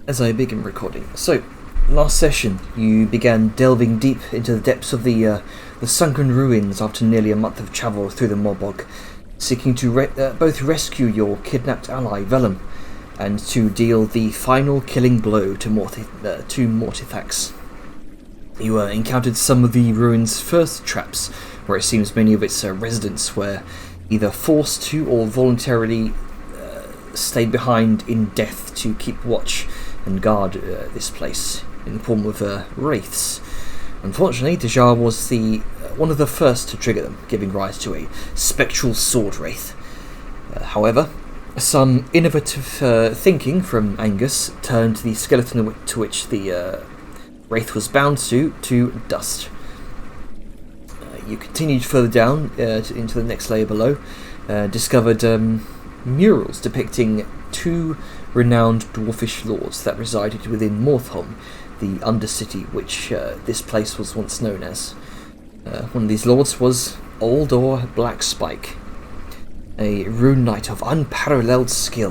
as I begin recording. So, last session, you began delving deep into the depths of the sunken ruins after nearly a month of travel through the Morbog, seeking to both rescue your kidnapped ally, Vellum, and to deal the final killing blow to Mortithax. You encountered some of the ruins' first traps, where it seems many of its residents were either forced to or voluntarily stayed behind in death to keep watch and guard this place in the form of wraiths. Unfortunately, Dejar was one of the first to trigger them, giving rise to a spectral sword wraith. However, some innovative thinking from Angus turned the skeleton to which the wraith was bound to dust. You continued further down into the next layer below, discovered murals depicting two renowned dwarfish lords that resided within Morthholm, the Undercity which this place was once known as. One of these lords was Aldor Blackspike, a rune knight of unparalleled skill,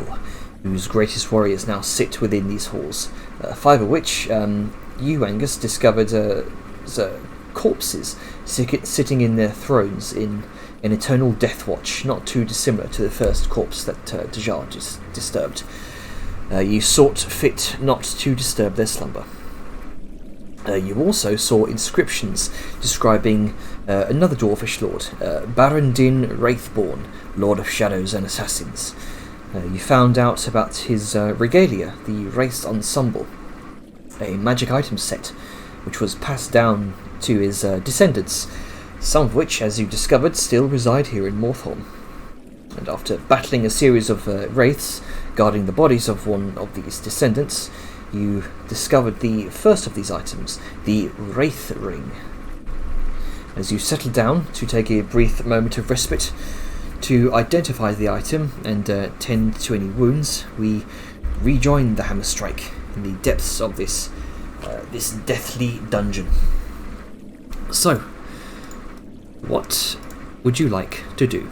whose greatest warriors now sit within these halls, 5 of which you, Angus, discovered corpses sitting in their thrones in an eternal death watch, not too dissimilar to the first corpse that Dejar disturbed. You sought fit not to disturb their slumber. You also saw inscriptions describing another dwarfish lord, Baron Din Wraithborn, Lord of Shadows and Assassins. You found out about his regalia, the Wraith Ensemble, a magic item set which was passed down to his descendants, some of which, as you discovered, still reside here in Morthholm. And after battling a series of wraiths guarding the bodies of one of these descendants, you discovered the first of these items, the Wraith Ring. As you settled down to take a brief moment of respite to identify the item and tend to any wounds, we rejoined the Hammerstrike in the depths of this deathly dungeon. So, what would you like to do?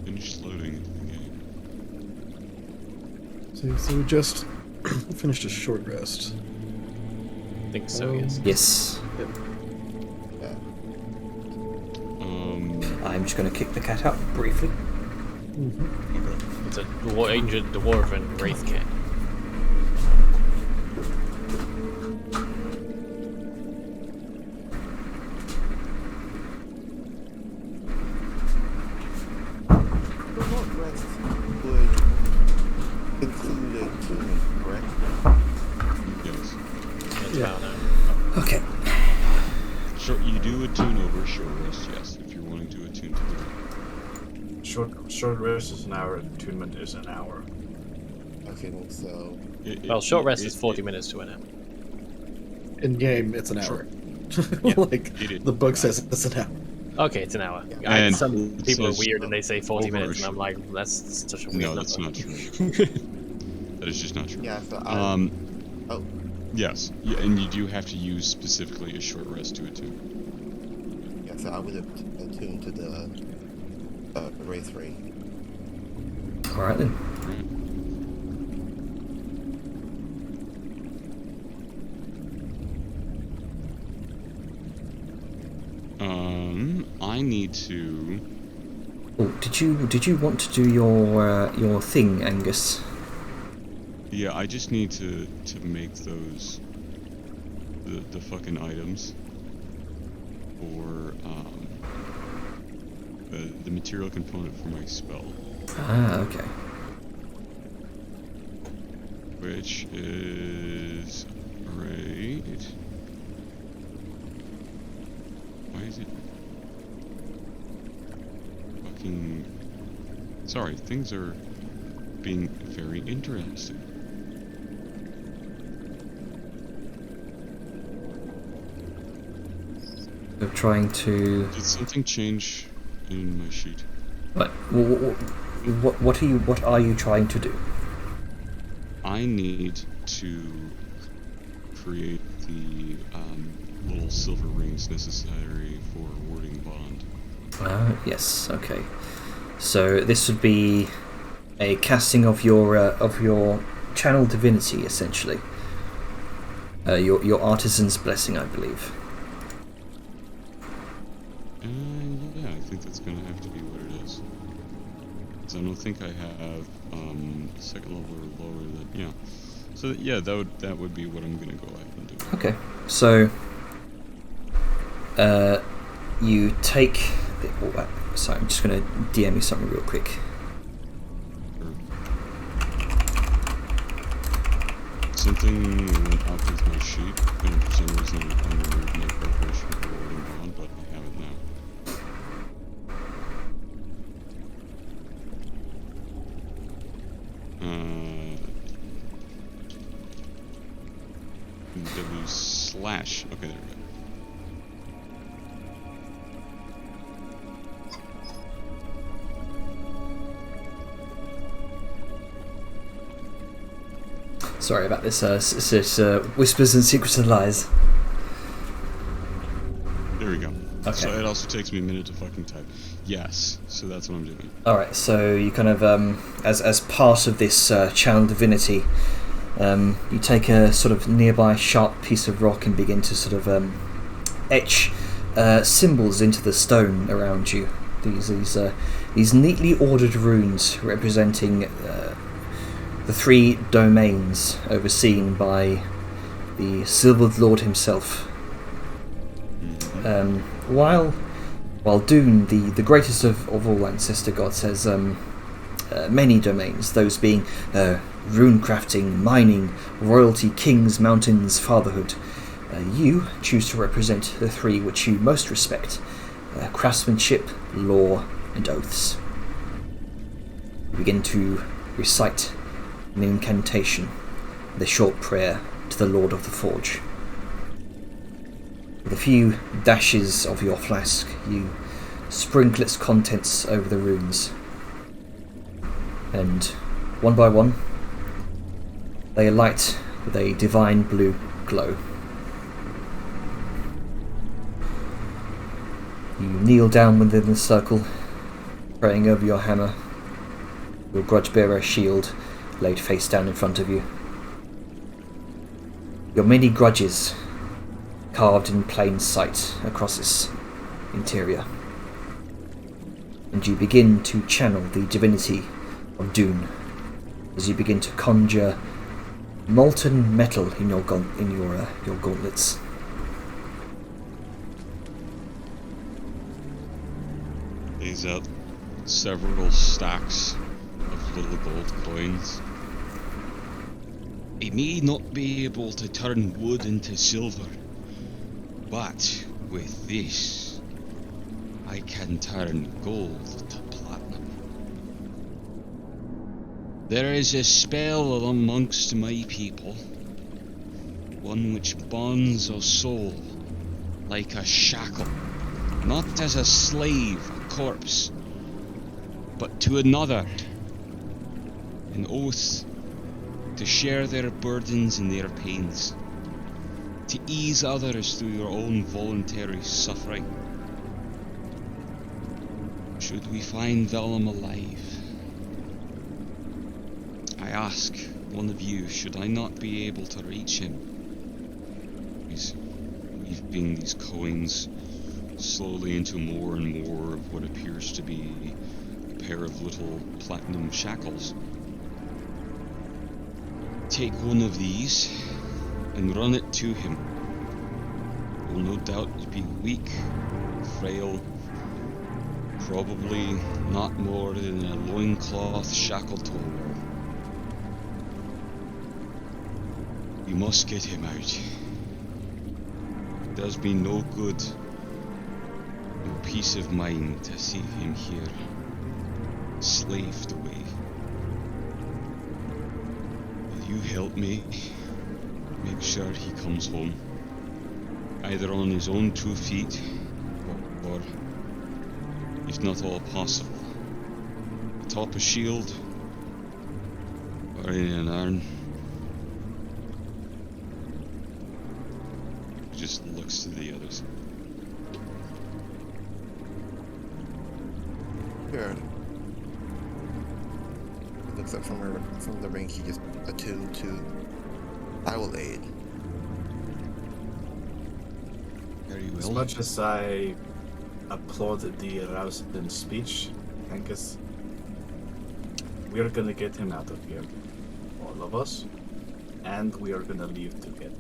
Finish loading the game. So we just finished a short rest. I think so, yes. Yes. Yep. I'm just going to kick the cat out briefly. Mm-hmm. It's a ancient dwarven wraith cat. The Lord Rest would include a tuning, correct? Yes. That's Yeah. about now. Okay. Sure, you do attune over short rest, yes, if you're wanting to attune to the... Short rest is an hour, attunement is an hour. Okay, well, so Well, short rest is 40 minutes to an hour. In game, it's an hour. Sure. Like It is. the book says it's an hour. Okay, it's an hour. And Some it people are says weird and they say 40 over minutes, and a I'm like, that's such a weird No, number. that's not true. That is just not true. yeah, so oh, Yes, and you do have to use specifically a short rest to attune. yeah, so I would attune to the Wraith Ring. Alright then. Right. I need to... Oh, did you want to do your thing, Angus? Yeah, I just need to make those... the fucking items for, the material component for my spell. Ah, okay. Which is... right... Why is it... fucking... Sorry, things are being very interesting. You're trying to... Did something change in my sheet? What are you trying to do? I need to create the little silver rings necessary for warding bond. Yes. Okay. So this would be a casting of your channel divinity, essentially. Your artisan's blessing, I believe. Yeah, I think that's gonna have to be what it is. 'Cause I don't think I have second level or lower than yeah. So yeah, that would be what I'm gonna go ahead and do. Okay. So you take. Sorry, I'm just gonna DM you something real quick. Something went up with my sheet, and for some reason I removed my preparation for rolling bond, but I have it now. W slash. Okay, there we go. Sorry about this. It's whispers and secrets and lies. There we go. Okay. So it also takes me a minute to fucking type. Yes, so that's what I'm doing. Alright, so you kind of, as part of this channel divinity, you take a sort of nearby sharp piece of rock and begin to sort of etch symbols into the stone around you. These neatly ordered runes representing the 3 domains overseen by the Silvered Lord himself. While Dune, the greatest of all ancestor gods, has many domains, those being rune crafting, mining, royalty, kings, mountains, fatherhood. You choose to represent the 3 which you most respect: craftsmanship, law, and oaths. You begin to recite an incantation, the short prayer to the Lord of the Forge. With a few dashes of your flask, you sprinkle its contents over the runes, and one by one, they alight with a divine blue glow. You kneel down within the circle, praying over your hammer, your grudge-bearer shield laid face down in front of you. Your many grudges carved in plain sight across its interior. And you begin to channel the divinity of Dune as you begin to conjure molten metal in your gauntlets. Lays out several stacks of little gold coins. I may not be able to turn wood into silver, but with this, I can turn gold to platinum. There is a spell amongst my people, one which bonds a soul like a shackle, not as a slave, a corpse, but to another, an oath to share their burdens and their pains, to ease others through your own voluntary suffering. Should we find Vellum alive, I ask one of you, should I not be able to reach him? He's weaving these coins slowly into more and more of what appears to be a pair of little platinum shackles. Take one of these and run it to him. He will no doubt be weak, frail, probably not more than a loincloth shackled to a wall. We must get him out. It does me no good, no peace of mind to see him here, slaved away. Will you help me make sure he comes home, either on his own 2 feet, or if not all possible, atop a shield, or in an urn? He just looks to the others. Sure. It looks like from the ring he just attuned to. I will aid. Very As well. much as I applauded the rousing speech, Angus, we are gonna get him out of here. All of us. And we are gonna leave together.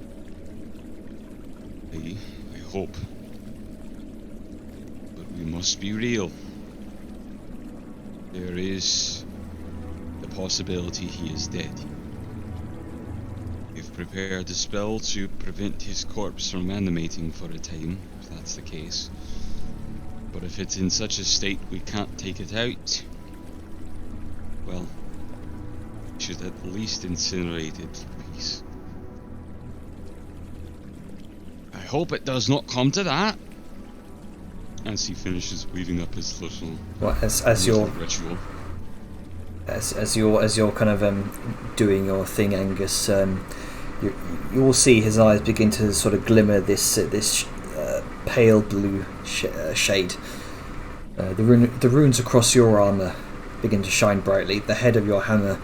I hope. But we must be real. There is the possibility he is dead. We've prepared a spell to prevent his corpse from animating for a time, if that's the case. But if it's in such a state we can't take it out, well, we should at least incinerate it, please. I hope it does not come to that. As he finishes weaving up his little Well, as you're ritual. as you're kind of doing your thing, Angus, you will see his eyes begin to sort of glimmer this pale blue shade. The runes across your armour begin to shine brightly. The head of your hammer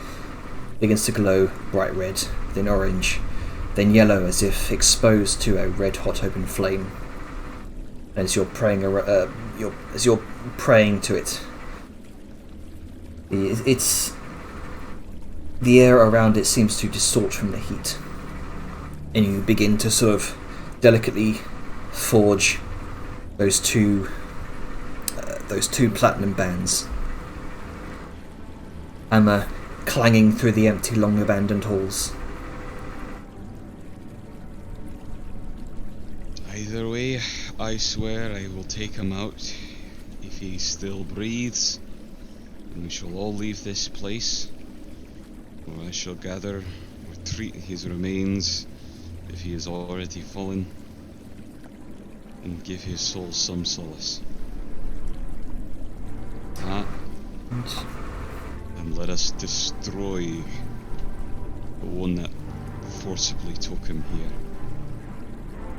begins to glow bright red, then orange, then yellow, as if exposed to a red-hot open flame. As you're praying, as you're praying to it, it's the air around it seems to distort from the heat, and you begin to sort of delicately forge those two platinum bands. Hammer clanging through the empty, long-abandoned halls. Either way, I swear I will take him out if he still breathes, and we shall all leave this place, or I shall gather or treat his remains if he is already fallen, and give his soul some solace. That, and let us destroy the one that forcibly took him here.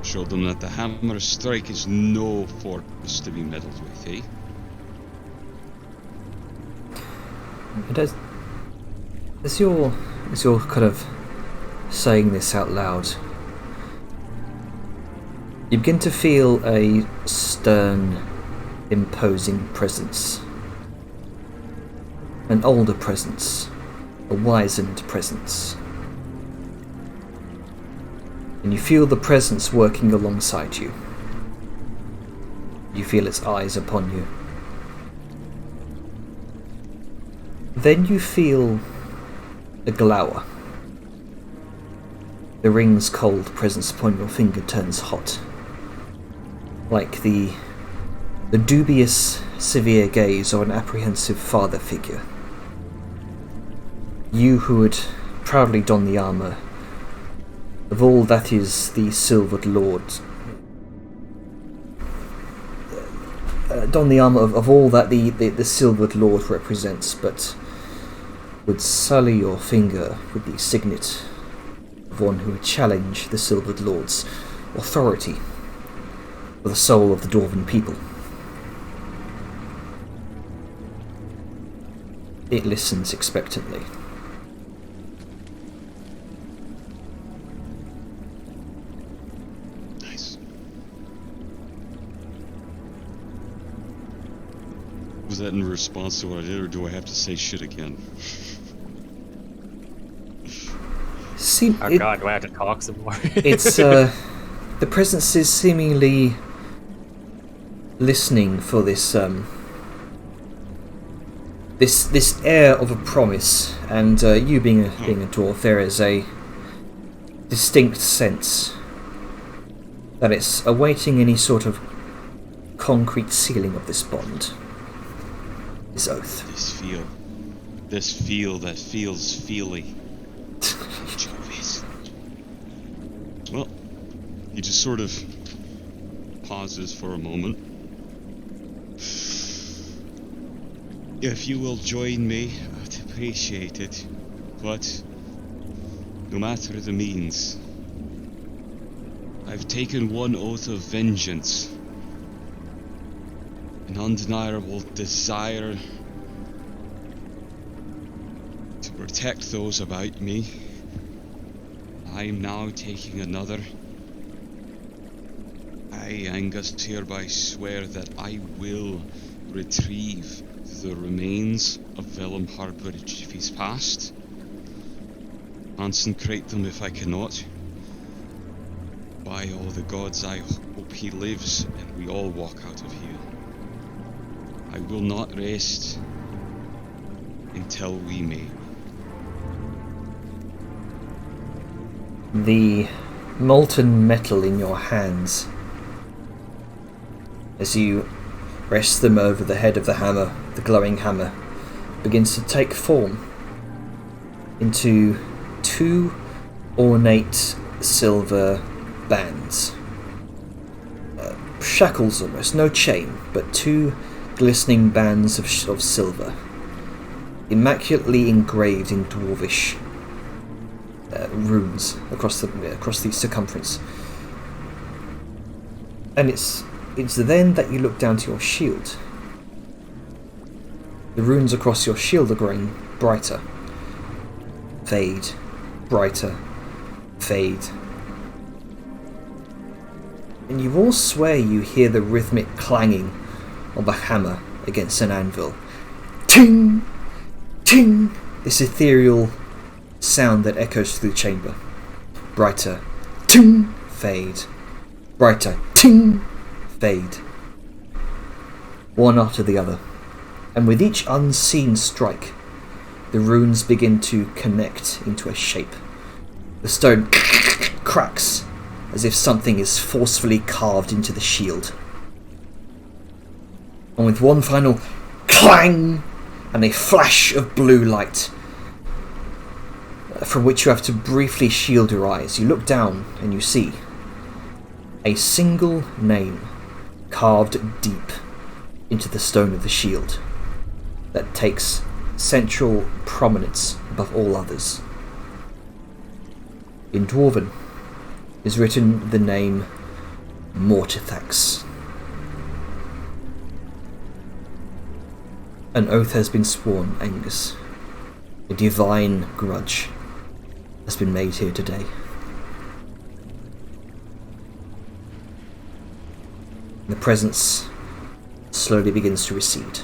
Show them that the hammer strike is no force to be meddled with, eh? And as you're kind of saying this out loud, you begin to feel a stern, imposing presence. An older presence, a wizened presence. And you feel the presence working alongside you. You feel its eyes upon you. Then you feel a glower. The ring's cold presence upon your finger turns hot, like the dubious, severe gaze of an apprehensive father figure. You who would proudly don the armour of all that is the Silvered Lord, don the armour of all that the Silvered Lord represents, but would sully your finger with the signet of one who would challenge the Silvered Lord's authority for the soul of the Dwarven people. It listens expectantly. Nice. Was that in response to what I did, or do I have to say shit again? God, do I have to talk some more? It's the presence is seemingly listening for this this air of a promise, and you being a dwarf, there is a distinct sense that it's awaiting any sort of concrete sealing of this bond. This oath. This feel that feels feely. Well, he just sort of pauses for a moment. If you will join me, I'd appreciate it. But no matter the means, I've taken one oath of vengeance. an undeniable desire to protect those about me, I'm now taking another. I, Angus, hereby swear that I will retrieve the remains of Willem Harbridge if he's passed. Consecrate them if I cannot. By all the gods, I hope he lives and we all walk out of here. I will not rest until we may. The molten metal in your hands, as you rest them over the head of the hammer, the glowing hammer, begins to take form into two ornate silver bands. Shackles almost, no chain, but two glistening bands of silver, immaculately engraved in dwarvish runes across the circumference. And it's then that you look down to your shield. The runes across your shield are growing brighter. Fade. Brighter. Fade. And you all swear you hear the rhythmic clanging of a hammer against an anvil. Ting! Ting! This ethereal sound that echoes through the chamber. Brighter. Ting! Fade. Brighter. Ting! Fade. One after the other. And with each unseen strike, the runes begin to connect into a shape. The stone cracks as if something is forcefully carved into the shield. And with one final clang and a flash of blue light, from which you have to briefly shield your eyes, you look down and you see a single name carved deep into the stone of the shield that takes central prominence above all others. In Dwarven is written the name Mortithax. An oath has been sworn, Angus. A divine grudge has been made here today. The presence slowly begins to recede.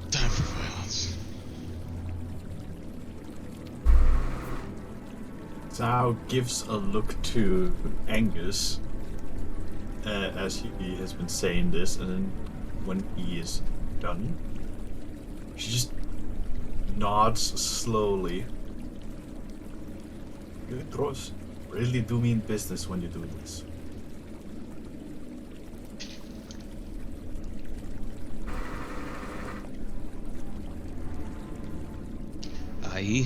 Time for violence. Zhao gives a look to Angus as he has been saying this, and then when he is done, she just nods slowly. You Dross really do mean business when you do this. Aye.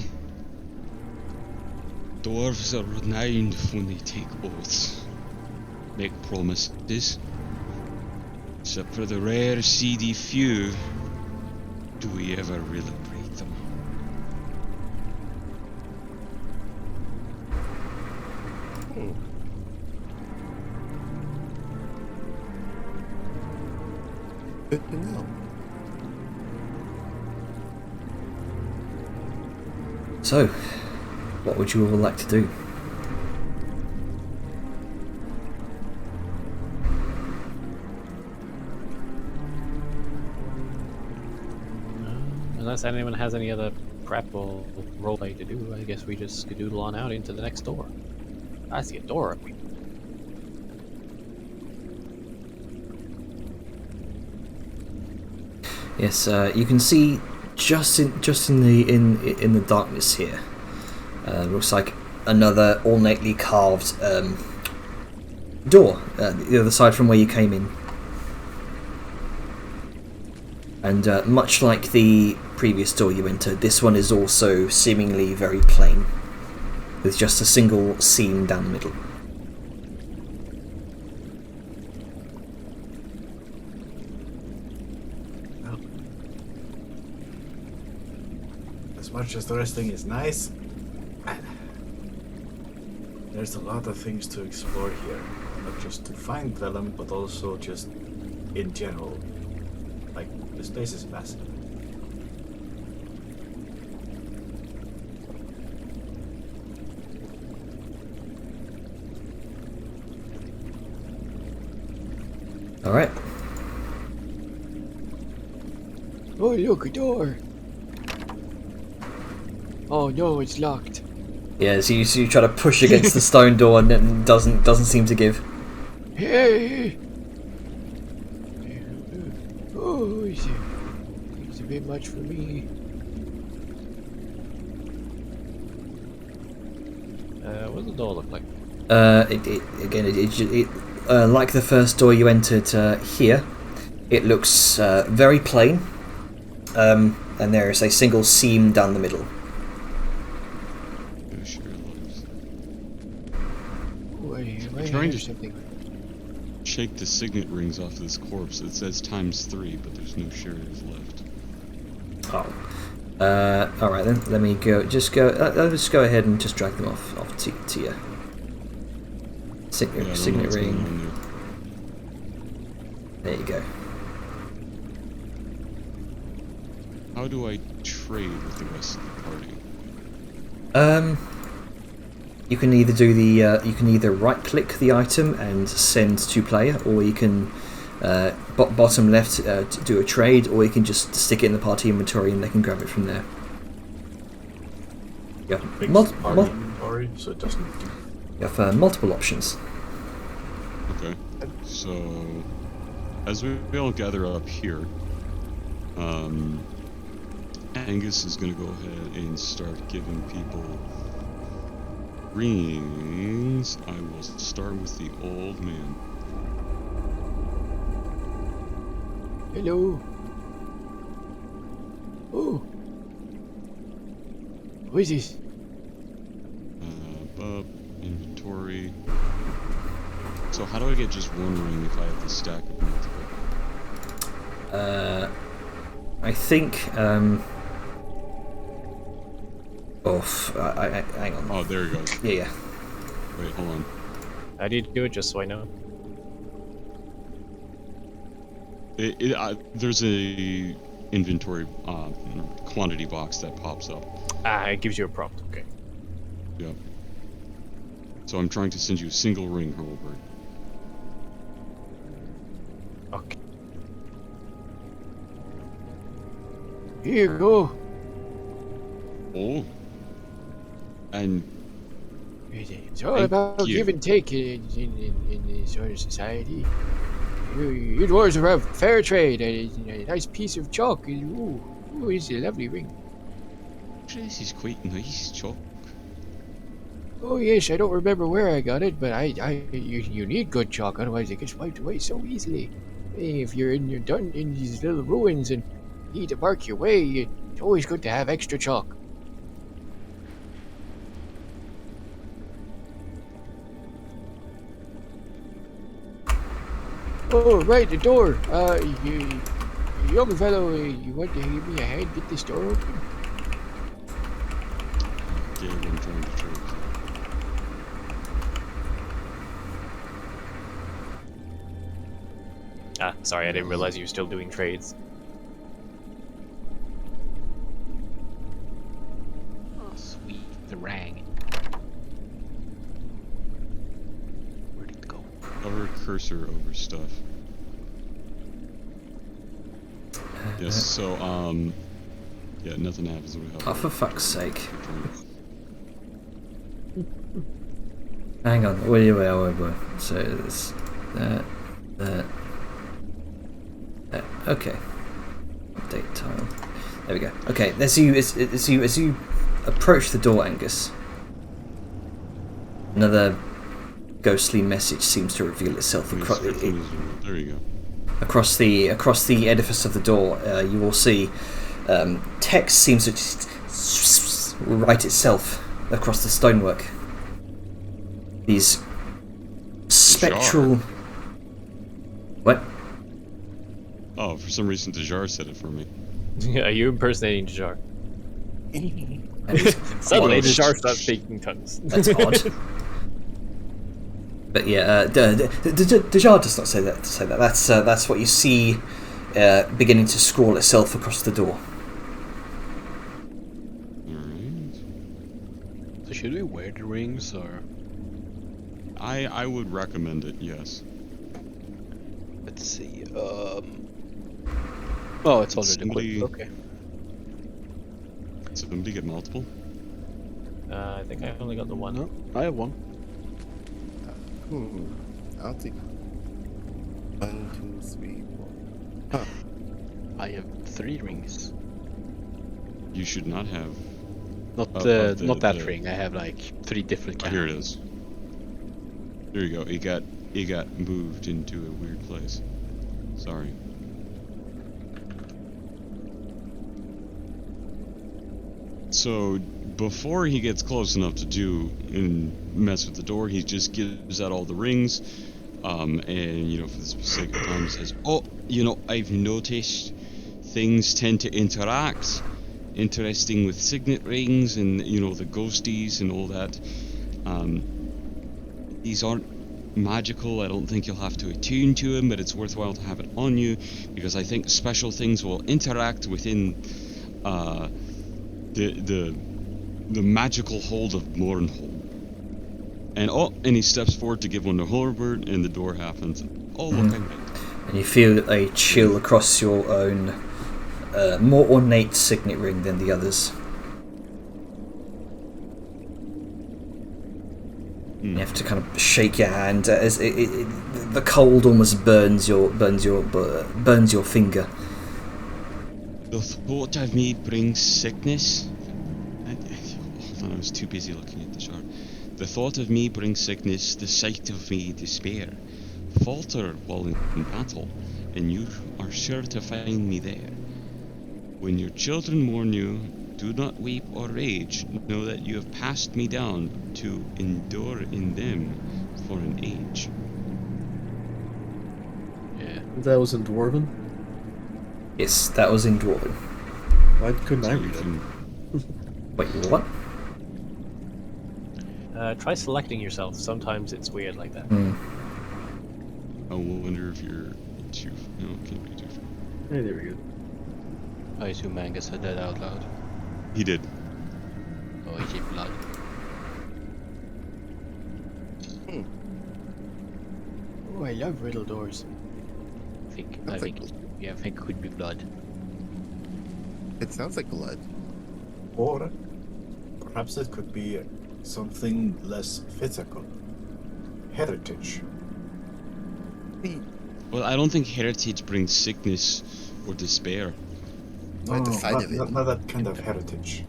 Dwarves are renowned when they take oaths, make promises. Except for the rare, seedy few, do we ever really break them? Good to know. So, what would you all like to do? Unless anyone has any other prep or roleplay to do, I guess we just skedoodle on out into the next door. I see a door. Yes, you can see just in the darkness here. Looks like another ornately carved door, the other side from where you came in. And much like the previous door you entered, this one is also seemingly very plain, with just a single seam down the middle. as much as the resting is nice, there's a lot of things to explore here. Not just to find Vellum, but also just in general. Like, this place is massive. Alright. Oh, look, a door. Oh no, it's locked. Yeah, so you try to push against the stone door and it doesn't seem to give. Hey! Oh, it's a bit much for me. What does the door look like? Like the first door you entered here, it looks very plain, and there is a single seam down the middle. Yeah, sure looks. Oh, I might trying have to- something. Shake the signet rings off this corpse. It says ×3, but there's no sheriff left. Oh. Alright then, let me go. Let's go ahead and just drag them off to you. Yeah, I don't know Signet what's going ring. on there. There you go. How do I trade with the rest of the party? You can either do the you can either right click the item and send to player, or you can bottom left do a trade, or you can just stick it in the party inventory and they can grab it from there. Yeah, Fix party inventory, so it doesn't. you have multiple options. Okay. So, as we all gather up here, Angus is going to go ahead and start giving people rings. I will start with the old man. Hello. Oh. What is this? Above, inventory. So how do I get just one ring if I have the stack of multiple? I think. Hang on. Oh, there it goes. Yeah. Wait, hold on. I need to do it just so I know. There's a inventory quantity box that pops up. It gives you a prompt. Okay. Yep. So I'm trying to send you a single ring, Hurlbird. Okay. Here you go. Oh. And It's all Thank about you. give and take in this sort of society. You dwarves have fair trade and a nice piece of chalk. Ooh, it's a lovely ring. actually, this is quite nice, Chuck. Oh yes, I don't remember where I got it, but you need good chalk, otherwise it gets wiped away so easily. If you're in these little ruins and you need to mark your way, it's always good to have extra chalk. Oh, right, the door. You young fellow, you want to give me a hand get this door open? Yeah, I'm trying to trade. Sorry, I didn't realize you were still doing trades. Oh, sweet, the rang. Where'd it go? Hover cursor over stuff. Yes, so, yeah, nothing happens when we Oh, help. for fuck's sake. Hang on. Wait. So it's that. Okay. Update tile. There we go. Okay. As you approach the door, Angus, another ghostly message seems to reveal itself There you go. across the edifice of the door. You will see text seems to just write itself across the stonework. These spectral. What? Oh, for some reason, Dejar said it for me. Are you impersonating Jar? Suddenly, Well, Dejar starts speaking tongues. That's odd. But yeah, Dejar does not say that. That's what you see beginning to scrawl itself across the door. Alright. So should we wear the rings or? I would recommend it, yes. Let's see. Oh, it's already Somebody- equipped. Okay. Somebody get multiple? I think I only got the one. No, I have one. I'll take 1, 2, 3, 4. Huh. I have 3 rings. You should not have. Not Of the- not that the- ring. I have like 3 different Oh, kinds. here it is. There you go. It got moved into a weird place. Sorry. So before he gets close enough to do and mess with the door, he just gives out all the rings, and for the sake of time, says, "Oh, I've noticed things tend to interact. Interesting with signet rings and the ghosties and all that. These aren't magical. I don't think you'll have to attune to them, but it's worthwhile to have it on you because I think special things will interact within the magical hold of Mournhold." And he steps forward to give one to Horbert, and the door happens. Oh, look, I'm right. And you feel a chill across your own more ornate signet ring than the others. You have to kind of shake your hand as the cold almost burns your finger. The thought of me brings sickness. Hold on, I was too busy looking at the chart. The thought of me brings sickness, the sight of me despair. Falter while in battle, and you are sure to find me there. When your children mourn you, do not weep or rage. Know that you have passed me down to endure in them for an age. Yeah. That was in Dwarven? Yes, that was in Dwarven. Why couldn't I So you read it? can Wait, what? Try selecting yourself. Sometimes it's weird like that. I wonder if you're too. No, it can't be too far. Hey, there we go. I assume Angus said that out loud. He did. Oh, is it blood? Oh, I love riddle doors. I think Sounds like- it could be blood. It sounds like blood. Or perhaps it could be something less physical. Heritage. Well, I don't think heritage brings sickness or despair. Not the side of it. Not that kind of heritage.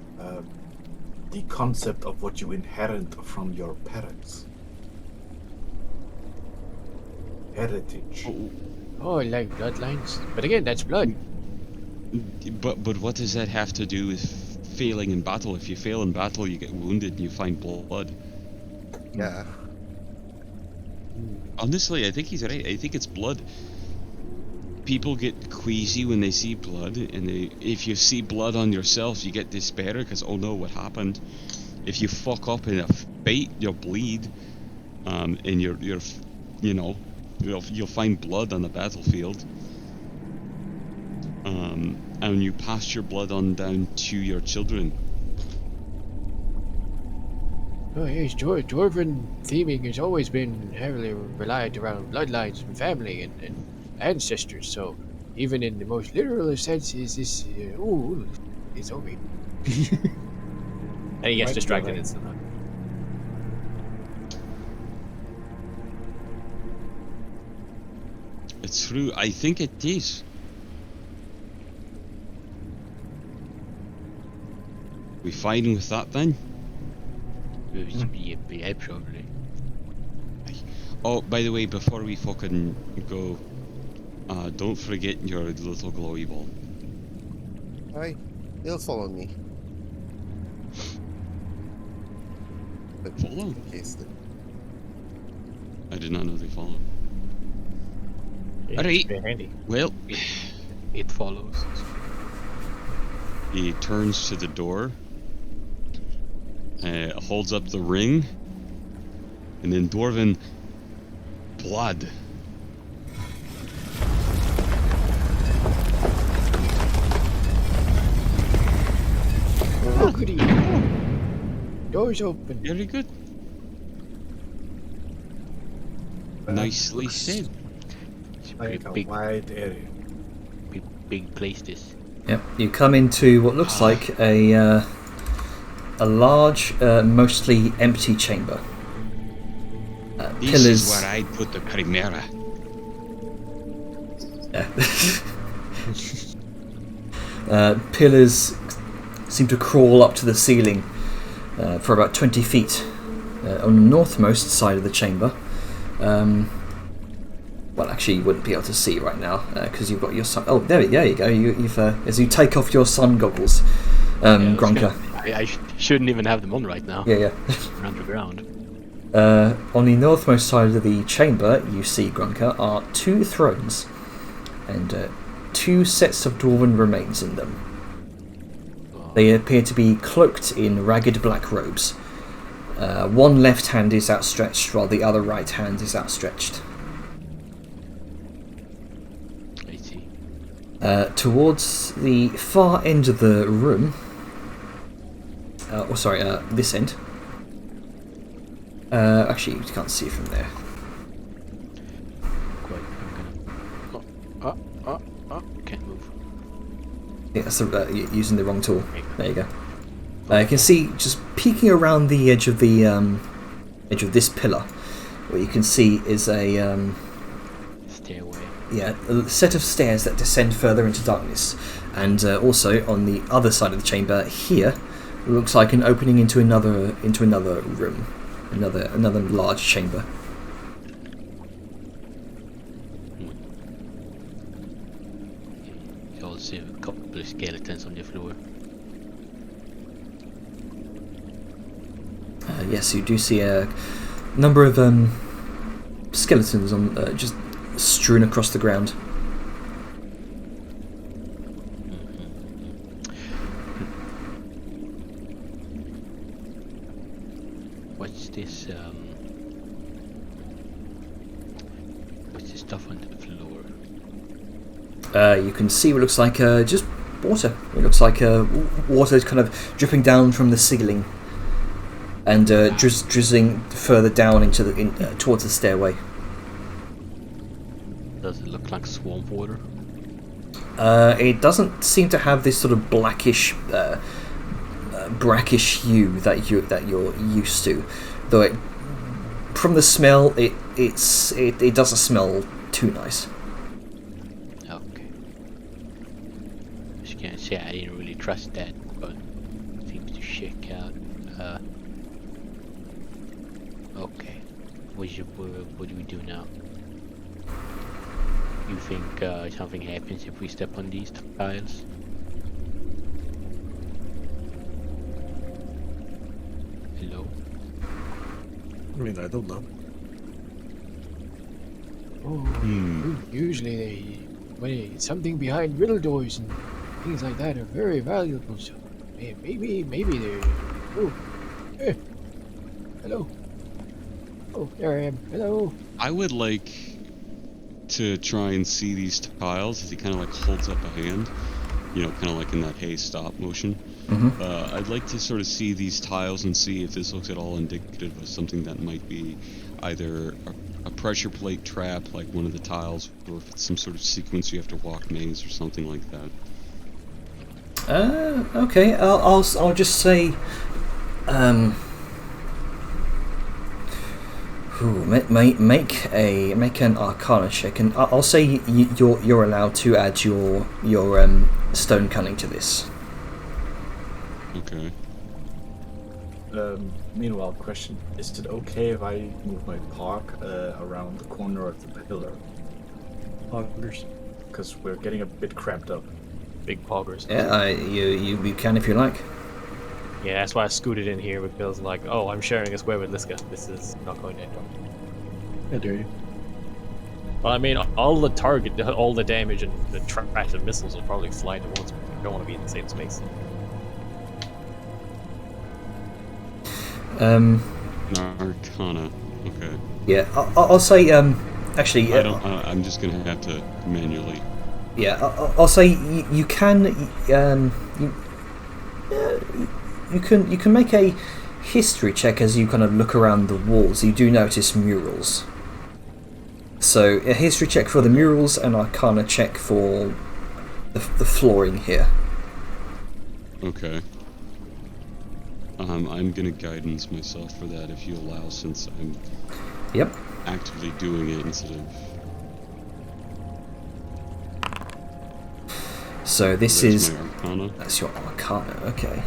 The concept of what you inherit from your parents. Heritage. Oh, like bloodlines. But again, that's blood. But what does that have to do with failing in battle? If you fail in battle, you get wounded and you find blood. Yeah. Honestly, I think he's right. I think it's blood. People get queasy when they see blood, and if you see blood on yourself, you get despair because, oh no, what happened? If you fuck up in a fight, you'll bleed, and you'll find blood on the battlefield, and you pass your blood on down to your children. Oh, yes, Dwarven theming has always been heavily reliant around bloodlines and family and ancestors, so even in the most literal sense, is this. It's over. And he gets Might be distracted right. instantly. It's true. I think it is. We fine with that then? Yeah, probably. Oh, by the way, before we fucking go, don't forget your little glowy ball. Alright. He'll follow me. But Follow? in case that I did not know they followed. Yeah, Alright. it's very handy. Well, It follows. he turns to the door holds up the ring, and then Dwarven blood. Oh, goody. Doors open. Very good. Nicely said. It's a Like a big, wide area. big place. This. Yep, you come into what looks like a large, mostly empty chamber. This Pillars. is where I put the Chimera. Pillars seem to crawl up to the ceiling for about 20 feet on the northmost side of the chamber. Well, actually, you wouldn't be able to see right now because you've got your sun. Oh, there you go. You've as you take off your sun goggles, Grunker. I shouldn't even have them on right now. Yeah. We're underground. On the northmost side of the chamber, you see, Grunker, are 2 thrones and 2 sets of dwarven remains in them. They appear to be cloaked in ragged black robes. One left hand is outstretched while the other right hand is outstretched. I see. Towards the far end of the room, this end. Actually, you can't see from there. Quite. I'm gonna. Can't move. Yeah, that's using the wrong tool. There you go. You can see just peeking around the edge of the edge of this pillar. What you can see is a Stairway. a set of stairs that descend further into darkness, and also on the other side of the chamber here looks like an opening into another room, another large chamber. You also see a couple of skeletons on the floor. Yes, you do see a number of skeletons on just strewn across the ground. What's this? What's this stuff on the floor? You can see what looks like just water. It looks like water kind of dripping down from the ceiling and drizzling further down into towards the stairway. Does it look like swamp water? It doesn't seem to have this sort of blackish, brackish hue that you're used to, though from the smell it doesn't smell too nice. Okay. Just can't say I didn't really trust that, but it seems to check out. Okay. What do we do now? You think something happens if we step on these tiles? Hello? I mean, I don't know. Oh, usually something behind riddle doors and things like that are very valuable. So maybe they're. Oh, hello. Oh, there I am. Hello. I would like to try and see these tiles as he kind of like holds up a hand, kind of like in that hey stop motion. Mm-hmm. I'd like to sort of see these tiles and see if this looks at all indicative of something that might be either a pressure plate trap, like one of the tiles, or if it's some sort of sequence you have to walk maze or something like that. Okay. I'll just say. Make an Arcana check, and I'll say you're allowed to add your stone cunning to this. Okay. Meanwhile, question: is it okay if I move my park around the corner of the pillar? Poggers. Because we're getting a bit cramped up. Big poggers. Yeah, you can if you like. Yeah, that's why I scooted in here because, like, oh, I'm sharing a square with Liska. This is not going to end up. I dare you. Well, I mean, all the damage and the trash and missiles will probably fly towards me. I don't want to be in the same space. Arcana. Okay. Yeah, I'll say. Actually, I'm just gonna have to manually. yeah, I'll say you can. You can make a history check as you kind of look around the walls. You do notice murals. So a history check for the murals and Arcana check for the flooring here. Okay. I'm gonna guidance myself for that if you allow, since I'm Yep. actively doing it instead of. So this There's is my Arcana. that's your Arcana. Okay.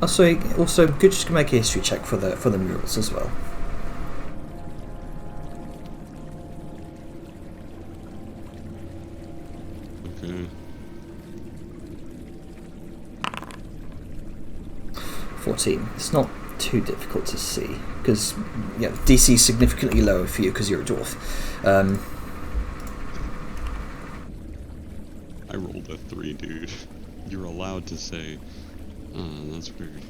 Also good just to make a history check for the murals as well. Okay. 14. It's not too difficult to see because DC is significantly lower for you because you're a dwarf. I rolled a 3, dude. You're allowed to say. That's weird.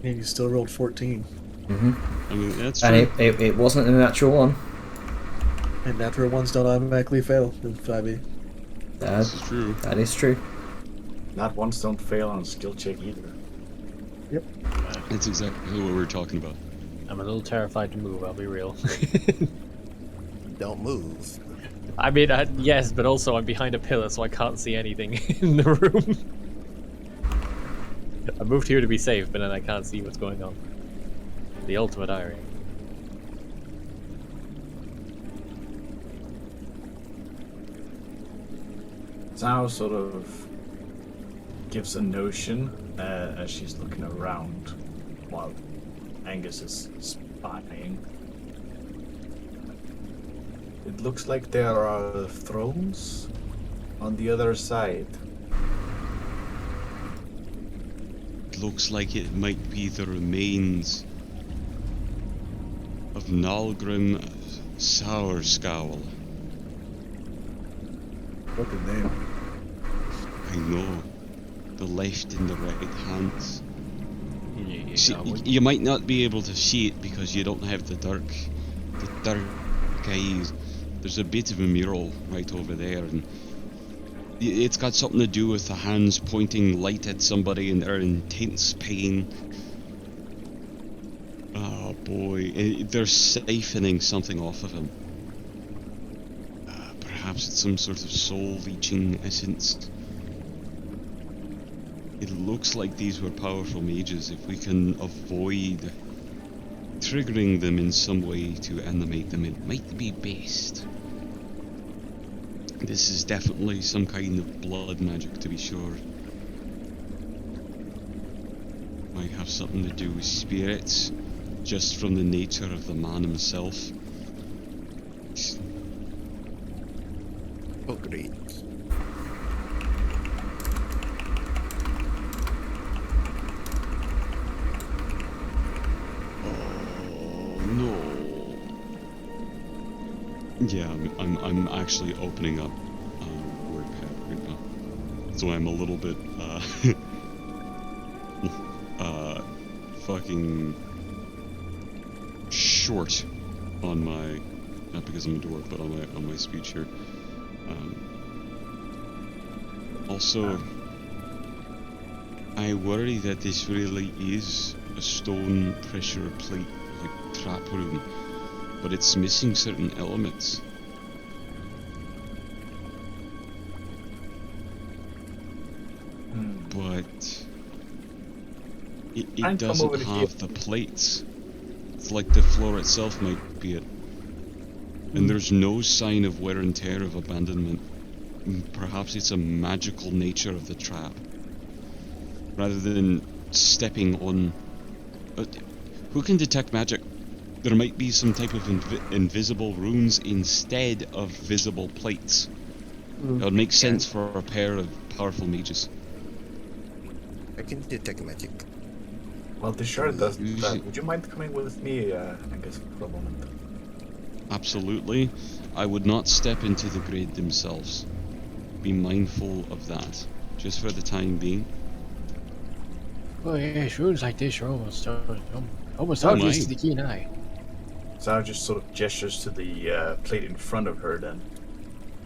And you still rolled 14. I mean, that's true. And it wasn't a natural one. And natural ones don't automatically fail in 5e. This is true. That is true. Not ones don't fail on a skill check either. That's exactly what we were talking about. I'm a little terrified to move, I'll be real. Don't move. I mean, yes, but also I'm behind a pillar, so I can't see anything in the room. I moved here to be safe, but then I can't see what's going on. The ultimate irony. Zhao sort of gives a notion as she's looking around while Angus is spying. It looks like there are thrones on the other side. It looks like it might be the remains of Nalgrim Sauerscowl. What the name? I know. The left and the right hands. Yeah, See, you might not be able to see it because you don't have the dark eyes. There's a bit of a mural right over there, and it's got something to do with the hands pointing light at somebody and they're in intense pain. Oh boy, they're siphoning something off of him. Perhaps it's some sort of soul-leeching essence. It looks like these were powerful mages. If we can avoid triggering them in some way to animate them, it might be best. This is definitely some kind of blood magic, to be sure. Might have something to do with spirits, just from the nature of the man himself. Agreed. No. Yeah, I'm actually opening up WordPad right now, so I'm a little bit fucking short on my, not because I'm a dwarf, but on my speech here. Also, I worry that this really is a stone pressure plate like trap room, but it's missing certain elements. But it doesn't have the plates. It's like the floor itself might be it. And there's no sign of wear and tear of abandonment. Perhaps it's a magical nature of the trap. Rather than stepping on... who can detect magic? There might be some type of invisible runes instead of visible plates. It would make sense for a pair of powerful mages. I can detect magic. Well, the shirt does that. Would you mind coming with me, Angus, for a moment? Absolutely. I would not step into the grade themselves, be mindful of that, just for the time being. Oh yeah, ruins like this are almost Oh obvious my. to the keen eye. Zara just sort of gestures to the plate in front of her then.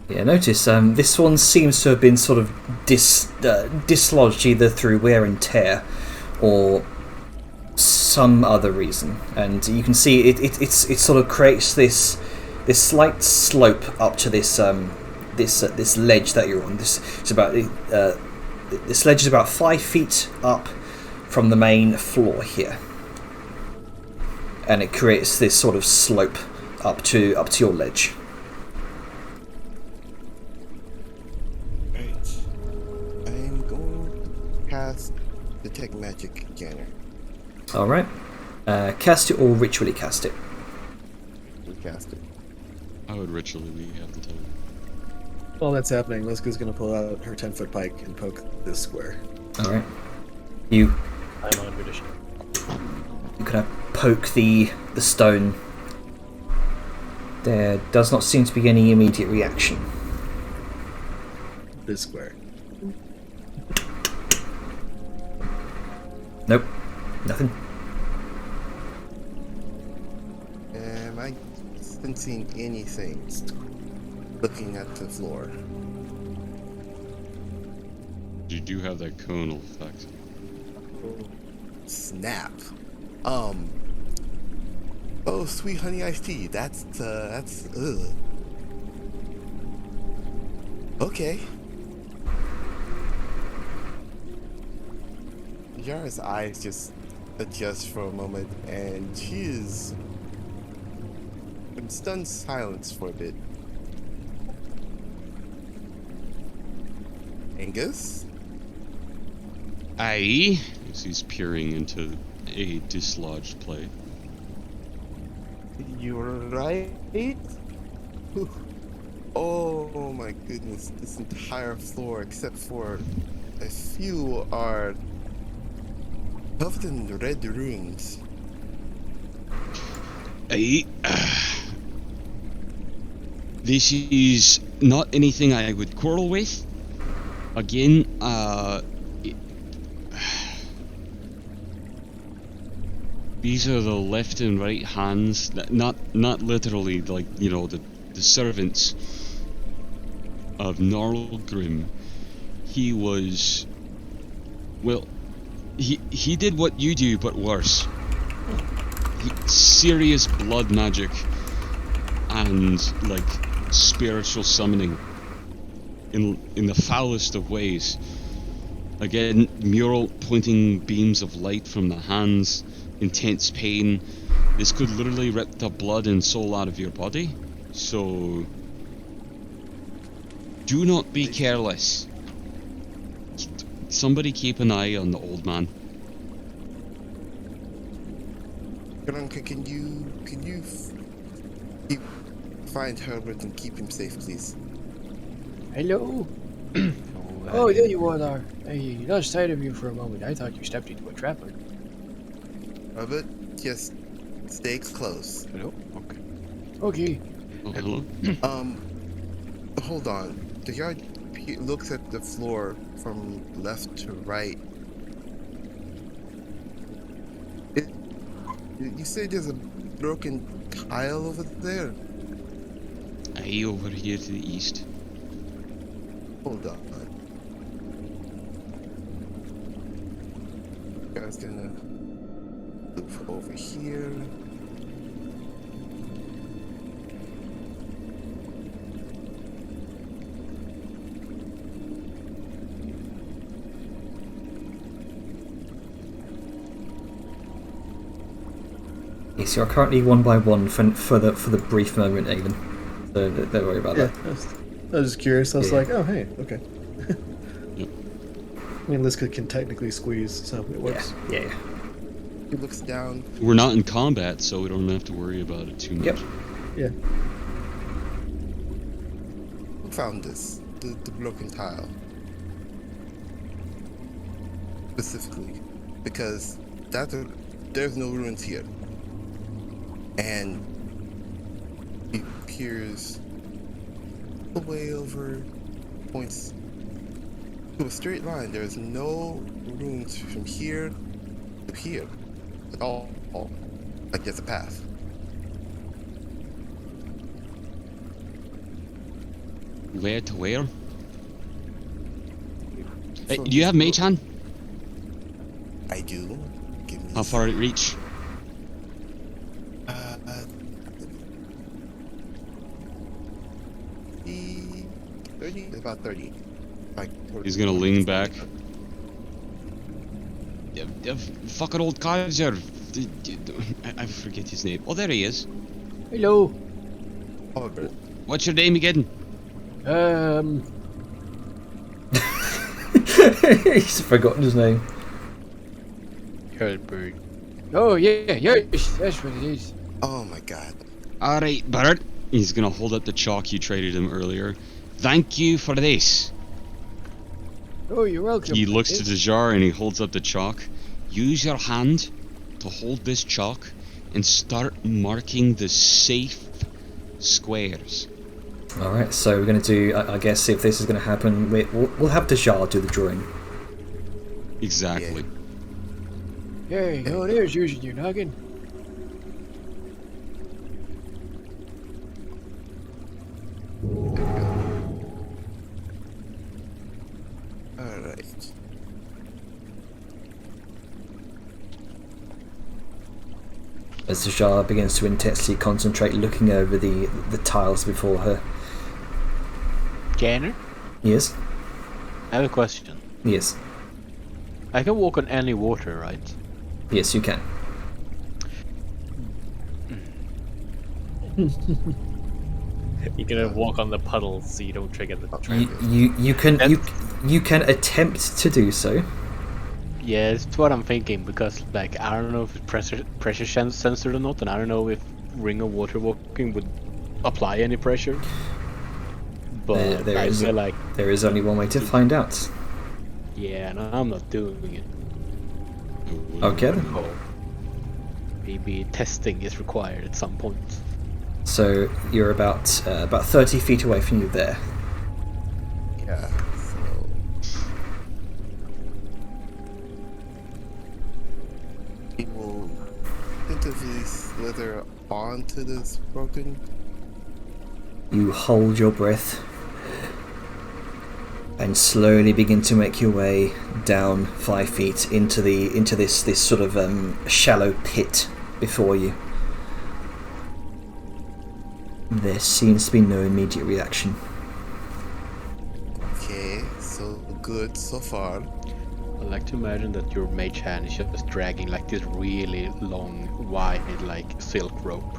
Yeah, notice this one seems to have been sort of dislodged either through wear and tear or some other reason, and you can see it sort of creates this slight slope up to this ledge that you're on. This ledge is about 5 feet up from the main floor here, and it creates this sort of slope up to your ledge. Right. I'm going to cast Detect Magic again. All right, cast it or ritually cast it. We cast it. I would ritually have the time. While that's happening, Liska's gonna pull out her 10-foot pike and poke this square. All right, you I'm on tradition. kind of poke the stone. There does not seem to be any immediate reaction. This square. Nope, nothing. Am I sensing anything looking at the floor? You do have that conal effect. Snap. Oh, sweet honey iced tea. That's ugh. Okay. Yara's eyes just adjust for a moment, and she is in stunned silence for a bit. Angus? Aye, as he's peering into a dislodged plate. You're right. Oh my goodness, this entire floor, except for a few, are covered in red runes. Aye. This is not anything I would quarrel with. Again, these are the left and right hands, not literally like, you know, the servants of Gnarlgrim. He was, well, he did what you do, but worse. Serious blood magic and like spiritual summoning in the foulest of ways. Again, mural pointing beams of light from the hands, intense pain. This could literally rip the blood and soul out of your body. So do not be careless. Somebody keep an eye on the old man. Granka, can you find Herbert and keep him safe, please? Hello? Oh, there you all are. I lost sight of you for a moment. I thought you stepped into a trap. Herbert, just stay close. Hello? Okay. Okay. Oh, hello. Hold on. The guard looks at the floor from left to right. You say there's a broken tile over there? Aye, over here to the east. Hold on. Guy's gonna look over here. Yes, you're currently 1 by 1 for the brief moment, even. So don't worry about Yeah, that. I was just curious. I was Yeah. like, oh, hey, okay. Yep. I mean, Liska can technically squeeze, so it works. Yeah. He looks down. We're not in combat, so we don't have to worry about it too much. Yep. Yeah. Who found this? The broken tile. Specifically. Because there's no ruins here. And he peers away over points to a straight line. There is no runes from here to here at all. Like there's a path. Where to where? Hey, So do you have Mage Hand? I do. Give me How far it reach? Uh, 30? About 30. Like, He's gonna lean back. Fucking old Kaiser. I forget his name. Oh, there he is. Hello. Albert. What's your name again? He's forgotten his name. Herbert. Oh yeah, yes, that's what it is. Oh my god. Alright, Bert. He's gonna hold up the chalk you traded him earlier. Thank you for this. Oh, you're welcome. He looks to the jar and he holds up the chalk. Use your hand to hold this chalk and start marking the safe squares. Alright, so we're going to do, I guess if this is going to happen, we'll have Dajar do the drawing. Exactly. There you go. There's using your noggin. Alright. As Dajar begins to intensely concentrate, looking over the tiles before her. Janner, Yes? I have a question. Yes. I can walk on any water, right? Yes, you can. You're gonna walk on the puddles so you don't trigger the trap. You can attempt to do so. Yeah, it's what I'm thinking, because like I don't know if it's pressure censored or not, and I don't know if Ring of Water Walking would apply any pressure. But There I is feel like, there is only one way to find out. yeah, and I'm not doing it. Okay then. Oh. Maybe testing is required at some point. So you're about 30 feet away from you there. Yeah, so. He will tentatively slither onto this broken. You hold your breath and slowly begin to make your way down 5 feet into this sort of shallow pit before you. There seems to be no immediate reaction. Okay, so good so far. I like to imagine that your mage hand is just dragging like this really long, wide, like silk rope.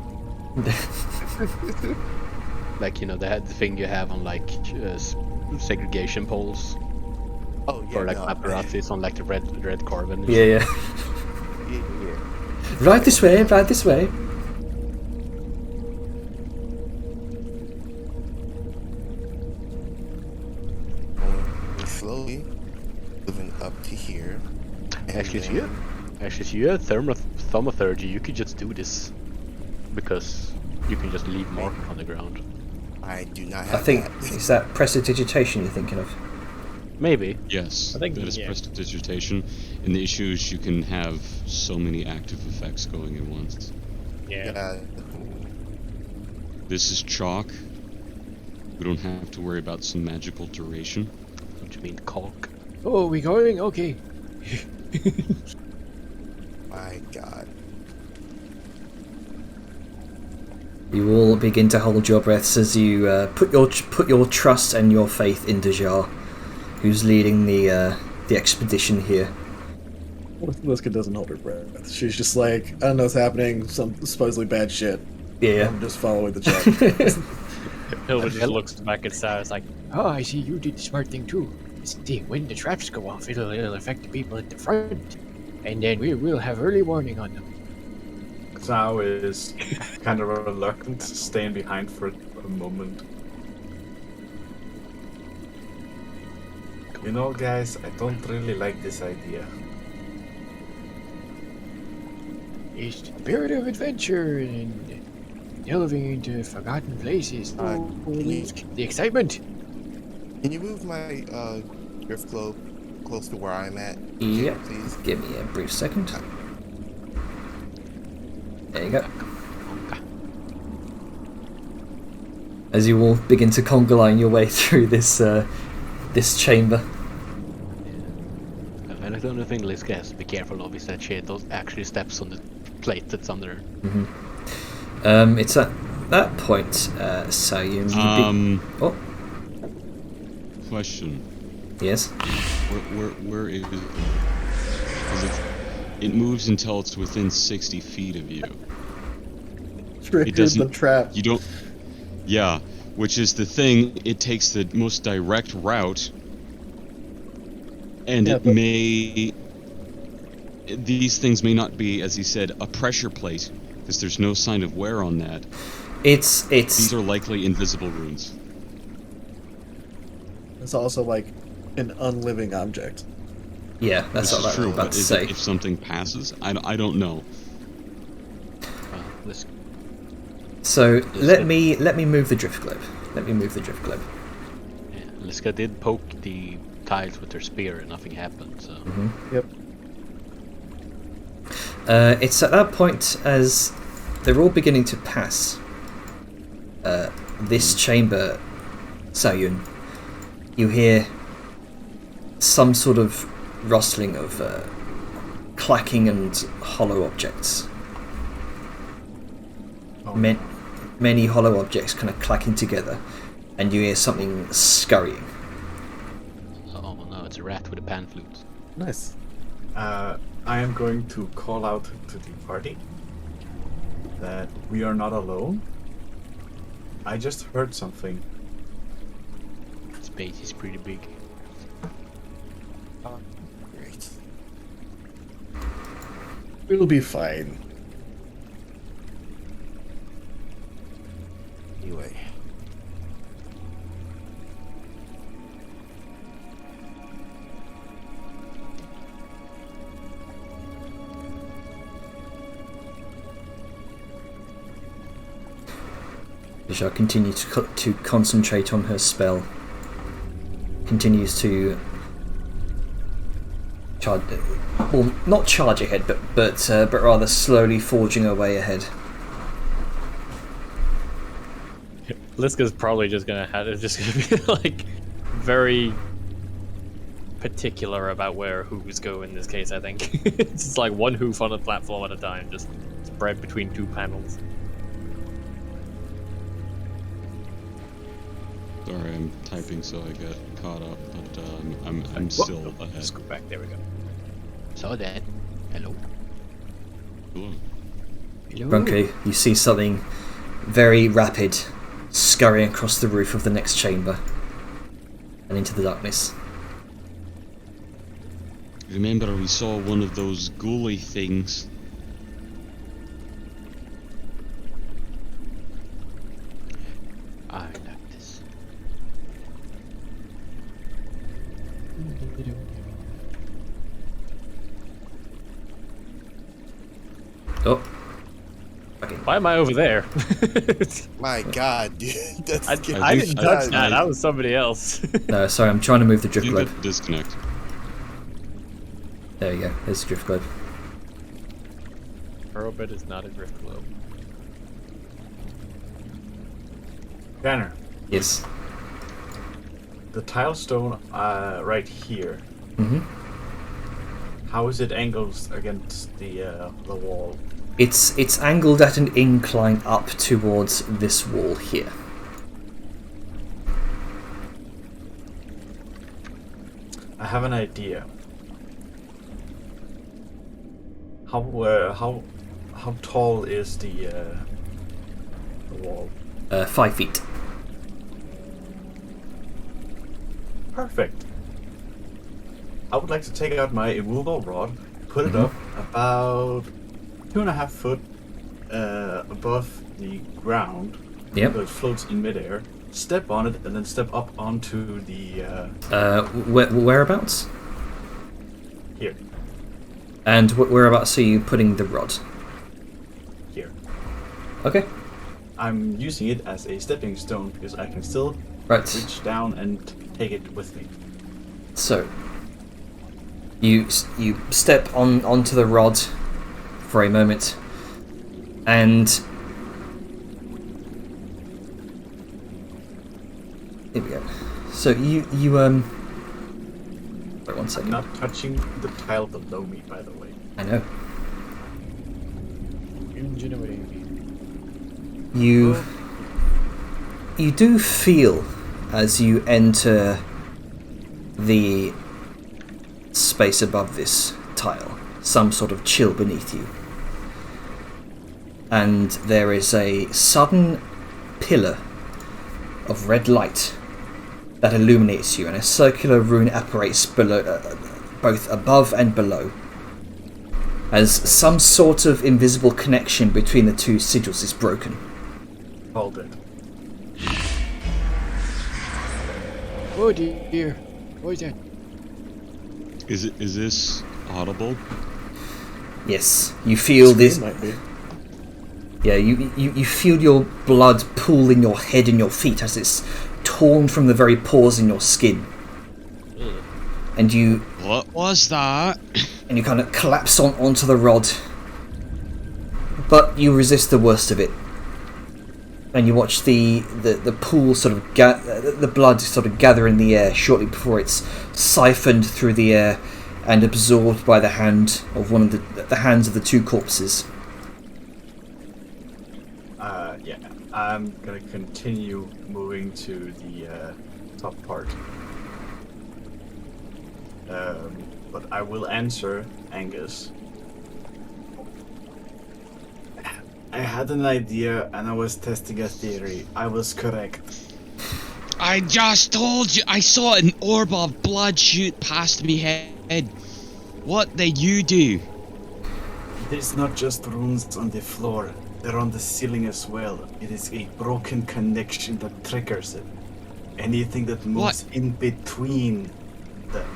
Like, you know, the thing you have on like segregation poles, Oh yeah. or like no, paparazzis on like the red carbon. Yeah. yeah. Right this way, right this way. Going slowly, moving up to here. and Actually, then- if you had thaumaturgy, you could just do this, because you can just leave mark on the ground. I do not I have think that. it's that prestidigitation you're thinking of. Maybe. Yes, I think- that is yeah. prestidigitation. And the issue is you can have so many active effects going at once. Yeah. Yeah. This is chalk. We don't have to worry about some magical duration. What do you mean, caulk? Oh, we going? Okay. My God. You all begin to hold your breaths as you put your trust and your faith in Dajar, who's leading the expedition here. Liska doesn't hold her breath. She's just like, I don't know what's happening, some supposedly bad shit. Yeah. I'm just following the check. Hilda just looks back at Sarah, like, Oh, I see you did the smart thing too. See, when the traps go off, it'll affect the people at the front. And then we'll have early warning on them. Zhao is kind of reluctant, staying behind for a moment. You know, guys, I don't really like this idea. It's the spirit of adventure and delving into forgotten places. Uh, The excitement. Can you move my drift globe close to where I'm at? Yep. Please. Give me a brief second. There you go. As you all begin to conga line your way through this chamber. And the only thing Liska has to be careful of is that she actually steps on the plate that's under her. It's at that point, Sayun. Oh, Question. yes. Where is it? Because it moves until it's within 60 feet of you. Triggered doesn't- the trap. You don't. Yeah, which is the thing. It takes the most direct route, and Yeah, it but- may. These things may not be, as he said, a pressure plate, because there's no sign of wear on that. It's These are likely invisible runes. It's also like an unliving object. yeah. That's This what is I true, was about but to is say. it, if something passes, I don't know. Liska, So let me move the drift globe. Let me move the drift globe. yeah, Liska did poke the tiles with her spear and nothing happened, so... Yep. It's at that point as they're all beginning to pass this chamber, Sayun. You hear some sort of rustling of clacking and hollow objects. Oh, Many hollow objects kind of clacking together, and you hear something scurrying. Oh no, it's a rat with a pan flute. Nice. I am going to call out to the party that we are not alone. I just heard something. Space is pretty big. Great. We'll be fine. Anyway. She shall continue to concentrate on her spell. Continues to charge, well, not charge ahead, but rather slowly forging her way ahead. Liska's probably just gonna be like very particular about where hooves go in this case. I think it's just like one hoof on a platform at a time, just spread between two panels. Sorry, I'm typing, so I get caught up, but I'm still ahead. Just go back. There we go. So then, hello. Cool. Brunko, you see something very rapid scurrying across the roof of the next chamber and into the darkness. Remember, we saw one of those ghouly things. I like this. Oh. Okay. Why am I over there? My God, dude. That's I scary. didn't touch that. I- That was somebody else. No, sorry, I'm trying to move the drift You globe. get disconnect. There you go, there's the drift globe. Orbit is not a drift globe. Banner, Yes. the tile stone right here. hmm How is it angled against the wall? It's angled at an incline up towards this wall here. I have an idea. How tall is the wall? 5 feet. Perfect. I would like to take out my immovable rod, put it up about 2.5 foot above the ground, Yep. so it floats in midair. Step on it and then step up onto the Whereabouts? here. And whereabouts are you putting the rod? Here. Okay. I'm using it as a stepping stone because I can still Right. reach down and take it with me. So you step onto the rod for a moment, and here we go. So you wait 1 I'm second. not touching the tile below me, by the way. I know. Ingenuity. You do feel as you enter the space above this tile some sort of chill beneath you, and there is a sudden pillar of red light that illuminates you, and a circular rune apparatus below, both above and below, as some sort of invisible connection between the two sigils is broken. Hold it. Oh dear. What is that? Is this audible? Yes, you feel this. Might be. Yeah, you feel your blood pool in your head and your feet as it's torn from the very pores in your skin, and you What was that? kind of collapse onto the rod. But you resist the worst of it, and you watch the pool sort of the blood sort of gather in the air shortly before it's siphoned through the air and absorbed by the hand of one of the hands of the two corpses. Yeah, I'm gonna continue moving to the top part. But I will answer Angus. I had an idea and I was testing a theory. I was correct. I just told you I saw an orb of blood shoot past me head. What did you do? There's not just runes on the floor, they're on the ceiling as well. It is a broken connection that triggers it. Anything that moves in between them.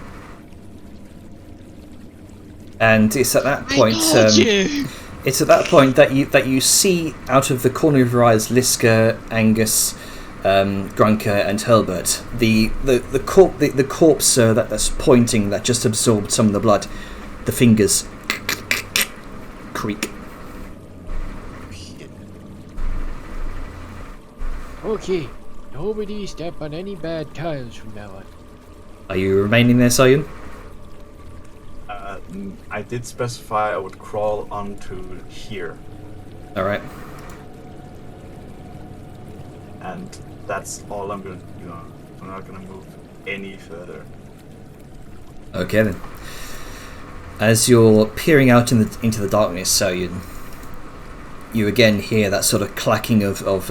And it's at that I point. told you. It's at that point that you see out of the corner of your eyes Liska, Angus, Grunker, and Hurlbert. The corpse that's pointing, that just absorbed some of the blood. The fingers creak. Okay. Nobody step on any bad tiles from now on. Are you remaining there, Sayun? I did specify I would crawl onto here, All right. and that's all I'm gonna do. I'm not gonna move any further. Okay then. As you're peering out into the darkness, Sayun, you again hear that sort of clacking of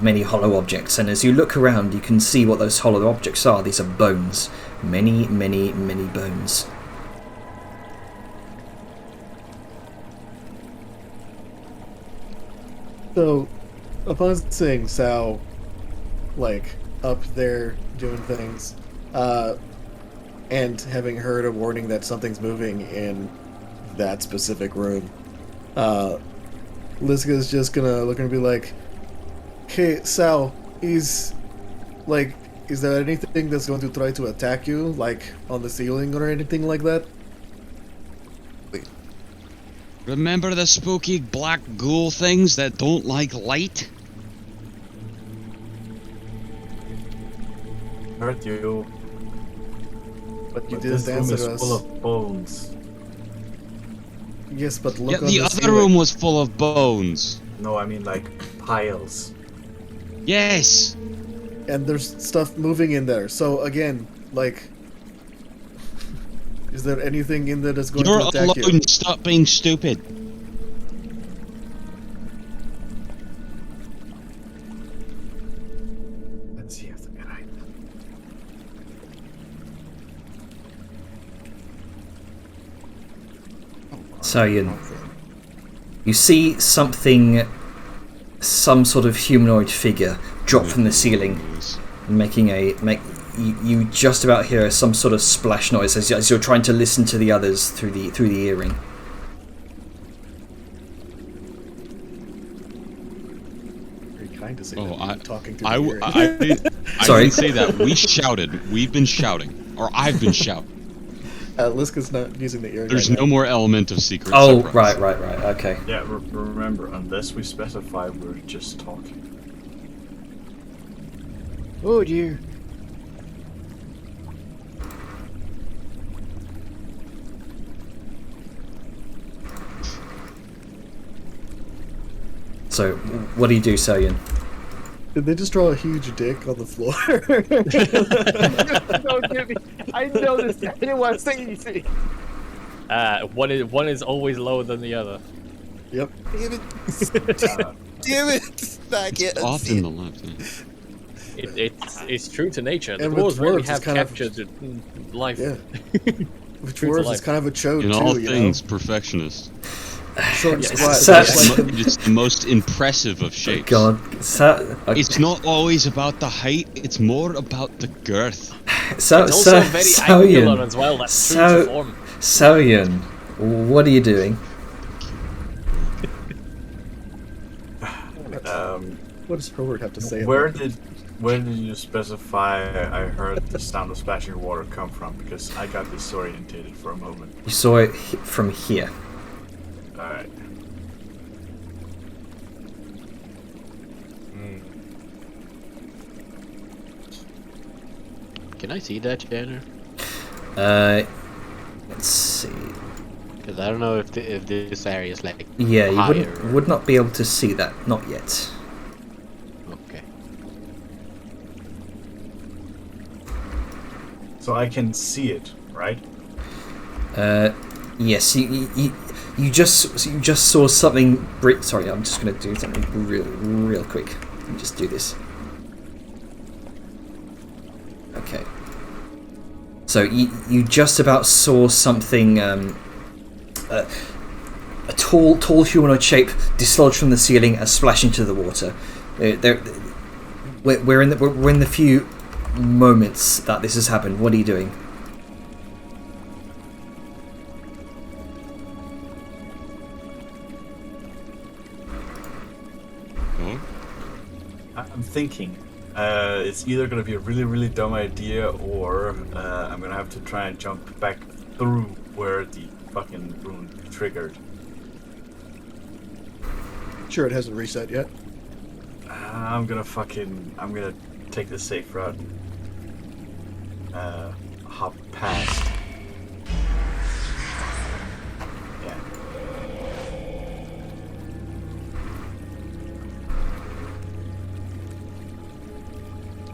many hollow objects, and as you look around, you can see what those hollow objects are. These are bones. Many, many, many bones. So, upon seeing Sal, like, up there doing things, and having heard a warning that something's moving in that specific room, Liska's just gonna look and be like, "Hey, Sal, is there anything that's going to try to attack you, like, on the ceiling or anything like that?" Remember the spooky black ghoul things that don't like light? Hurt you. But you But this didn't room answer is us. full of bones. Yes, but Yeah, look on the the other ceiling. room was full of bones. No, I mean like piles. Yes. And there's stuff moving in there. So again, like, is there anything in there that's going You're to attack you? alone. Stop being stupid. Let's see if they're right. Sayun, you see something, some sort of humanoid figure drop from the ceiling, making you just about hear some sort of splash noise as you're trying to listen to the others through the earring. say Oh, that. Talking through I, the w- hearing. I Sorry. didn't say that. We shouted. We've been shouting. Or I've been shouting. Liska's not using the earring. There's right no now. more element of secret Oh, surprise. right. Okay. Yeah, remember, unless we specify, we're just talking. Oh dear. So, what do you do, Soyan? Did they just draw a huge dick on the floor? Don't give me. I noticed that. It was easy. One is always lower than the other. Yep. Damn it! Damn it! I can't Off see in the it. left. Yeah. It's true to nature. The And with dwarves really dwarves, it's have kind of- captured life. Yeah. With True to dwarves, life. it's kind of a chode In too, all you things, perfectionist. know? Short and Yeah, squat. so- It's like- It's the most impressive of shapes. God. It's not always about the height, it's more about the girth. It's also very angular as well. That's true to form. Soyan, what are you doing? What does Herbert have to say Where about it? did you specify I heard the sound of splashing water come from? Because I got disorientated for a moment. You saw it from here. Alright. Can I see that, Jenner? Let's see. Because I don't know if this area is like Yeah, you higher. would not be able to see that. Not yet. Okay. So I can see it, right? Yes, you just saw something. Sorry, I'm just gonna do something real quick. Let me just do this. Okay. So you just about saw something. A tall humanoid shape dislodged from the ceiling and splash into the water. We're in the few moments that this has happened. What are you doing? Oh? I'm thinking. It's either gonna be a really, really dumb idea, or I'm gonna have to try and jump back through where the fucking rune triggered. Sure, it hasn't reset yet. I'm gonna take the safe route. Hop past. Yeah.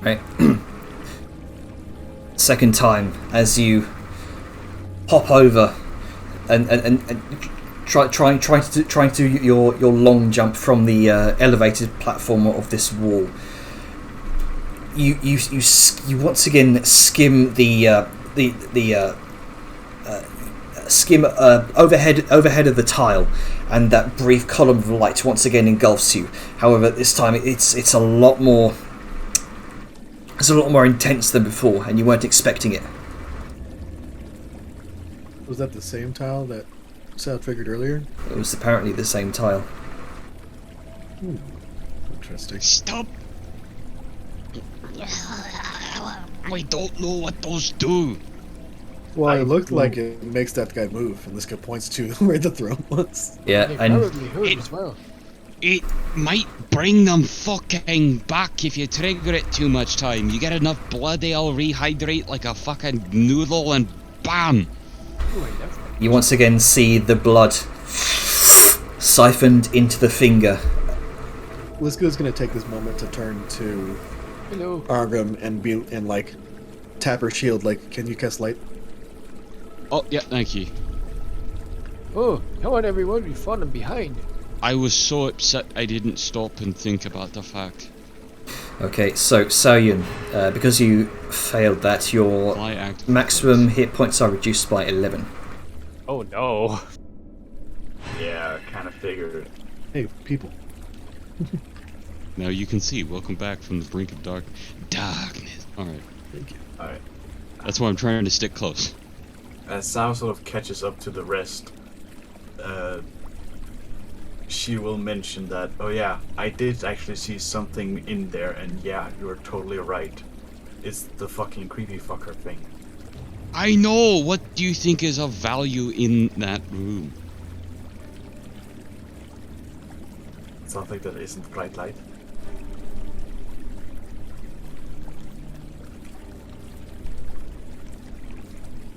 Right. Second time as you hop over and trying to do your long jump from the elevated platform of this wall. You once again skim skim overhead of the tile, and that brief column of light once again engulfs you. However, this time it's a lot more. It's a lot more intense than before, and you weren't expecting it. Was that the same tile that Sal triggered earlier? It was apparently the same tile. Interesting. Stop! I don't know what those do. Well, it looked like it makes that guy move, and this guy points to where the throne was. Yeah, They and probably hurt as well. It might bring them fucking back if you trigger it too much time. You get enough blood, they'll rehydrate like a fucking noodle and BAM! you once again see the blood siphoned into the finger. Liska's gonna take this moment to turn to Hello. Argrim and like tap her shield. Like, can you cast light? Oh, yeah, thank you. Oh, come on everyone, we've fallen behind. I was so upset I didn't stop and think about the fact. Okay, so Soyun, because you failed that, your I acted maximum hit points are reduced by 11. Oh no. Yeah, kind of figured. Hey, people. Now you can see, welcome back from the brink of darkness. Alright, Thank you. Alright. that's why I'm trying to stick close. As Sal sort of catches up to the rest, she will mention that, oh yeah, I did actually see something in there, and yeah, you're totally right. It's the fucking creepy fucker thing. I know. What do you think is of value in that room? Something that isn't bright light.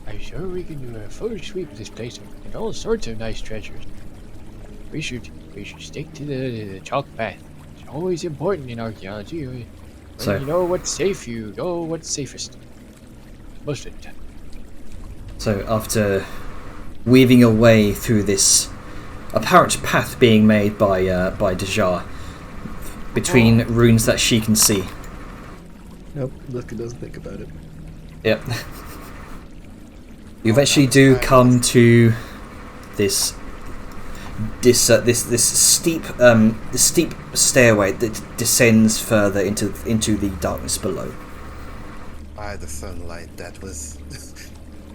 I'm sure we can do a full sweep of this place and all sorts of nice treasures. We should stick to the chalk path. It's always important in archaeology. When So- you know what's safe, you know what's safest. Most of the time. So after weaving a way through this apparent path being made by Dejar, between runes that she can see. Nope, Liska doesn't think about it. Yep. You eventually do come to this steep stairway that descends further into the darkness below. By the sunlight, that was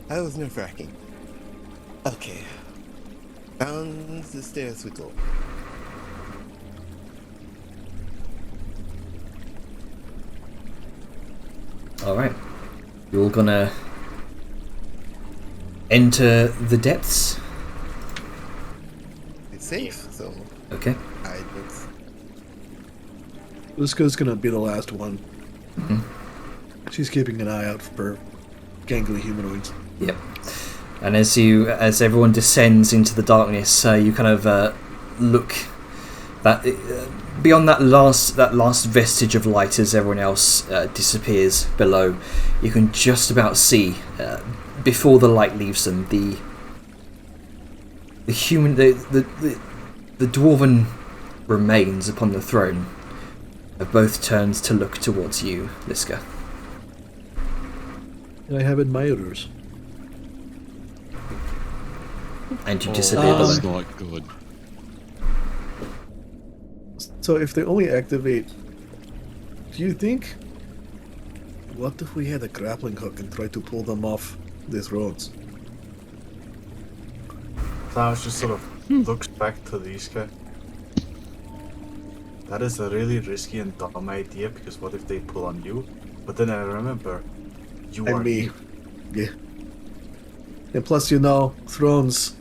that was nerve-wracking. Okay, down the stairs we go. All right, you're all gonna enter the depths. It's safe, so Okay. it's Liska's gonna be the last one. Mhm. She's keeping an eye out for gangly humanoids. Yep. And as everyone descends into the darkness, you kind of look that beyond that last vestige of light as everyone else disappears below. You can just about see before the light leaves them the dwarven remains upon the throne have both turned to look towards you, Liska. And I have admirers. And you disappear below. That's not good. So if they only activate, do you think? What if we had a grappling hook and tried to pull them off these roads? Klaus just sort of looks back to Liska. That is a really risky and dumb idea, because what if they pull on you? But then I remember, you And are me. you. Yeah. And plus, thrones,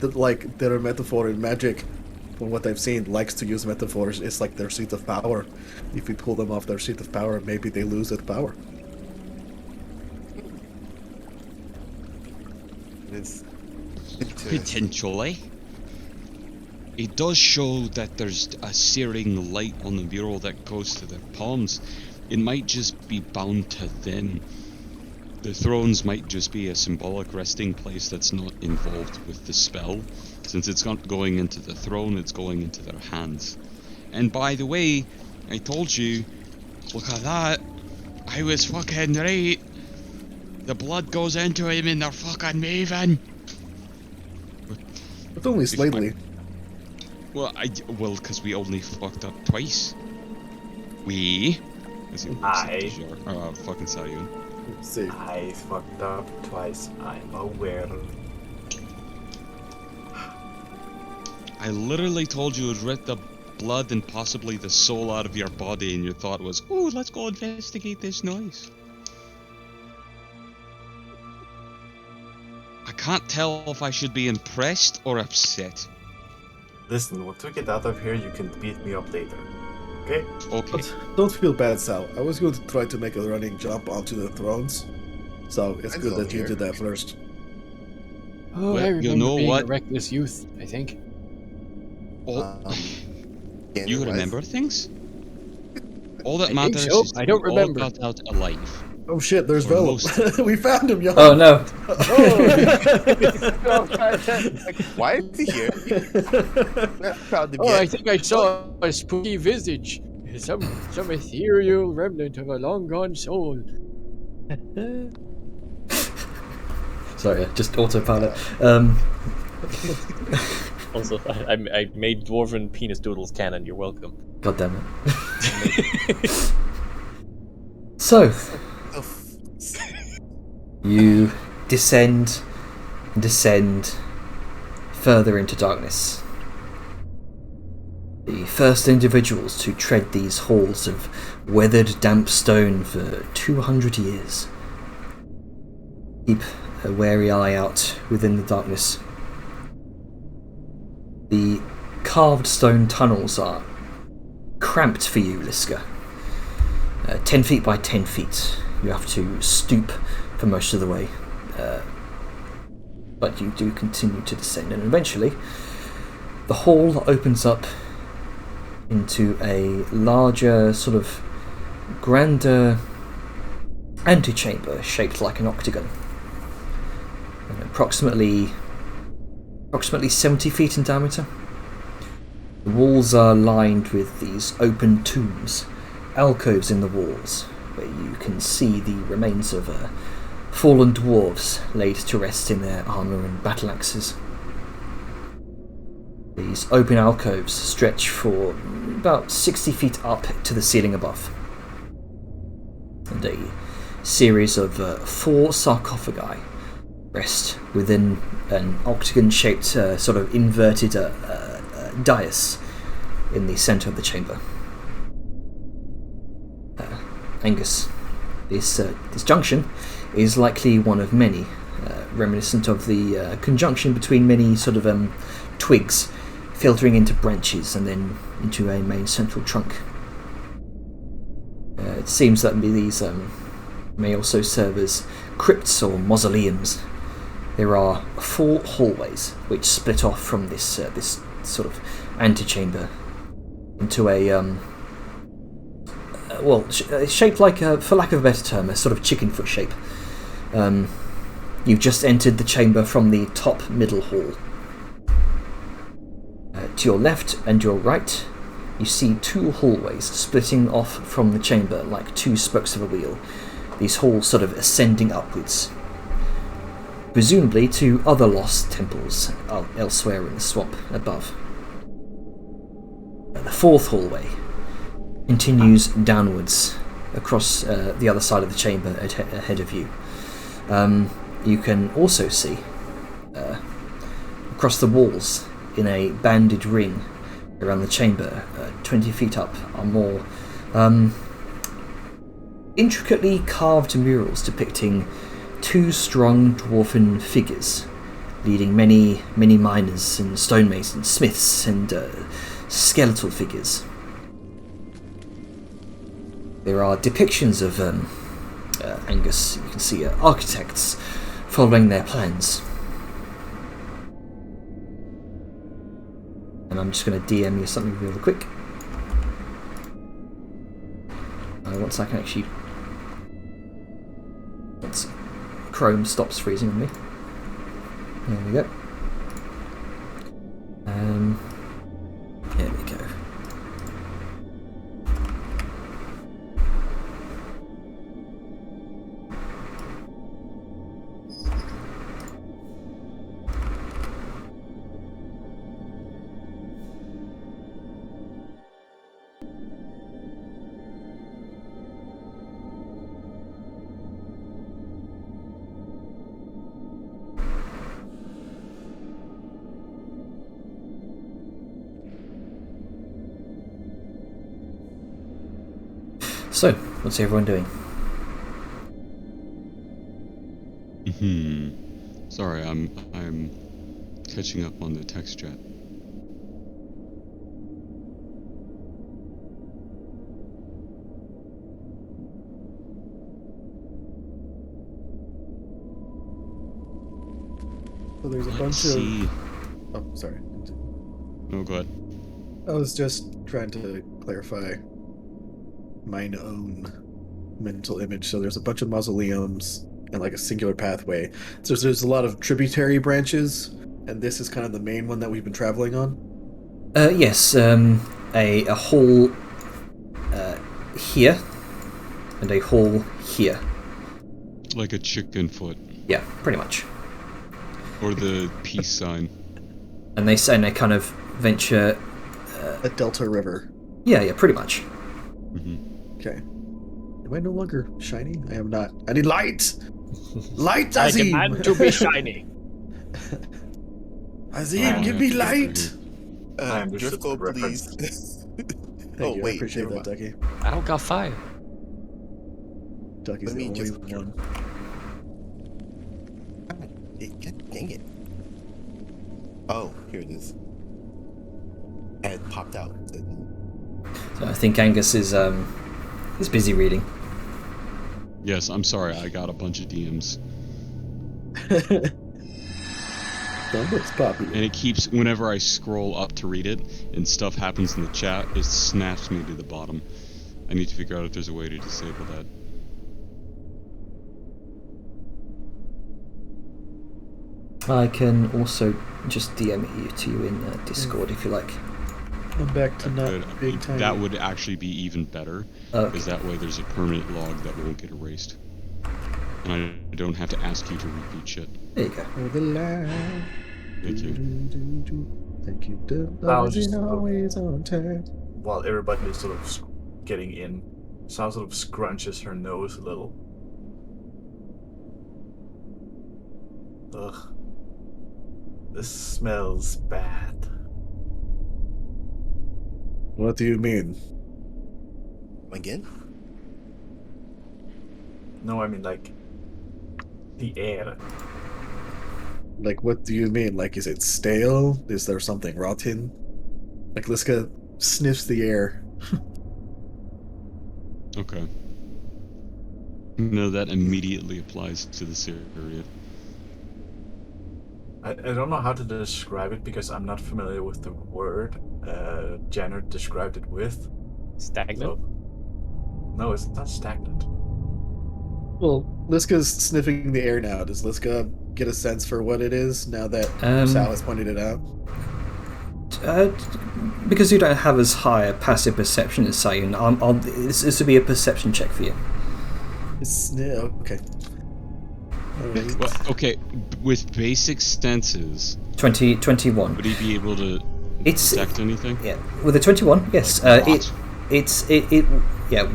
that they're a metaphor in magic. From what I've seen, likes to use metaphors. It's like their seat of power. If we pull them off their seat of power, maybe they lose that power. it's interesting. Potentially. It does show that there's a searing light on the mural that goes to their palms. It might just be bound to them. The thrones might just be a symbolic resting place that's not involved with the spell. Since it's not going into the throne, it's going into their hands. And by the way, I told you, look at that. I was fucking right. The blood goes into him and they're fucking moving. But only slightly. Well, because we only fucked up twice. We. As in, fucking Sayun. See. I fucked up twice, I'm aware. I literally told you it would rid the blood and possibly the soul out of your body, and your thought was, oh, let's go investigate this noise. I can't tell if I should be impressed or upset. Listen, once we get out of here, you can beat me up later. Okay? Okay. But don't feel bad, Sal. I was going to try to make a running jump onto the thrones. So it's I'm good still that you here. did that first. Oh, Well, I you remember know being what? a reckless youth, I think. Oh, Yeah, you it was. remember things? All that I think matters so. is that I don't we all remember. got out alive. Oh shit, there's Or Vellum. most. We found him, y'all. Oh no! Why is he here? Not found him Oh, I yet. think I saw a spooky visage. Some ethereal remnant of a long gone soul. Sorry, just autopilot. Also, I made dwarven penis doodles canon. You're welcome. God damn it. So, you descend further into darkness. The first individuals to tread these halls of weathered, damp stone for 200 years. Keep a wary eye out within the darkness. The carved stone tunnels are cramped for you, Liska. 10 feet by 10 feet. You have to stoop for most of the way. But you do continue to descend, and eventually the hall opens up into a larger, sort of grander antechamber shaped like an octagon. And approximately 70 feet in diameter. The walls are lined with these open tombs, alcoves in the walls, where you can see the remains of fallen dwarves laid to rest in their armour and battle axes. These open alcoves stretch for about 60 feet up to the ceiling above. And a series of 4 sarcophagi rest within an octagon-shaped sort of inverted dais in the centre of the chamber. Angus, this junction is likely one of many, reminiscent of the conjunction between many sort of twigs filtering into branches and then into a main central trunk. It seems that these may also serve as crypts or mausoleums. There are 4 hallways which split off from this this sort of antechamber into a shaped like for lack of a better term, a sort of chicken foot shape. You've just entered the chamber from the top middle hall. To your left and your right, you see 2 hallways splitting off from the chamber like 2 spokes of a wheel. These halls sort of ascending upwards, presumably to other lost temples elsewhere in the swamp above. The 4th hallway continues downwards across the other side of the chamber ahead of you. You can also see across the walls in a banded ring around the chamber, 20 feet up, are more intricately carved murals depicting 2 strong dwarven figures leading many miners and stonemasons, smiths and skeletal figures. There are depictions of Angus. You can see architects following their plans. And I'm just going to DM you something really quick. Once I can actually... Once Chrome stops freezing on me. There we go. There we go. So, what's everyone doing? Sorry, I'm catching up on the text chat. So there's a Let's bunch see. of... Oh, sorry. Oh, go ahead. I was just trying to clarify mine own mental image. So there's a bunch of mausoleums and like a singular pathway. So there's a lot of tributary branches, and this is kind of the main one that we've been traveling on. Yes, a hall here and a hall here. Like a chicken foot. Yeah, pretty much. Or the peace sign. And they kind of venture... A delta river. Yeah, pretty much. Okay. Am I no longer shiny? I am not. I need light! Light, I Azim! demand to be shiny. Azim, give me light! I understood Driftglow, the reference. please. Thank you. I wait, appreciate never that, Ducky. I don't got fire. Ducky's Let the me only just- one. God dang it. Oh, here it is. And it popped out. So I think Angus is busy reading. Yes, I'm sorry, I got a bunch of DMs. Dumble's Poppy. And it keeps, whenever I scroll up to read it, and stuff happens in the chat, it snaps me to the bottom. I need to figure out if there's a way to disable that. I can also just DM it to you in Discord if you like. I'm back to not Good. being tiny. That would actually be even better, Okay. because that way there's a permanent log that won't get erased. And I don't have to ask you to repeat shit. There you go. For the line. Thank you. Thank you. That was just- Always on time. While everybody is sort of getting in, Sal sort of scrunches her nose a little. Ugh. This smells bad. What do you mean? Again? No, I mean like the air. Like, what do you mean? Like, is it stale? Is there something rotten? Like, Liska sniffs the air. Okay. No, that immediately applies to this area. I don't know how to describe it because I'm not familiar with the word Jenner described it with. Stagnant? So, no, it's not stagnant. Well, Liska's sniffing the air now. Does Liska get a sense for what it is now that Um, Sal has pointed it out? Because you don't have as high a passive perception as Sayun, this would be a perception check for you. Okay. Alright. Well, okay, with basic senses, 21. would he be able to It's detect anything? yeah. With a 21, yes. Like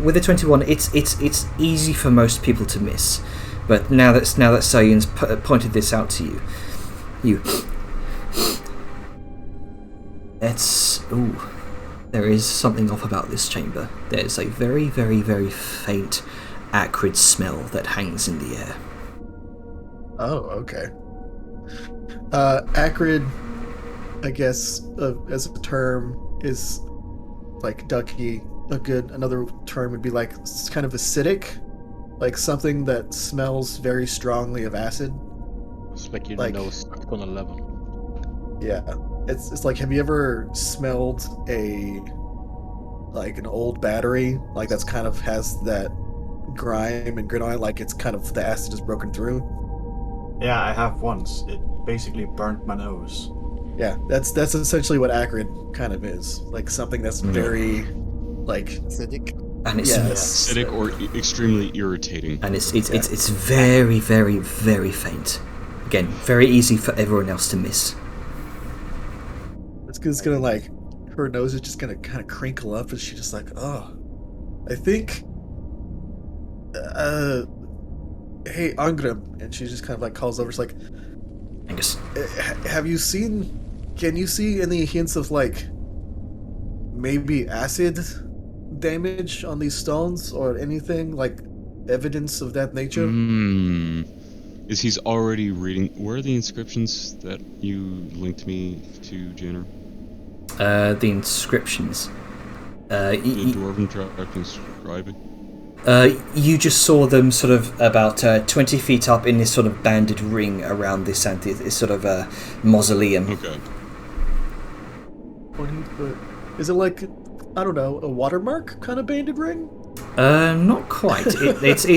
With a 21, it's easy for most people to miss, but now that Sayun's pointed this out to you, there is something off about this chamber. There's a very, very, very faint, acrid smell that hangs in the air. Oh, okay. Acrid, I guess, as a term, is like Ducky. Another term would be like kind of acidic, like something that smells very strongly of acid. It's like your Like- nose stuck on a level. Yeah, it's like, have you ever smelled an old battery, like that's kind of has that grime and grit on it, like it's kind of the acid is broken through? Yeah, I have once. It basically burnt my nose. Yeah, that's essentially what acrid kind of is, like something that's very like Acidic? And it's Yes. Acidic or extremely irritating. and it's very, very, very faint. Again, very easy for everyone else to miss. it's gonna like her nose is just gonna kind of crinkle up, and she's just like, oh, I think, hey Angrim, and she just kind of like calls over. She's like, Angus. have you seen? Can you see any hints of like maybe acid damage on these stones or anything like evidence of that nature? Is he's already reading? Where are the inscriptions that you linked me to, Jenner? The inscriptions. The Dwarven tract inscribing? You just saw them sort of about 20 feet up in this sort of banded ring around this sort of mausoleum. Okay. Is it like, I don't know, a watermark kind of banded ring? Not quite. It's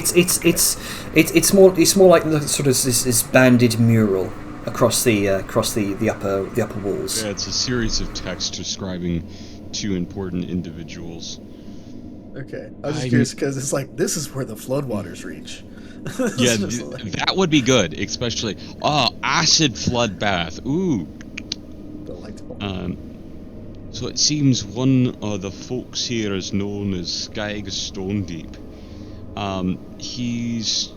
more like the sort of this banded mural across the upper walls. Yeah, it's a series of texts describing two important individuals. Okay, I was just curious because it's like this is where the floodwaters reach. Yeah, It's just like that would be good, especially acid flood bath. Ooh. delightful. So it seems one of the folks here is known as Skyg Stonedeep. He's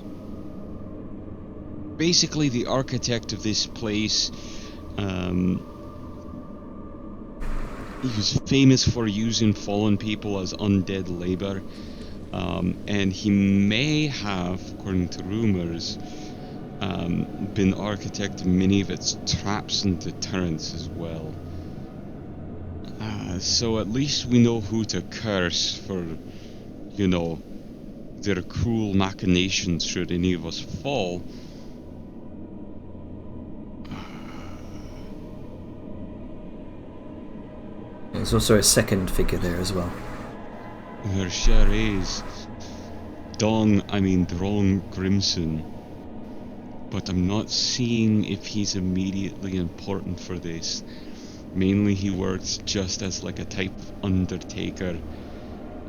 basically the architect of this place. he was famous for using fallen people as undead labor, and he may have, according to rumors, been architecting many of its traps and deterrents as well. So at least we know who to curse for, you know, their cruel machinations should any of us fall. There's also a second figure there as well. There sure is. Dron Grimson. But I'm not seeing if he's immediately important for this. Mainly he works just as like a type of undertaker.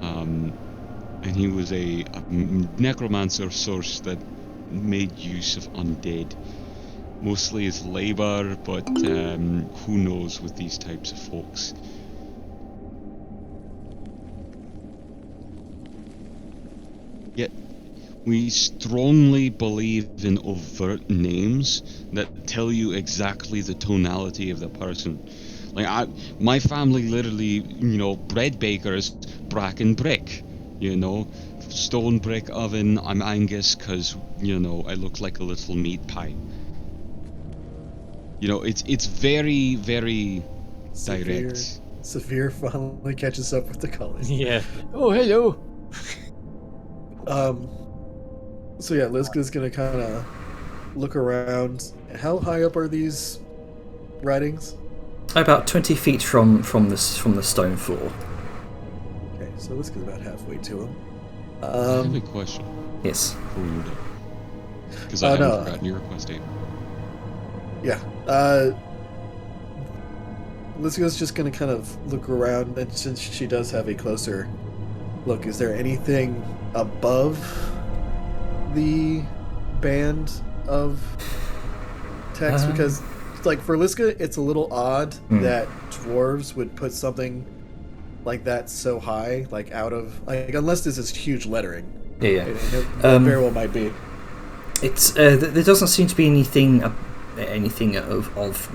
And he was a necromancer source that made use of undead. Mostly as labor, but who knows with these types of folks. Yet, we strongly believe in overt names that tell you exactly the tonality of the person. Like, my family literally, you know, bread bakers, Bracken Brick, you know, stone brick oven, I'm Angus because, you know, I look like a little meat pie. You know, it's very, very direct. Severe finally catches up with the college. Yeah. Oh, hello. So yeah, Liska's gonna kind of look around. How high up are these writings? About 20 feet from the stone floor. Okay, so Liska's about halfway to him. I have a question. Yes. Because I haven't forgotten your request date. Yeah. Liska's just gonna kind of look around, and since she does have a closer look, is there anything above the band of text? Because, like, for Liska, it's a little odd that dwarves would put something like that so high, like out of, like, unless this is huge lettering. Yeah. It very well might be. It's there doesn't seem to be anything of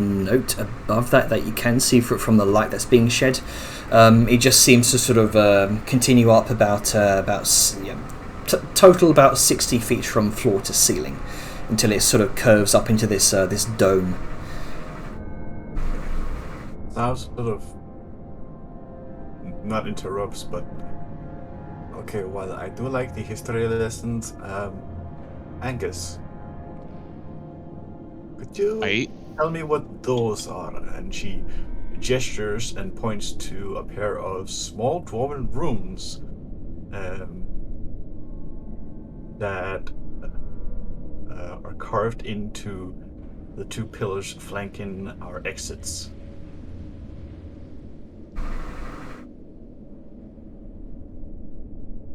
note above that you can see from the light that's being shed. It just seems to sort of continue up about total about 60 feet from floor to ceiling, until it sort of curves up into this dome. Now sort of not interrupts, but okay. While I do like the history lessons, Angus, could you tell me what those are? And she gestures and points to a pair of small dwarven runes that are carved into the two pillars flanking our exits.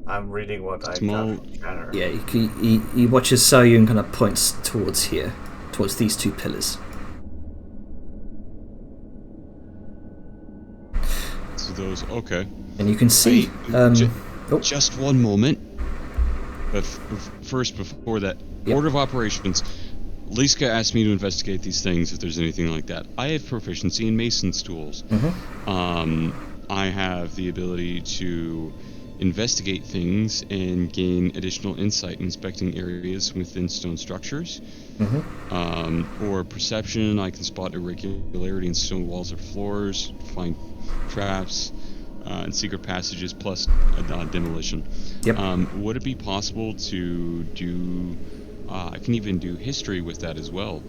I'm reading what I got from Tanner. Yeah, he watches Sayu and kind of points towards these two pillars. So those, okay. And you can see... Just one moment. But first, before that, order of operations. Liska asked me to investigate these things if there's anything like that. I have proficiency in mason's tools. I have the ability to investigate things and gain additional insight inspecting areas within stone structures. Or perception, I can spot irregularity in stone walls or floors, find traps, and secret passages, plus demolition. Would it be possible to do... I can even do history with that as well.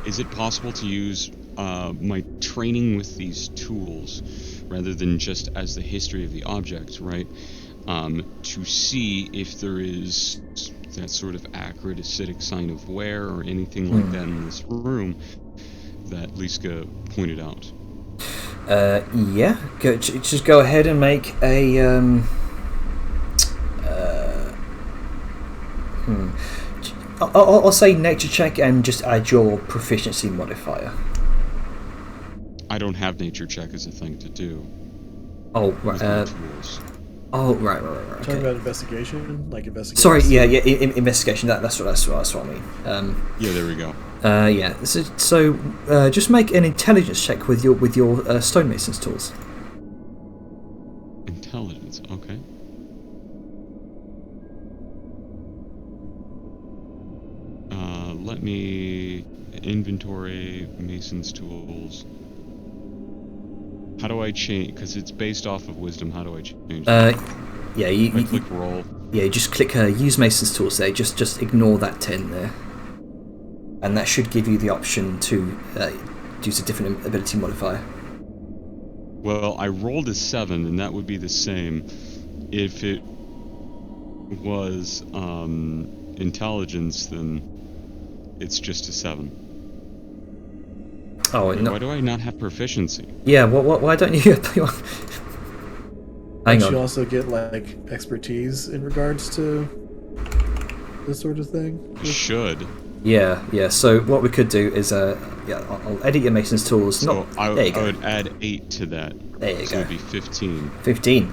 Is it possible to use my training with these tools, rather than just as the history of the object, right? To see if there is that sort of accurate acidic sign of wear or anything like that in this room that Liska pointed out. Just go ahead and make a I'll say nature check and just add your proficiency modifier. I don't have nature check as a thing to do. Oh, right. Right. Talking about investigation, like investigation. Sorry, investigation. That's what I mean. Yeah, there we go. Yeah. So just make an intelligence check with your stonemason's tools. Intelligence, okay. Let me inventory mason's tools. How do I change? Because it's based off of wisdom. How do I change? Yeah, you click roll. Yeah, you just click use mason's tools there. Just ignore that 10 there, and that should give you the option to use a different ability modifier. Well, I rolled a 7, and that would be the same if it was intelligence. Then it's just a 7. Oh, wait, no. Why do I not have proficiency? Yeah, why don't you? Hang on. You also get like expertise in regards to this sort of thing. Should. Yeah. So what we could do is, I'll edit your mason's tools. So I there you go. would add 8 to that. There you so go. it'd be 15. 15.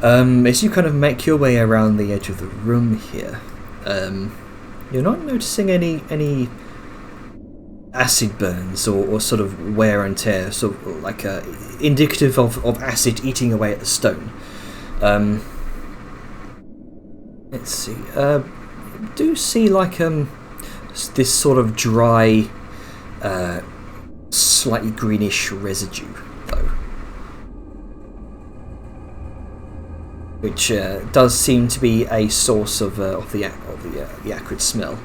As you kind of make your way around the edge of the room here, you're not noticing any acid burns or sort of wear and tear, sort of like indicative of acid eating away at the stone. Let's see. Do see like this sort of dry, slightly greenish residue, though, which does seem to be a source of the acrid smell.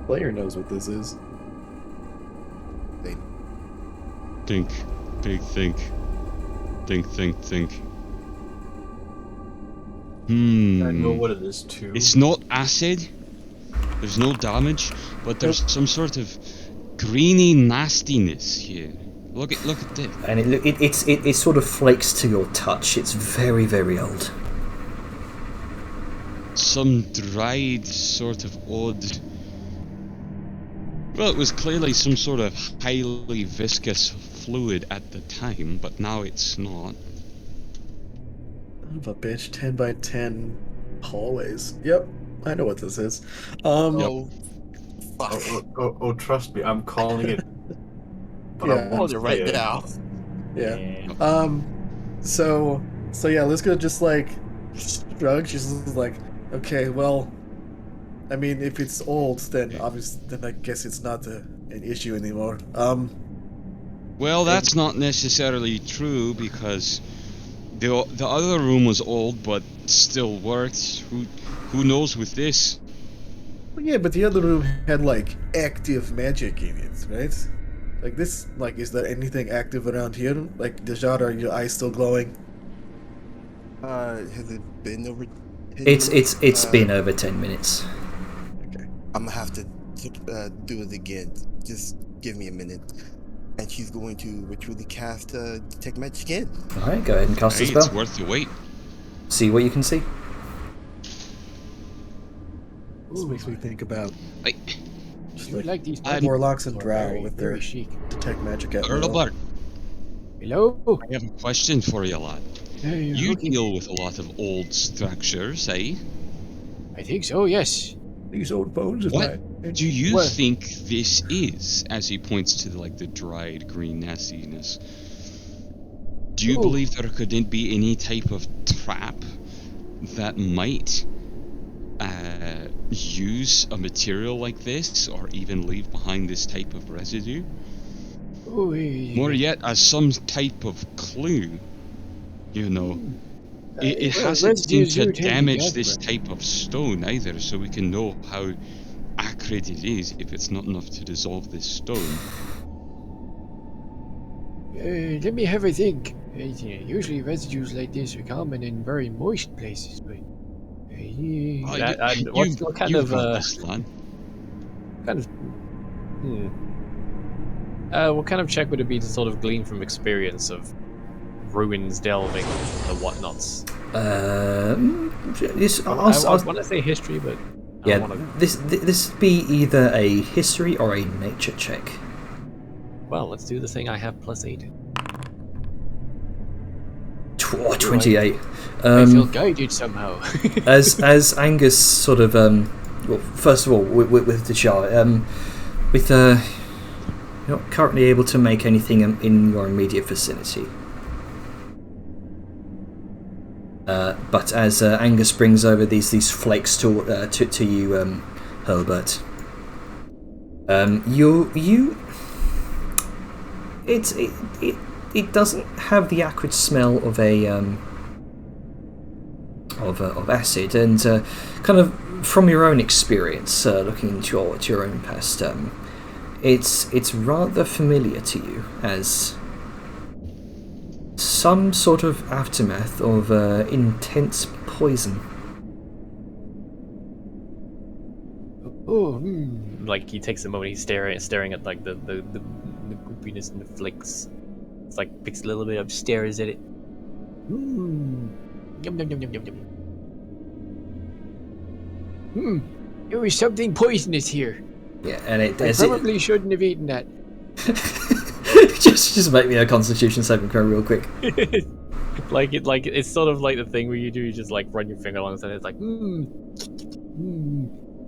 Player knows what this is. Think. Big think. Think. I know what it is too. It's not acid. There's no damage, but there's some sort of greeny nastiness here. Look at this. And it sort of flakes to your touch. It's very, very old. Some dried sort of odd. Well, it was clearly some sort of highly viscous fluid at the time, but now it's not. Son of a bitch, 10 by 10 hallways. Yep, I know what this is. Oh, fuck. Oh, trust me, I'm calling it. But Yeah. I won't Hold it right say now. Yeah. So yeah, Liska just like shrugs. She's just like, okay, well, I mean, if it's old, then obviously, then I guess it's not an issue anymore. Well, that's not necessarily true because the other room was old but still worked. Who knows with this? Well, yeah, but the other room had like active magic in it, right? Like this, like, is there anything active around here? Like, Dejad, are your eyes still glowing? Has it been over? 10 It's minutes? been over 10 minutes. I'm gonna have to do it again. Just give me a minute. And she's going to ritually cast Detect Magic again. Alright, go ahead and cast a Hey, spell. it's worth the wait. See what you can see. This makes me think about You would like these warlocks and are drow very, with very their chic. Detect Magic at will. Earlbart, Hello? I have a question for you, lad. Hey, You looking- deal with a lot of old structures, eh? I think so, yes. These old bones of What mine. do you What? think this is? As he points to the dried green nastiness. Do you Ooh. believe there could be any type of trap that might use a material like this, or even leave behind this type of residue? Oh, More yet, as some type of clue. You know, it well, hasn't seemed residues to do tend to damage gather, this right? type of stone either, so we can know how acrid it is if it's not enough to dissolve this stone. Let me have a think. Usually residues like this are common in very moist places, but... Oh, what kind you of got this, lad. What kind of check would it be to sort of glean from experience of ruins delving and whatnots? I I want to say history, but I yeah, don't wanna... this be either a history or a nature check. Well, let's do the thing I have +8. 28. I feel guided somehow. as Angus sort of well, first of all, with Deshar, you're not currently able to make anything in your immediate vicinity. But as Angus brings over these flakes to you, Hurlbert, it doesn't have the acrid smell of of acid, and kind of from your own experience, looking into your own past, it's rather familiar to you as some sort of aftermath of intense poison. Oh, like he takes a moment. He's staring at like the goopiness and the flakes. It's like picks a little bit up, stares at it. Yum yum yum yum yum yum. There was something poisonous here. Yeah, and I probably shouldn't have eaten that. just make me a Constitution saving throw real quick. it's sort of like the thing where you just like run your finger along it and it's like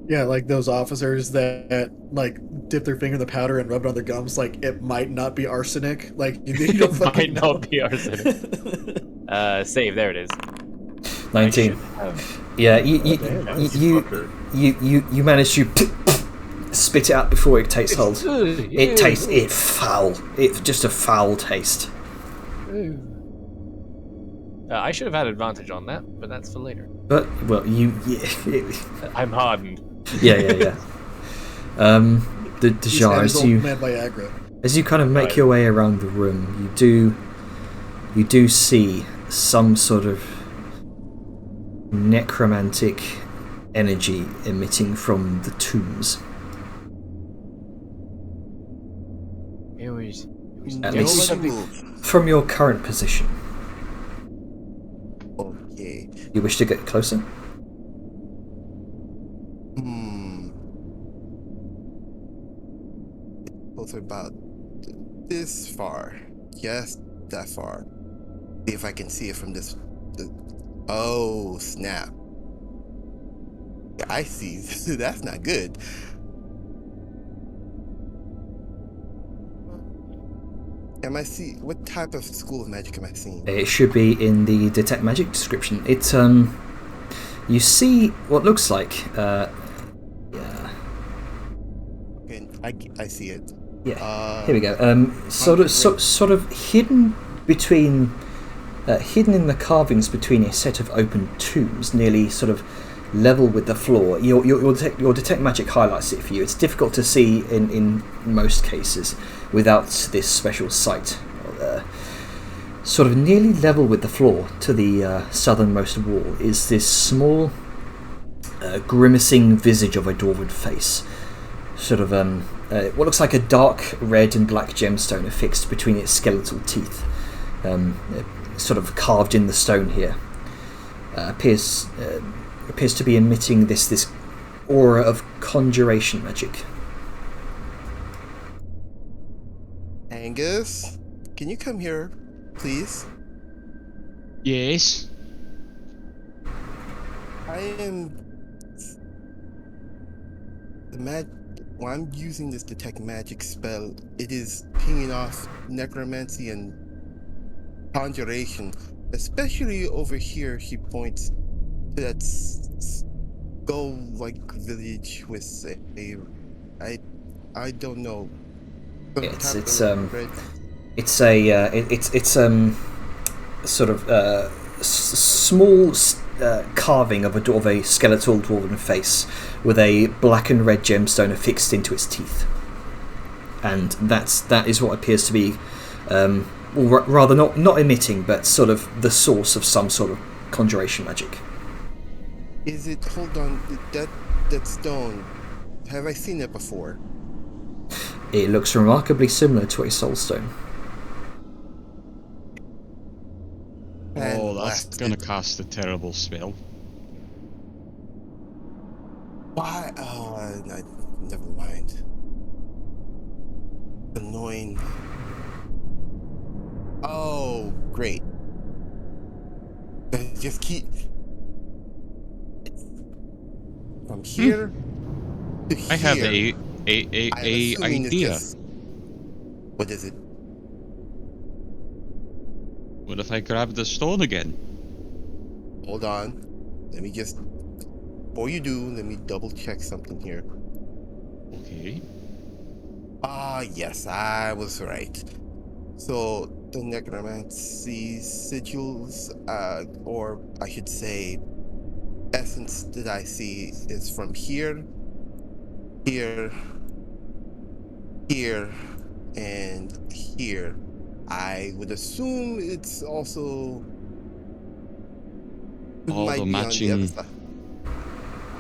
Yeah, like those officers that like dip their finger in the powder and rub it on their gums. Like it might not be arsenic. Like you don't it fucking might know. not be arsenic. Save, there it is. 19. Yeah, you managed to spit it out before it takes hold. It tastes foul. It's just a foul taste. I should have had advantage on that, but that's for later. But well, I'm hardened. Yeah. Deshar, as you kind of make your way around the room, you do see some sort of necromantic energy emitting from the tombs. It was At least from your current position. Okay. You wish to get closer? Both about this far. Yes, that far. See if I can see it from this. Oh, snap. I see. That's not good. Am I see what type of school of magic am I seeing? It should be in the detect magic description. It you see what looks like yeah. Okay, I see it. Yeah. Here we go. Sort of hidden between hidden in the carvings between a set of open tombs, nearly sort of level with the floor. Your detect magic highlights it for you. It's difficult to see in most cases without this special sight. Sort of nearly level with the floor to the southernmost wall is this small grimacing visage of a dwarven face. Sort of what looks like a dark red and black gemstone affixed between its skeletal teeth. Sort of carved in the stone here. Appears to be emitting this aura of conjuration magic. Angus, can you come here, please? Yes. I am when I'm using this detect magic spell, it is pinging off necromancy and conjuration, especially over here. He points to that skull-like village with I don't know. It's sort of small carving of a skeletal dwarven face with a black and red gemstone affixed into its teeth, and that is what appears to be, or rather not emitting, but sort of the source of some sort of conjuration magic. Is it? Hold on, that stone. Have I seen it before? It looks remarkably similar to a soulstone. Oh, that's gonna cast a terrible spell. Why? Oh, never mind. Annoying. Oh, great. Just keep from here I have here, a I'm assuming it's idea. just- What is it? What if I grab the stone again? Hold on. Let me just. Before you do, let me double check something here. Okay. Ah, yes, I was right. So the necromancy sigils, or I should say, essence that I see is from here, here, here, and here. I would assume it's also it All might the be matching. on the other side.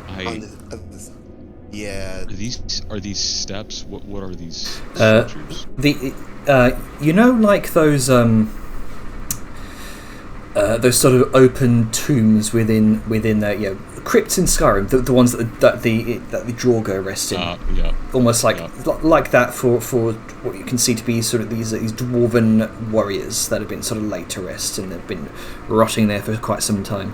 On I the other side. Yeah. are these steps? What are these Uh, structures? You know, like those sort of open tombs within crypts in Skyrim, the ones that the Draugr rest in, Yeah. almost like yeah. like that for what you can see to be sort of these dwarven warriors that have been sort of laid to rest and they've been rotting there for quite some time.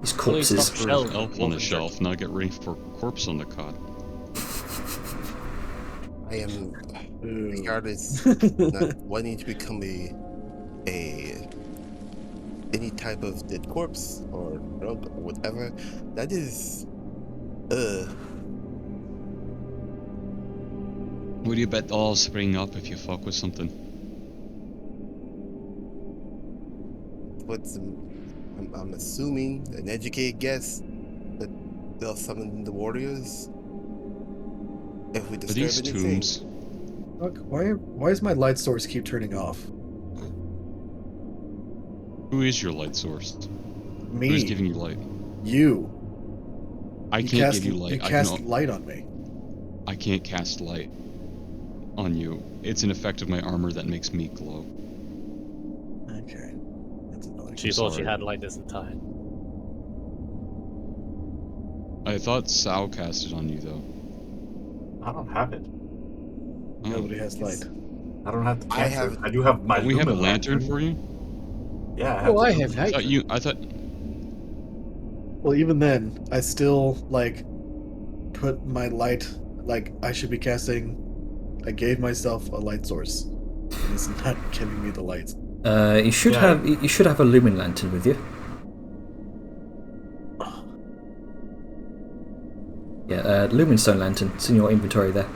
These corpses. Please stop. There's elf on the shelf. Now get ready for corpse on the cot. I am Ooh. regardless not wanting to become a any type of dead corpse or drug or whatever. That is What do you bet all spring up if you fuck with something? what's I'm assuming an educated guess that they'll summon the warriors if we Are disturb these anything. tombs? Fuck, why does my light source keep turning off? Who is your light source? Me. Who's giving you light? You. I You can't cast, give you light. You cast light on me. I can't cast light on you. It's an effect of my armor that makes me glow. Okay. That's annoying. She thought she sorry. had light this time. I thought Sal cast it on you though. I don't have it. Oh. Nobody has light. I don't have the I cancer. have- I do have my Don't we have a lumen lantern for you? Yeah, I have Oh, the I lumen. have light. I thought Well, even then, I still put my light I should be casting. I gave myself a light source, and it's not giving me the light. You should Yeah. have a lumen lantern with you. Yeah, lumenstone lantern. It's in your inventory there.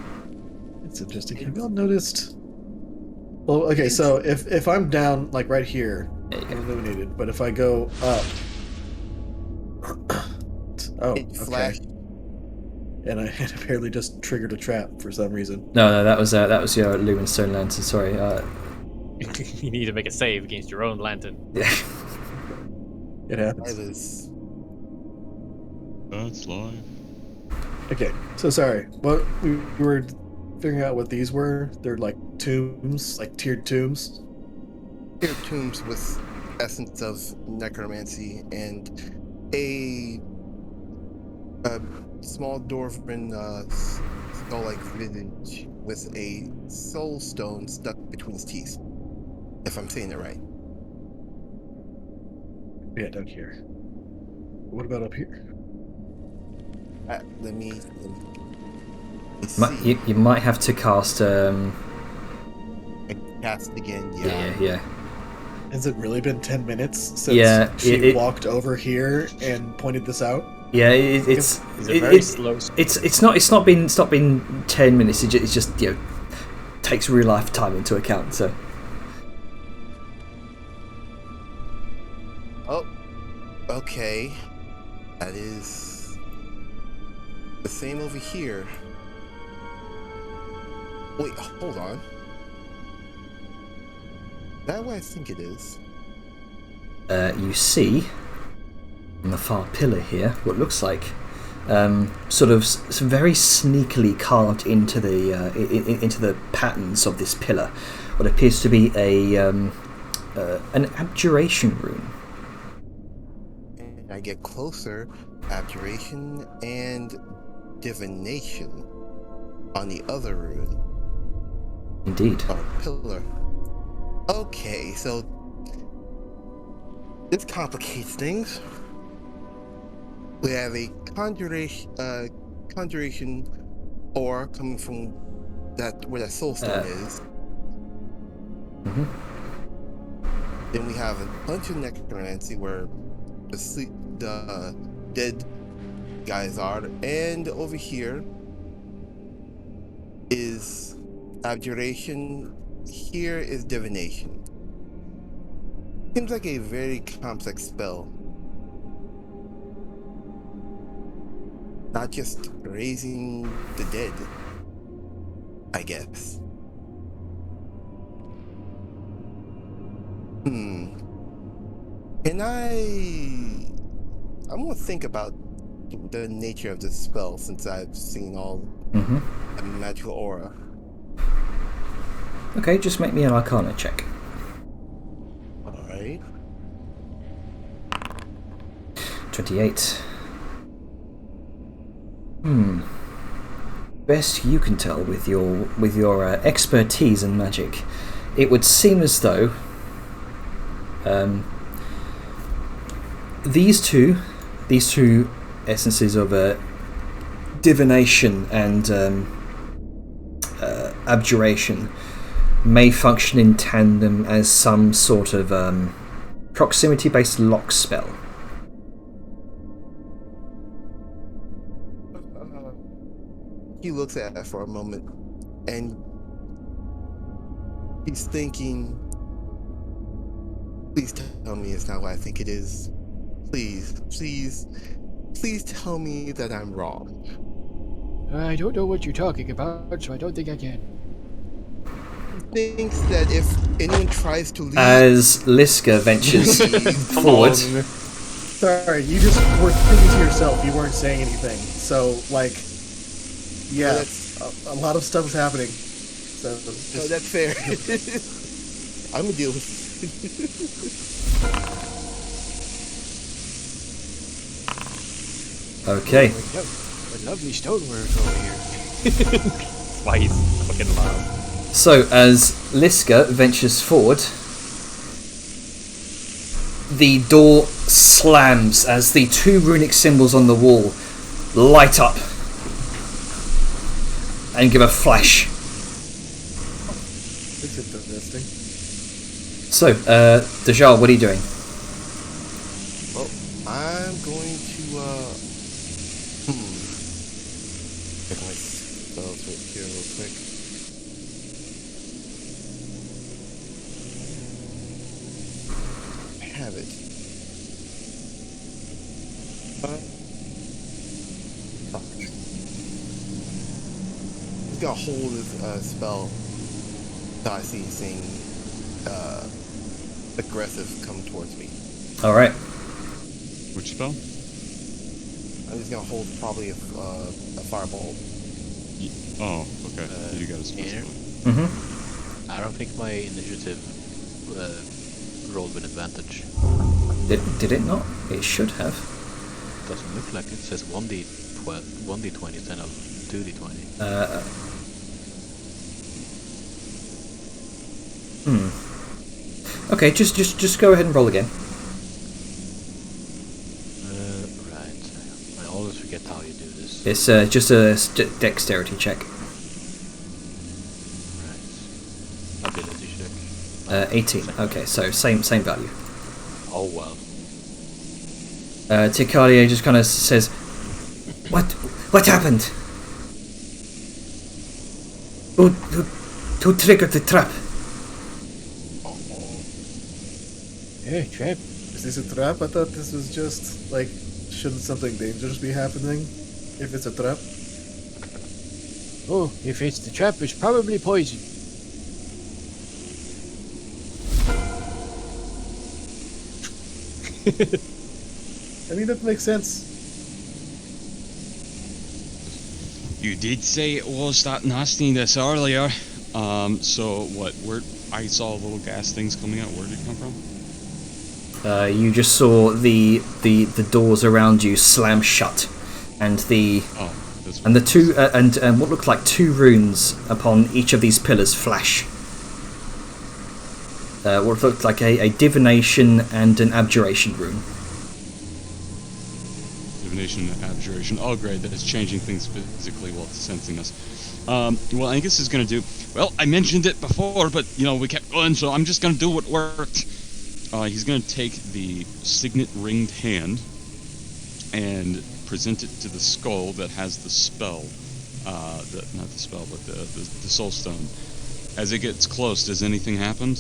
It's interesting. Have y'all noticed? Well, okay, so if I'm down right here, There you I'm go. illuminated. But if I go up, oh, It okay. flashed. And I had apparently just triggered a trap for some reason. No, that was your lumenstone lantern. Sorry. You need to make a save against your own lantern. Yeah. It I happens. was that's live. Okay, so sorry. What we were figuring out what these were? They're like tombs, like tiered tombs. here tombs with essence of necromancy and a small dwarven skull-like visage with a soul stone stuck between his teeth. If I'm saying it right. Yeah, down here. What about up here? Let me see. You might have to cast. I cast again. Yeah. Has it really been 10 minutes since Yeah, she it- walked over here and pointed this out? Yeah, it's It's a very slow. it's not been 10 minutes. It's just takes real life time into account. So Oh, okay. That is the same over here. Wait, hold on. That what I think it is. you see on the far pillar here what looks like sort of some very sneakily carved into the patterns of this pillar what appears to be an abjuration rune. And I get closer, abjuration and divination on the other rune. Indeed. Oh, pillar. Okay, so this complicates things. We have a conjuration aura coming from that where that soulstone is. Mhm. Then we have a bunch of necromancy where the dead guys are, and over here is abjuration. Here is divination. Seems like a very complex spell. Not just raising the dead, I guess. Can I'm gonna think about the nature of this spell since I've seen all the magical aura. Okay, just make me an Arcana check. Alright. 28. Best you can tell with your expertise in magic, it would seem as though these two essences of divination and abjuration may function in tandem as some sort of proximity-based lock spell. He looks at it for a moment, and he's thinking, please tell me it's not what I think it is. Please tell me that I'm wrong. I don't know what you're talking about, so I don't think I can. He thinks that if anyone tries to leave... As Liska ventures forward... Sorry, you just were thinking to yourself, you weren't saying anything. So, like... Yeah, a lot of stuff is happening. So no, that's fair. I'm gonna deal with it. Okay. What lovely stonework over here. That's why he's fucking loud. So, as Liska ventures forward, the door slams as the two runic symbols on the wall light up and give a flash. This is interesting. So, Dajal, what are you doing? Well, I'm going to check my spells right here real quick. I have it. He's gonna hold his spell that I see saying aggressive come towards me. Alright. Which spell? I'm just gonna hold probably a fireball. Oh, okay. You got a spell. Mm-hmm. I don't think my initiative rolled with advantage. Did it not? It should have. Doesn't look like it. It says 1d12, 1d20 instead of 2d20. Okay, just go ahead and roll again. Right. I always forget how you do this. It's just a dexterity check. Right. Ability check. 18. Okay, so same value. Oh well. Tikalia just kind of says, "What happened? Who triggered the trap?" Hey, trap. Is this a trap? I thought this was just, like, shouldn't something dangerous be happening if it's a trap? Oh, if it's the trap, it's probably poison. I mean, that makes sense. You did say it was that nastiness earlier. So what? Where I saw little gas things coming out. Where did it come from? You just saw the doors around you slam shut, and the two and what looked like two runes upon each of these pillars flash. What looked like a divination and an abjuration rune. divination and abjuration. Oh, great, that is changing things physically while it's sensing us. Well, Angus is going to do... Well, I mentioned it before, but, you know, we kept going, so I'm just going to do what worked. He's going to take the signet ringed hand and present it to the skull that has the spell. Not the spell, but the soul stone. As it gets close, does anything happen?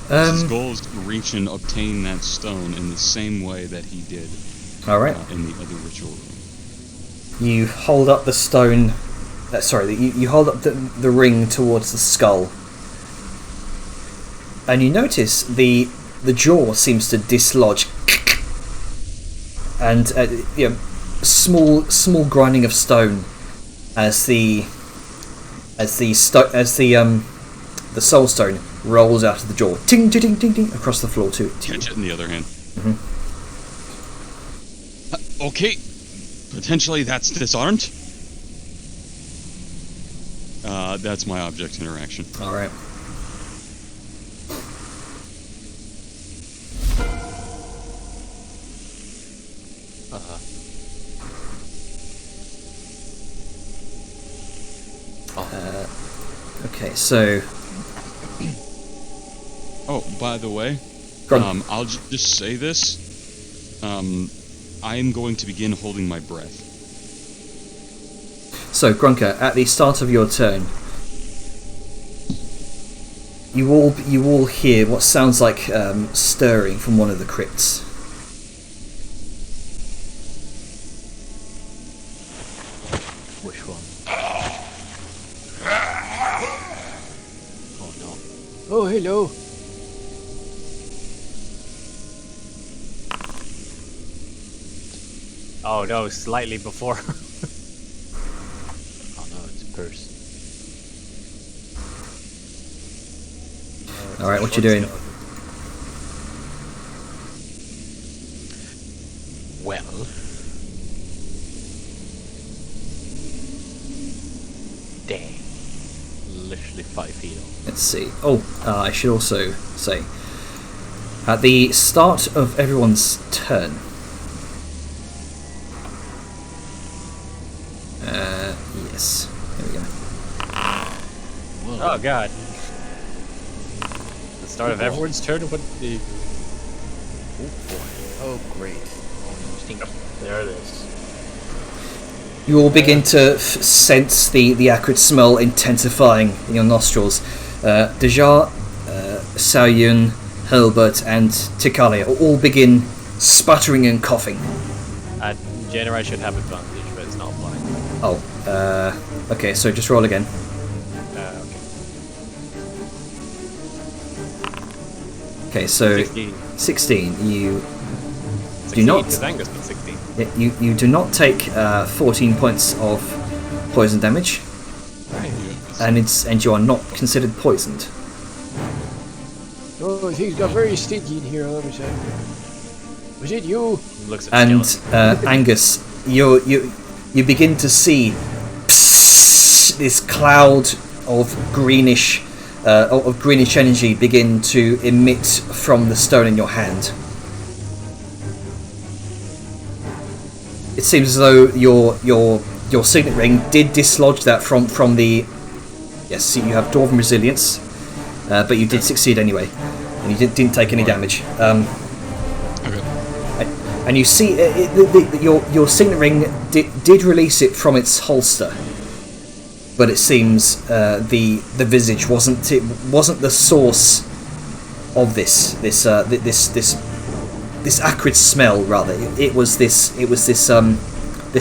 His goal is to reach and obtain that stone in the same way that he did in the other ritual room. You hold up the stone... you hold up the ring towards the skull. And you notice the jaw seems to dislodge. And small grinding of stone as the soul stone rolls out of the jaw, ting ting ting ting across the floor to Catch it in the other hand. Mm-hmm. Okay, potentially that's disarmed. That's my object interaction. All right. Okay, so... Oh, by the way, I'll just say this. I am going to begin holding my breath. So, Grunker, at the start of your turn, you all hear what sounds like stirring from one of the crypts. Which one? Oh no. Oh, hello. Oh no, slightly before. Oh no, it's a purse. Alright, what you doing? Well... Dang. Literally 5 feet off. Let's see. I should also say, at the start of everyone's turn, yes, there we go. Oh god. The start of everyone's turn? What the... Oh boy. Oh, great. There it is. You all begin to sense the acrid smell intensifying in your nostrils. Deja, Xiaoyun, Hilbert, and Tikalia all begin sputtering and coughing. January should have advantage, but it's not blind. Oh, okay, so just roll again. Okay. Okay, so 16. 16. You 16, do not. 'cause Angus got 16. You do not take 14 points of poison damage, and you are not considered poisoned. Oh, things got very stinky in here all of a sudden. Was it you? Looks at And skeleton. Angus, you begin to see this cloud of greenish energy begin to emit from the stone in your hand. It seems as though your signet ring did dislodge that from the... Yes, see, you have Dwarven Resilience, but you did succeed anyway, and you didn't take any damage. And you see your signet ring did release it from its holster, but it seems the visage wasn't the source of this acrid smell. Rather, it was this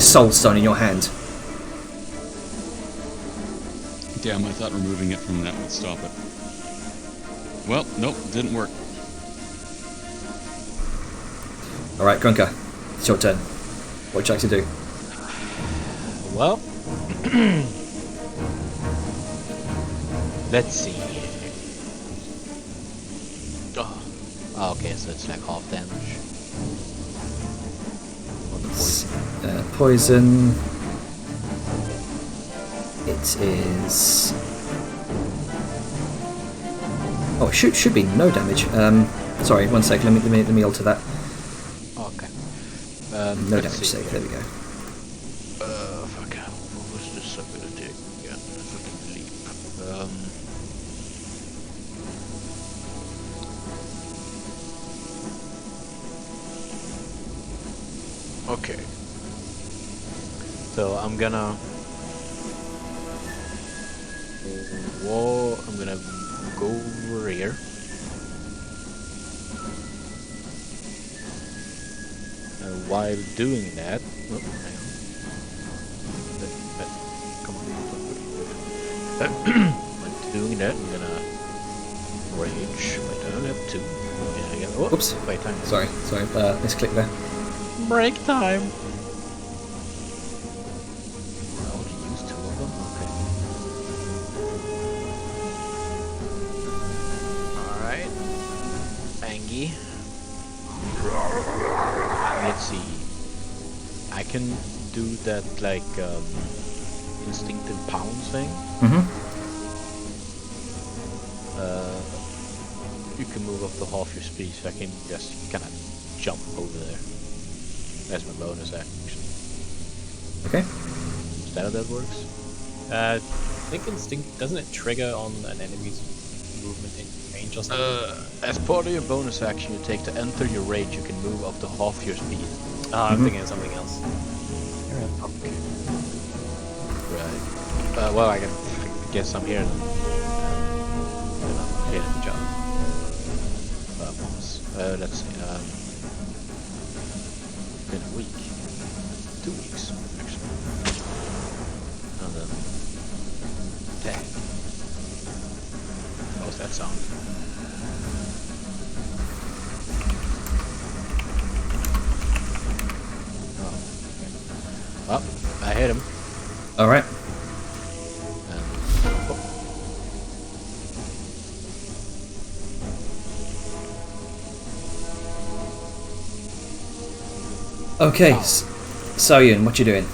soul stone in your hand. Damn, I thought removing it from that would stop it. Well, nope, didn't work. Alright, Grunker, it's your turn. What would you like to do? Well... Let's see here. Oh, okay, so it's like half damage. On the poison. Poison. It is... Oh, it should be no damage. Sorry, one sec. Let me alter that. Okay. No let's damage see. save. There we go. Fuck. What was this ability again? Fucking leap. Okay. So I'm gonna go over here. While doing that, oh, hang on. Come on. While doing that, I'm gonna rage my turn at 2. Yeah. Oh, Oops. Wait, time. Sorry. Misclick there. Break time. I only use 2 of them. Okay. All right. Angie. Let's see. I can do that like instinctive pounce thing. You can move up to half your speed, so I can just kind of jump over there. That's my bonus action. Okay. Is that how that works? I think instinct doesn't it trigger on an enemy's movement in range or something? As part of your bonus action you take to enter your rage, you can move up to half your speed. I'm thinking of something else. Okay. Right. Well, I guess I'm here. Then I'm here to jump. Let's see. Been a week. 2 weeks, actually. And then tag. How's that sound? Oh, I hit him. All right. Okay, Saoyun, what you doing?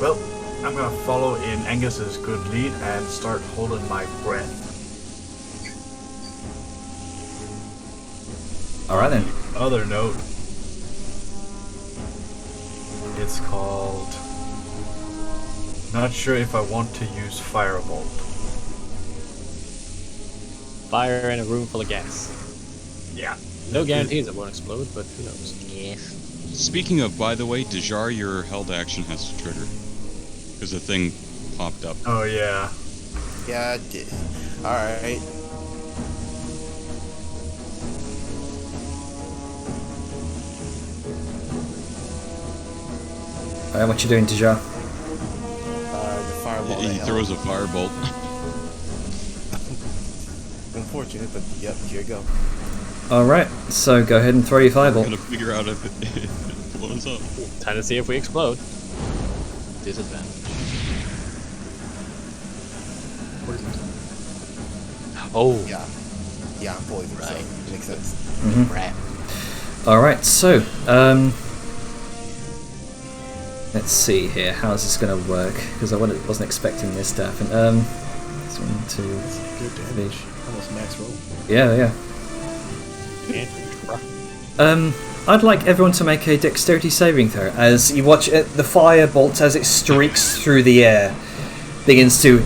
Well, I'm gonna follow in Angus's good lead and start holding my breath. Alright then. Other note, it's called... Not sure if I want to use Firebolt. Fire in a room full of gas. Yeah. No guarantees it won't explode, but who knows? Yes. Speaking of, by the way, Dejar, your held action has to trigger. Because the thing popped up. Oh yeah. Yeah, I did. Alright. Alright, what you doing, Dejar? The fireball. He throws a firebolt. Unfortunate, but yep, here you go. Alright, so go ahead and throw your fireball. I'm gonna figure out if it blows up. Time to see if we explode. Disadvantage. Oh, Yeah. Yeah, I'm poisoned, Right. so makes sense. crap. Alright, so, let's see here, how's this gonna work? Because I wasn't expecting this to happen. It's 1, 2, Good damage. Almost max roll. yeah. I'd like everyone to make a dexterity saving throw as you watch the firebolt as it streaks through the air, begins to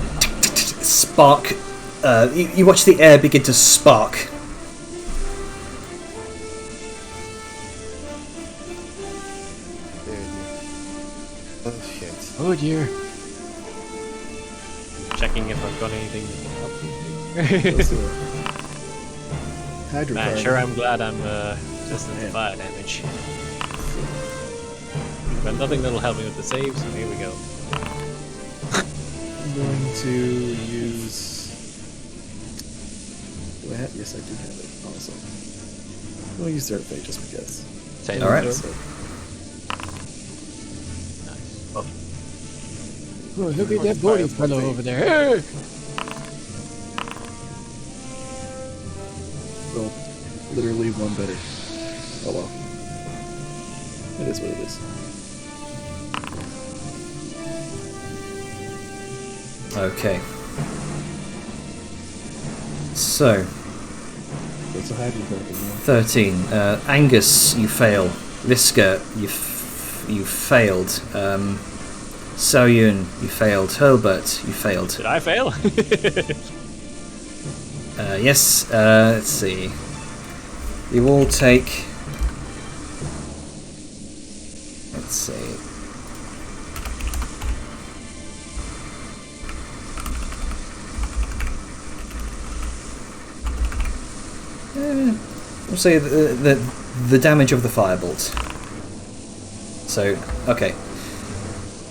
spark. You watch the air begin to spark. There you go. Oh shit. Oh dear. Checking if I've got anything that can help me. Let's do it. Hydro Man, fire. sure I'm glad I'm resistant to fire damage. But nothing that'll help me with the save, so here we go. I'm going to use. Do I have? Yes, I do have it. Awesome. I'll use Dirt Fate just because. Save Alright. throw. Nice. Oh, look at that body fellow over there. Hey! Well, literally one better. Oh well. It is what it is. Okay. So, Goes That's a heavy burden. 13. Angus, you fail. Liska, you failed. Saoyun, you failed. Hurlbert, you failed. Did I fail? Yes, let's see. You all take... Let's see. We'll say the damage of the firebolt. So, okay.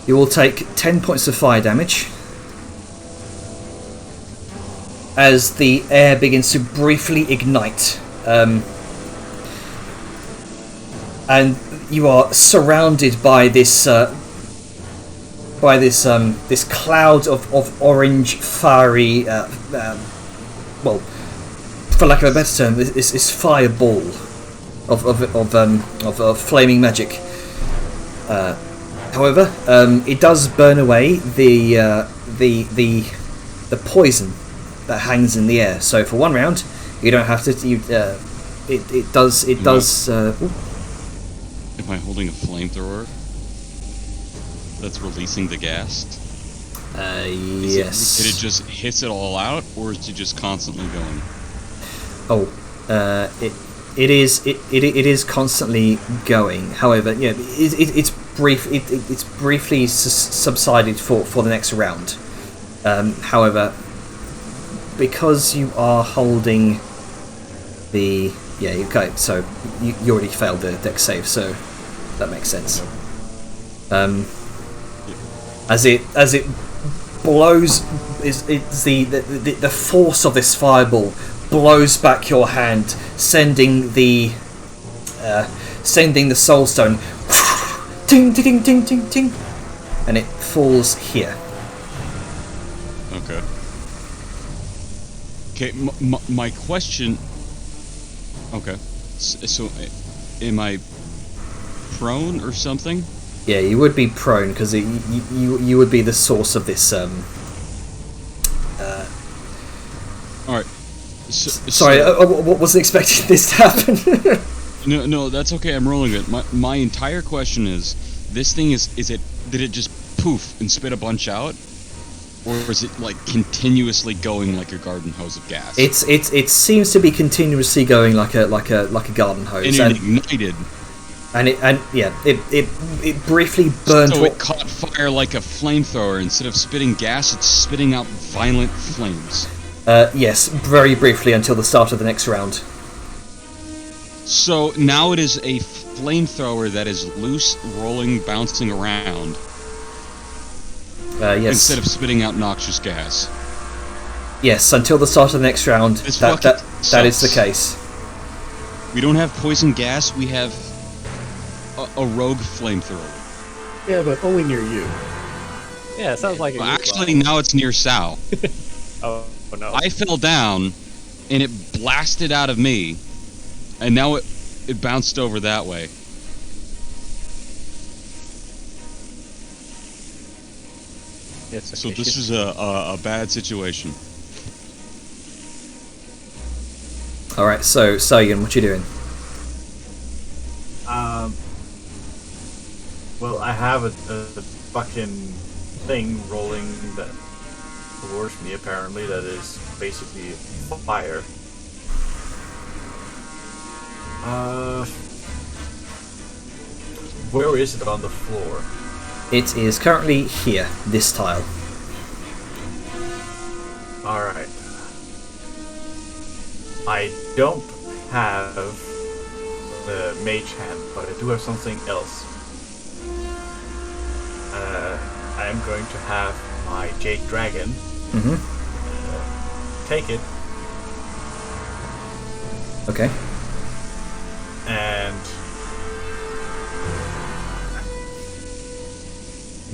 You will take 10 points of fire damage as the air begins to briefly ignite. And you are surrounded by this this cloud of orange, fiery, well, for lack of a better term, this fireball of flaming magic. However, it does burn away the poison that hangs in the air. So for one round, you don't have to. It does. Am I holding a flamethrower that's releasing the gas? Yes. Did it just hits it all out, or is it just constantly going? It is constantly going. However, yeah, it's brief. It's briefly subsided for the next round. However, because you are holding the okay, so you already failed the dex save, so that makes sense. As it blows, it's the force of this fireball blows back your hand, sending the soul stone ting ting ting ting ting, and it falls here. Okay. Okay, my question. Okay, so am I prone or something? Yeah, you would be prone because you would be the source of this. All right. Sorry, I wasn't expecting this to happen. No, that's okay. I'm rolling it. My entire question is: this thing did it just poof and spit a bunch out, or is it like continuously going like a garden hose of gas? It seems to be continuously going like a garden hose. And it ignited. It briefly burned. So it caught fire like a flamethrower. Instead of spitting gas, it's spitting out violent flames. Yes, very briefly until the start of the next round. So now it is a flamethrower that is loose, rolling, bouncing around. Yes. Instead of spitting out noxious gas. Yes, until the start of the next round. That is the case. We don't have poison gas. We have a rogue flamethrower. Yeah, but only near you. Yeah, it sounds like. Well, actually, now it's near Sal. Oh no! I fell down, and it blasted out of me, and now it bounced over that way. So this is a bad situation. All right, so Sagan, what you doing? Well, I have a fucking thing rolling that towards me, apparently, that is basically fire. Where is it on the floor? It is currently here, this tile. Alright. I don't have the mage hand, but I do have something else. I am going to have my Jade Dragon take it. Okay. And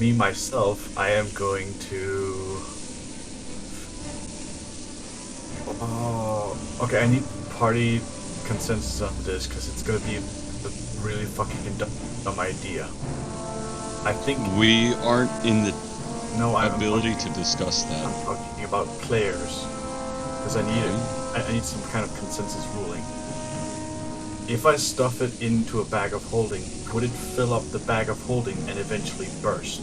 me myself, I am going to. Oh, okay. I need party consensus on this because it's gonna be a really fucking dumb idea. I think we aren't in the ability to discuss that. I'm talking about players because I I need some kind of consensus ruling. If I stuff it into a bag of holding, would it fill up the bag of holding and eventually burst?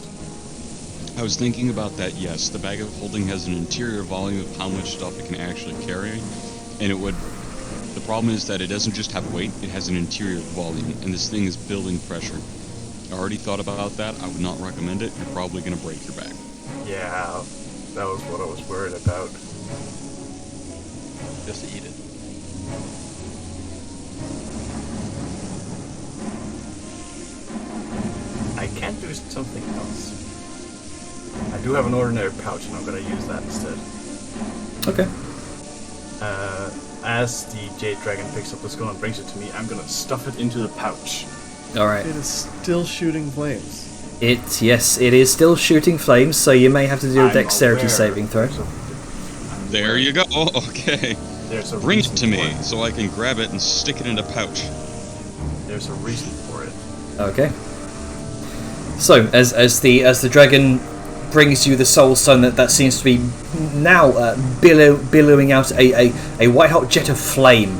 I was thinking about that, yes. The bag of holding has an interior volume of how much stuff it can actually carry, and it would... The problem is that it doesn't just have weight, it has an interior volume, and this thing is building pressure. I already thought about that, I would not recommend it, you're probably going to break your back. Yeah, that was what I was worried about. Just eat it. I can't do something else. I do have an ordinary pouch, and I'm gonna use that instead. Okay. As the Jade Dragon picks up the skull and brings it to me, I'm gonna stuff it into the pouch. All right. It is still shooting flames. Yes, it is still shooting flames, so you may have to do a I'm dexterity aware. saving throw. There you go, okay. There's a Bring it reason to me, for it. so I can grab it and stick it in a pouch. There's a reason for it. Okay. So as the dragon brings you the soul stone that seems to be now billowing out a white hot jet of flame,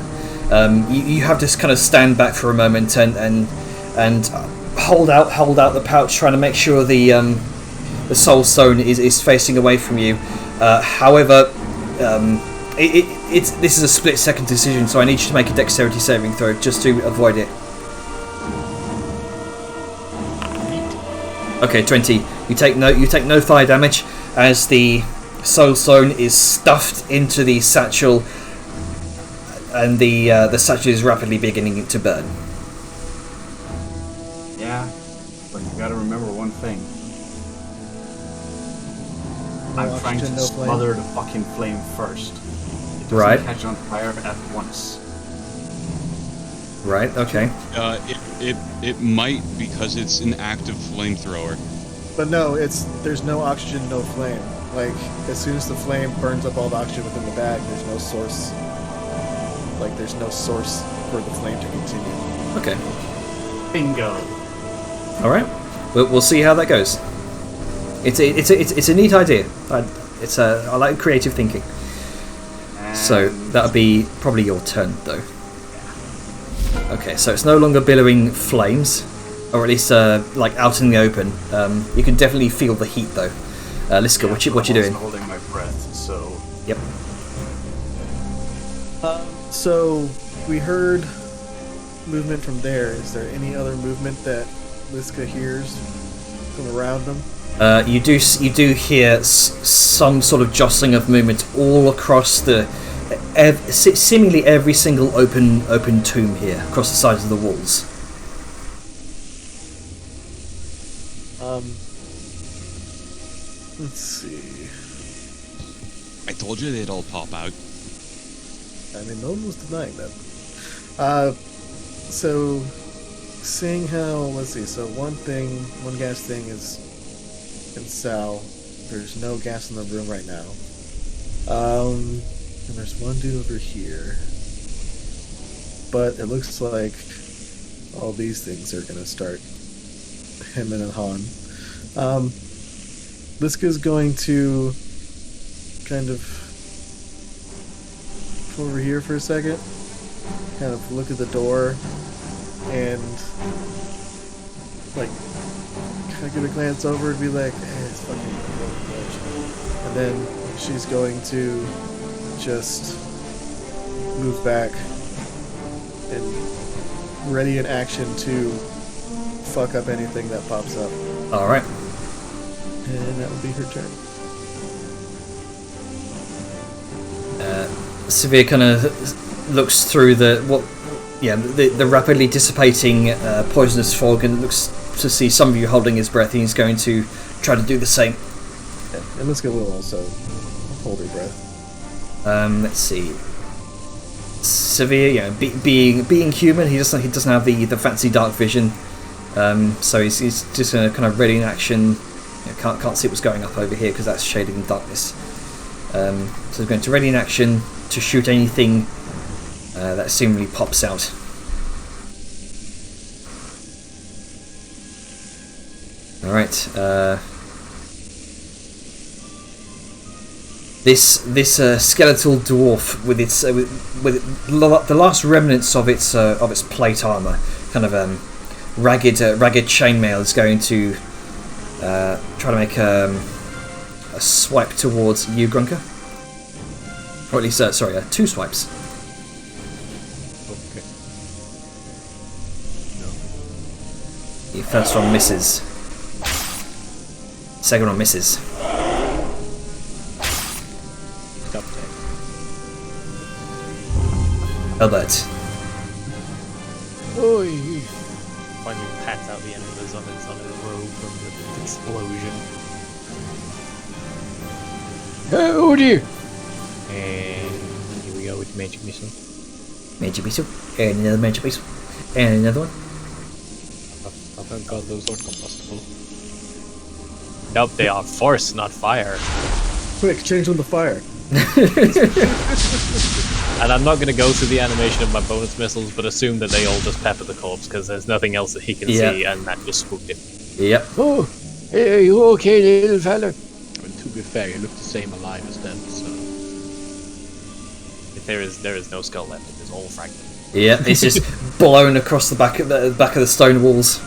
you have to kind of stand back for a moment and hold out the pouch, trying to make sure the soul stone is facing away from you. However, this is a split second decision, so I need you to make a dexterity saving throw just to avoid it. Okay, 20. You take no fire damage as the soul stone is stuffed into the satchel, and the satchel is rapidly beginning to burn. Yeah, but you gotta remember one thing. I'm trying to smother the fucking flame first. It doesn't Right. catch on fire at once. Right. Okay. It might, because it's an active flamethrower. But no, there's no oxygen, no flame. Like, as soon as the flame burns up all the oxygen within the bag, there's no source. Like, there's no source for the flame to continue. Okay. Bingo. All right. We'll see how that goes. It's a neat idea. I like creative thinking. So that'll be probably your turn, though. Okay, so it's no longer billowing flames, or at least like out in the open. You can definitely feel the heat, though. Liska, what you doing? I'm holding my breath, so... Yep. So, we heard movement from there. Is there any other movement that Liska hears from around them? You do hear some sort of jostling of movement all across the seemingly every single open tomb here across the sides of the walls. Let's see. I told you they'd all pop out. I mean, no one was denying that. So, seeing how, let's see, so one gas thing is in Sal. There's no gas in the room right now. And there's one dude over here. But it looks like all these things are gonna start hemming and hawing. Liska's going to kind of come over here for a second, kind of look at the door, and like kind of give a glance over and be like, it's fucking closed. And then she's going to just move back and ready in action to fuck up anything that pops up. All right. And that will be her turn. Severe kind of looks through the rapidly dissipating poisonous fog and looks to see some of you holding his breath, and he's going to try to do the same. Yeah, and Liska will also hold her breath. Let's see. Severe, being human, he doesn't have the fancy dark vision, so he's just going to kind of ready in action. Can't see what's going up over here because that's shaded in darkness. So he's going to ready in action to shoot anything that seemingly pops out. Alright. This skeletal dwarf with its the last remnants of its plate armor, kind of ragged chainmail, is going to try to make a swipe towards you, Grunker. Or at least, sorry, 2 swipes. Okay. The first one misses. Second one misses. Stop there. Albert. Oi. Finally pats out the embers on his robe from the explosion. Oh dear. And here we go with magic missile. Magic missile. And another magic missile. And another one. Oh thank god, those aren't combustible. Nope, they are force, not fire. Quick, change on the fire. And I'm not gonna go through the animation of my bonus missiles, but assume that they all just pepper the corpse because there's nothing else that he can see, and that just spooked him. Yep. Oh, hey, you okay, little fella? Well, to be fair, he looked the same alive as them, so... If there is no skull left, it is all fragment. Yep. It's just blown across the back of the stone walls.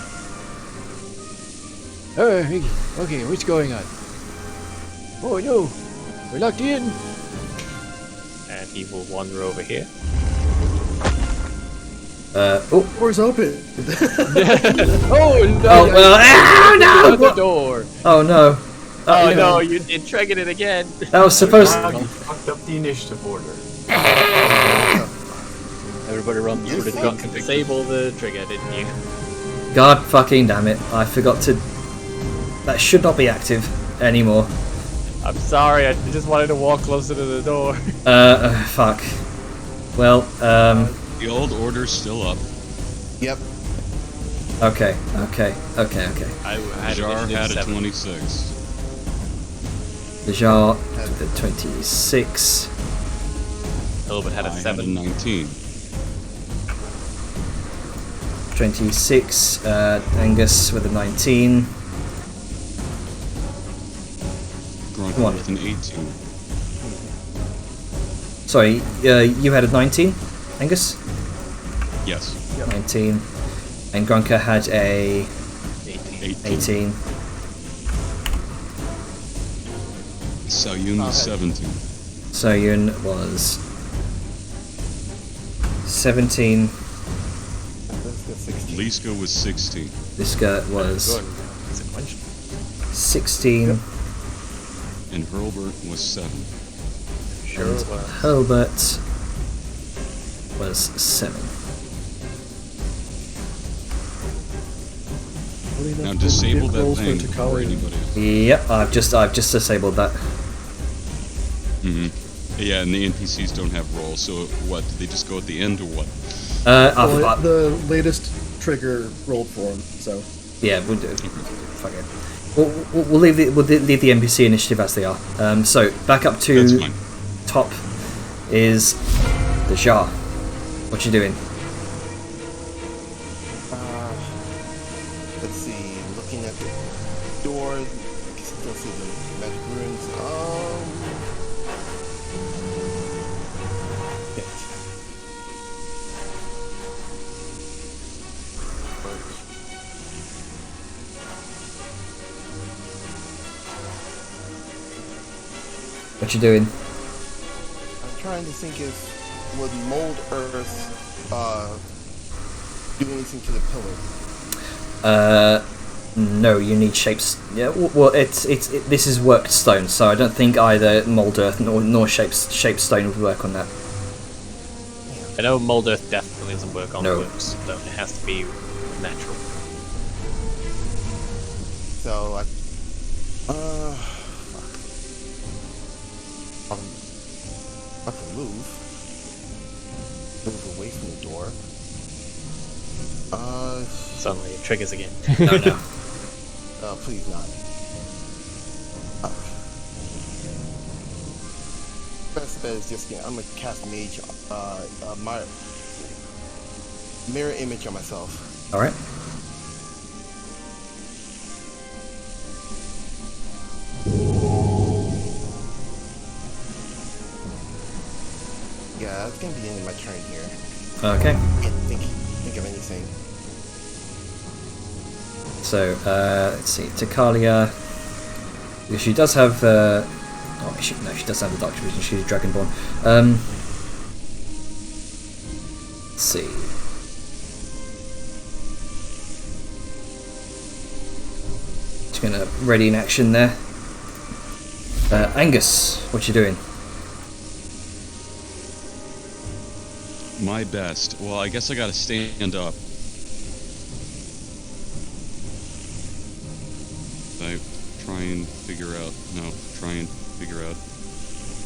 Hey, okay, what's going on? Oh no, we're locked in. And he will wander over here. Door's open. Oh no! Oh well! Shut the No! door. Oh no! Oh no, you triggered it again. That was supposed. Ah, you fucked up the initiative order. Everybody run through the Got to disable the trigger, didn't you? God fucking damn it! I forgot to. That should not be active anymore. I'm sorry, I just wanted to walk closer to the door. Fuck. Well, The old order's still up. Yep. okay. I had Jar had a initiative 26. The jar the 26. Hilbert had I a had a 7. 19. 26. Angus with a 19. Grunt Come on. with an 18. Sorry, you had a 19, Angus. Yes. 19, and Grunker had a 18. Salyun was 17. Soyun was 17. Let's go 16. Liska was 16. Liska was Sequential. 16. And Hurlburt was 7. Sure And was. Hurlbert was 7. Now disable that rolls for thing before Takali. anybody else. Yep, I've just disabled that. Yeah, and the NPCs don't have rolls, so what? Do they just go at the end or what? Well, the latest trigger rolled for him, so. Yeah, we'll do it. Fuck it. We'll leave the NPC initiative as they are. So back up That's to fine. top is the Jar. What you doing? Let's see. Looking at the door, you can still see the magic runes. What you doing? I'm trying to think if would mold earth do anything to the pillar. No, you need shapes. Yeah, well, this is worked stone, so I don't think either mold earth nor shaped stone would work on that. I know mold earth definitely doesn't work on No. books, so it has to be natural. So I I can move away from the door. Suddenly it triggers again. No. Please not. Best bet is just I'm gonna cast mage, my mirror image on myself. All right. gonna be the end of my turn here. Okay. Can't think of anything. So, let's see. Takalia. She does have. She doesn't have the Dark Vision. She's Dragonborn. Let's see. She's gonna ready in action there. Angus, what you doing? My best. Well, I guess I gotta stand up. Try and figure out.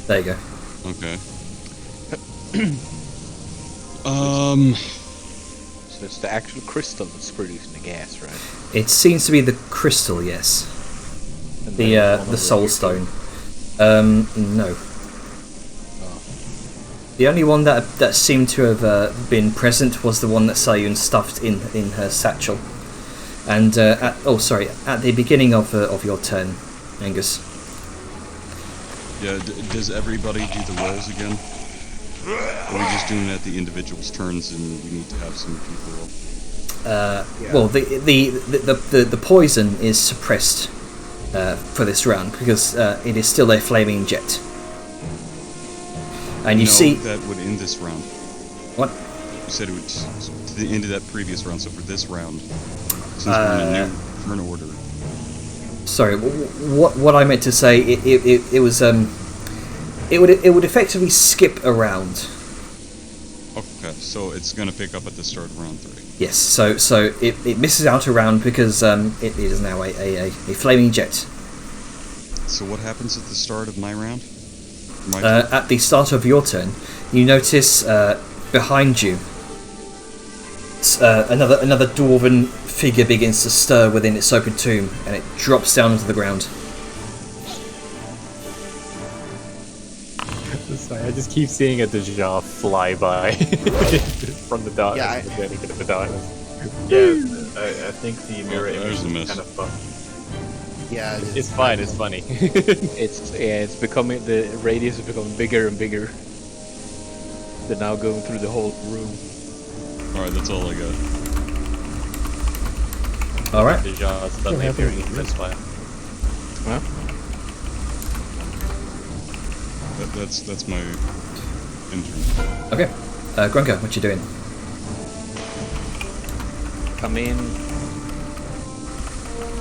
There you go. Okay. So it's the actual crystal that's producing the gas, right? It seems to be the crystal, yes. And The then one the of soul other stone. two. No. Oh. The only one that seemed to have been present was the one that Sayun stuffed in her satchel. And at the beginning of your turn, Angus. Yeah. Does everybody do the rolls again? Or are we just doing it at the individual's turns, and we need to have some people? Well, the poison is suppressed for this round because it is still a flaming jet. And you see that would end this round. What? You said it would to the end of that previous round. So for this round, since we're in a new turn order. Sorry, what I meant to say it was it would effectively skip a round. Okay, so it's gonna pick up at the start of round 3. Yes, so it misses out a round because it is now a flaming jet. So what happens at the start of my round? My turn? At the start of your turn, you notice behind you another dwarven figure begins to stir within its open tomb, and it drops down onto the ground. Sorry, I just keep seeing a Deja fly by from the dark. Yeah, the darkness. Yeah, I think the mirror there's image a is miss. kind of fucked. Yeah, It's fine. It's funny. It's becoming, the radius is becoming bigger and bigger. They're now going through the whole room. All right, that's all I got. All right. Deja suddenly appearing in this fire. Huh? That's my intern. Okay. Grunka, what you doing? Come in.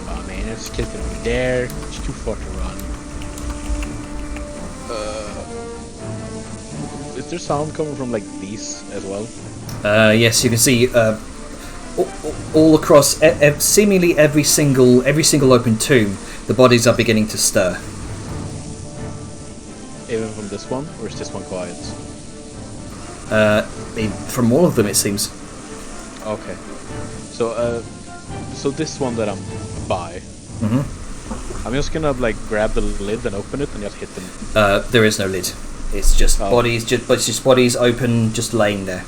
Oh man, it's clipping over there. It's too far to run. Is there sound coming from like these as well? Yes, you can see all across seemingly every single open tomb, the bodies are beginning to stir. Even from this one, or is this one quiet? From all of them, it seems. Okay. So this one that I'm by, I'm just gonna like grab the lid and open it and just hit them. There is no lid. It's just bodies, just bodies open, just laying there.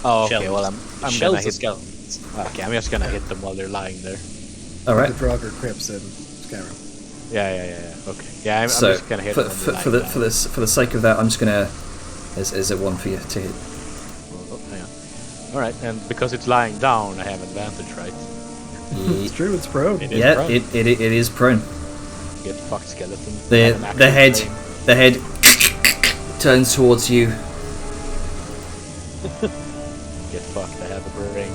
Oh, okay. Shells. Well, I'm Shells gonna of hit. skeletons. Okay, I'm just gonna hit them while they're lying there. All right. The Draugr, Crips, and Skyrim. Yeah. Okay. Yeah, I'm So just gonna hit for, them. for the sake of that, I'm just gonna. Is it one for you to hit? Oh, hang on. All right, and because it's lying down, I have advantage, right? It's true, it's prone. It is Yeah, prone. it is prone. Get fucked, skeleton. I The have an the actual head brain. the head turns towards you. Get fucked. I have a brain.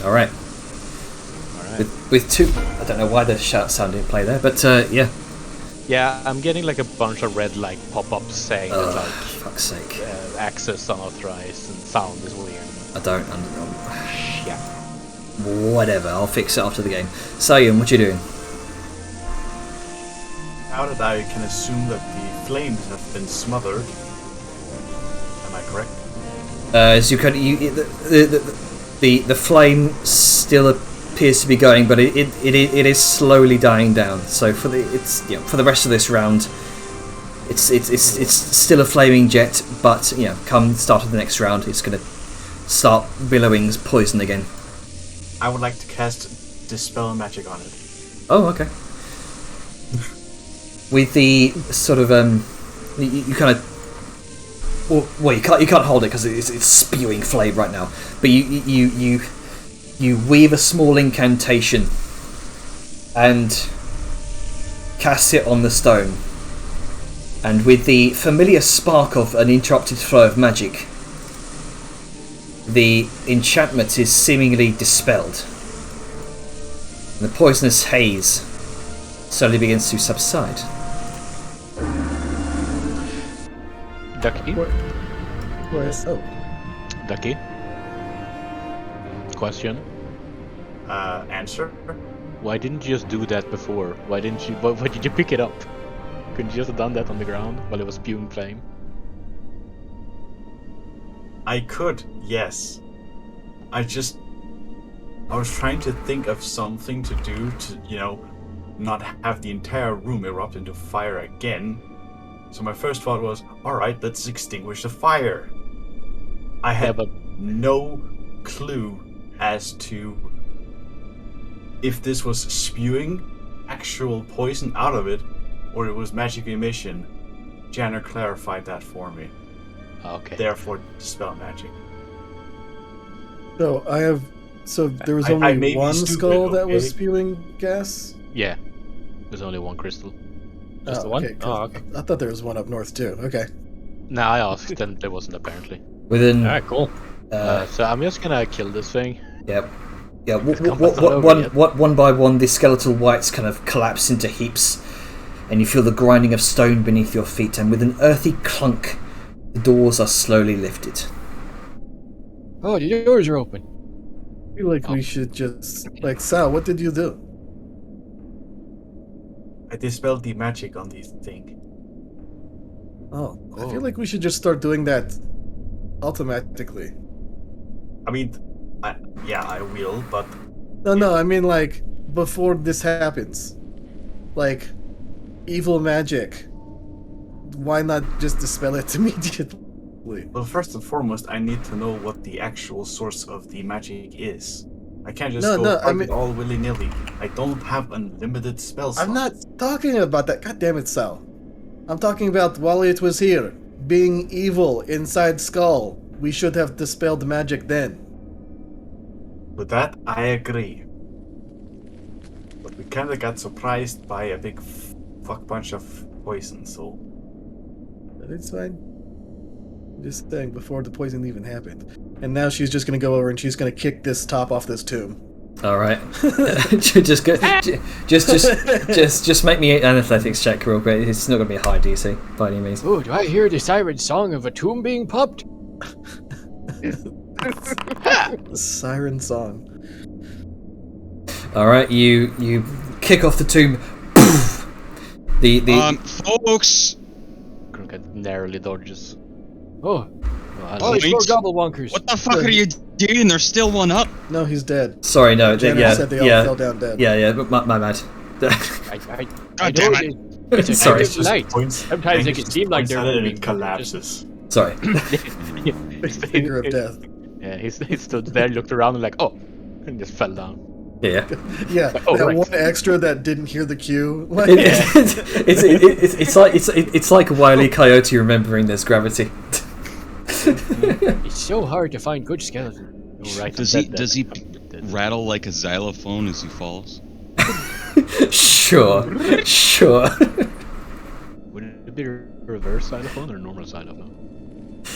All right. All right. With two, I don't know why the shout sound didn't play there, but yeah. Yeah, I'm getting like a bunch of red like pop-ups saying that like Fuck's sake. access unauthorized and sound is weird. I don't. Yeah. Whatever. I'll fix it after the game. Sayum, what you doing? Now that I can assume that the flames have been smothered. Am I correct? As you can, the flame still appears to be going, but it is slowly dying down. So for the rest of this round, it's still a flaming jet, but come start of the next round, it's gonna start billowing poison again. I would like to cast Dispel Magic on it. Oh, okay. with the sort of you kind of well you can't hold it because it's spewing flame right now, but you weave a small incantation and cast it on the stone, and with the familiar spark of an interrupted flow of magic, the enchantment is seemingly dispelled. The poisonous haze slowly begins to subside. Ducky? Oh. Ducky? Question? Answer? Why didn't you just do that before? Why did you pick it up? Couldn't you just have done that on the ground while it was spewing flame? I could, yes. I was trying to think of something to do to, not have the entire room erupt into fire again. So my first thought was, alright, let's extinguish the fire. I had no clue as to if this was spewing actual poison out of it or it was magic emission. Janner clarified that for me. Okay. Therefore, dispel magic. So there was I only may be one stupid, skull that was okay? spewing gas? Yeah. There's only one crystal. Just the one? Okay, 'cause okay. I thought there was one up north too. Okay. No, I asked and there wasn't apparently. Within Alright, cool. So I'm just gonna kill this thing. yeah. Combat's not One by one, the skeletal whites kind of collapse into heaps, and you feel the grinding of stone beneath your feet, and with an earthy clunk, the doors are slowly lifted. Oh, the doors are open. I feel like we should just Sal, what did you do? I dispelled the magic on these things. Oh, I feel like we should just start doing that automatically. I mean, I will, but No, I mean before this happens. Evil magic. Why not just dispel it immediately? well, first and foremost, I need to know what the actual source of the magic is. I can't just all willy-nilly. I don't have unlimited spell slots. I'm not talking about that. God damn it, Sal. I'm talking about while it was here, being evil inside Skull. We should have dispelled magic then. With that, I agree. But we kinda got surprised by a big fuck bunch of poison, so... But it's fine. I'm just saying, before the poison even happened. And now she's just gonna go over and she's gonna kick this top off this tomb. All right. just make me an athletics check real quick. It's not gonna be a high DC by any means. Oh, do I hear the siren song of a tomb being popped? The siren song. All right, you kick off the tomb. Folks. Crooked narrowly dodges. Oh, Oh, it's more wait. gobble wonkers. What the fuck are you doing? There's still one up. No, he's dead. Sorry, no. Jenna said they all fell down dead. Yeah. But my bad. I God damn it. It's a Sorry. active light. Sometimes it can seem like they're and moving. it collapses. Sorry. Finger of death. Yeah, he stood there, looked around, and and just fell down. Yeah. Yeah, Oh, that right. one extra that didn't hear the cue. It's like Wile E. Coyote remembering there's gravity. It's so hard to find good skeletons. Oh, right. Does he rattle like a xylophone as he falls? Sure. Would it be reverse xylophone or normal xylophone?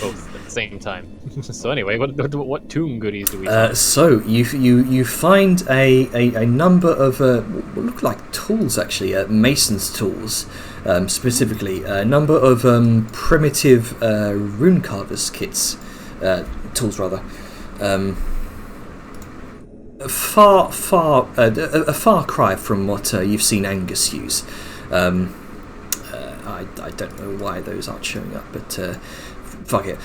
Both at the same time. So anyway, what tomb goodies do we find? So you find a number of what look like tools actually, mason's tools, specifically a number of primitive rune carvers kits, tools rather. A far cry from what you've seen Angus use. I don't know why those aren't showing up, but fuck it.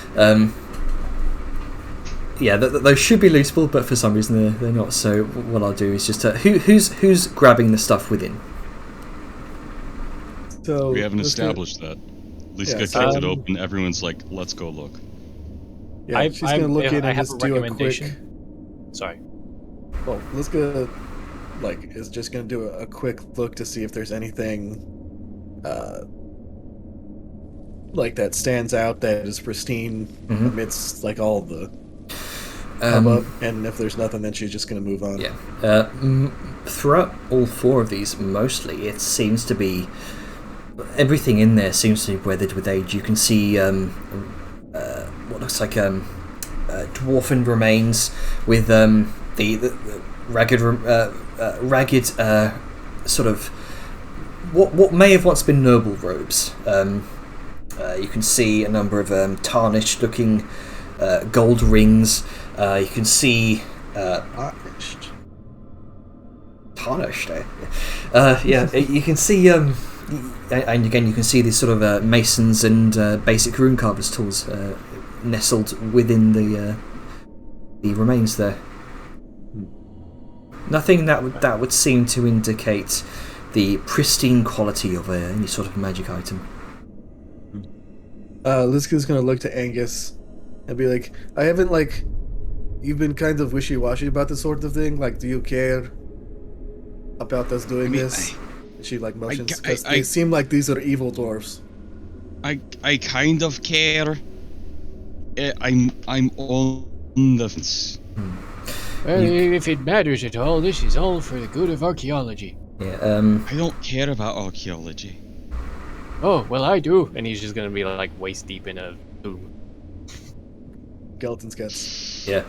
Yeah, those should be lootable, but for some reason they're not. So what I'll do is just who's grabbing the stuff within. So We haven't let's do- established that. Lisa Yeah, kicked it open. Everyone's like, "Let's go look." Yeah, she's gonna look in I and have just a do a quick. recommendation. Sorry. Well, let's go. like is just gonna do a quick look to see if there's anything like that stands out that is pristine amidst like all the hubbub, and if there's nothing, then she's just gonna move on. Yeah. Throughout all four of these, mostly it seems to be everything in there seems to be weathered with age. You can see what looks like dwarfen remains with the ragged sort of what may have once been noble robes. You can see a number of tarnished looking gold rings. You can see tarnished. Yeah, you can see and again you can see these sort of masons and basic rune carvers tools nestled within the remains there. Nothing that would seem to indicate the pristine quality of any sort of magic item. Liska's gonna look to Angus and be like, I haven't like, you've been kind of wishy-washy about this sort of thing, like do you care about us doing this? She like motions, because they seem like these are evil dwarves. I kind of care. I'm on the fence. Well, if it matters at all, this is all for the good of archaeology. Yeah, I don't care about archaeology. Oh, well, I do. And he's just gonna be like waist deep in a boom. Skeleton sketch. Yeah,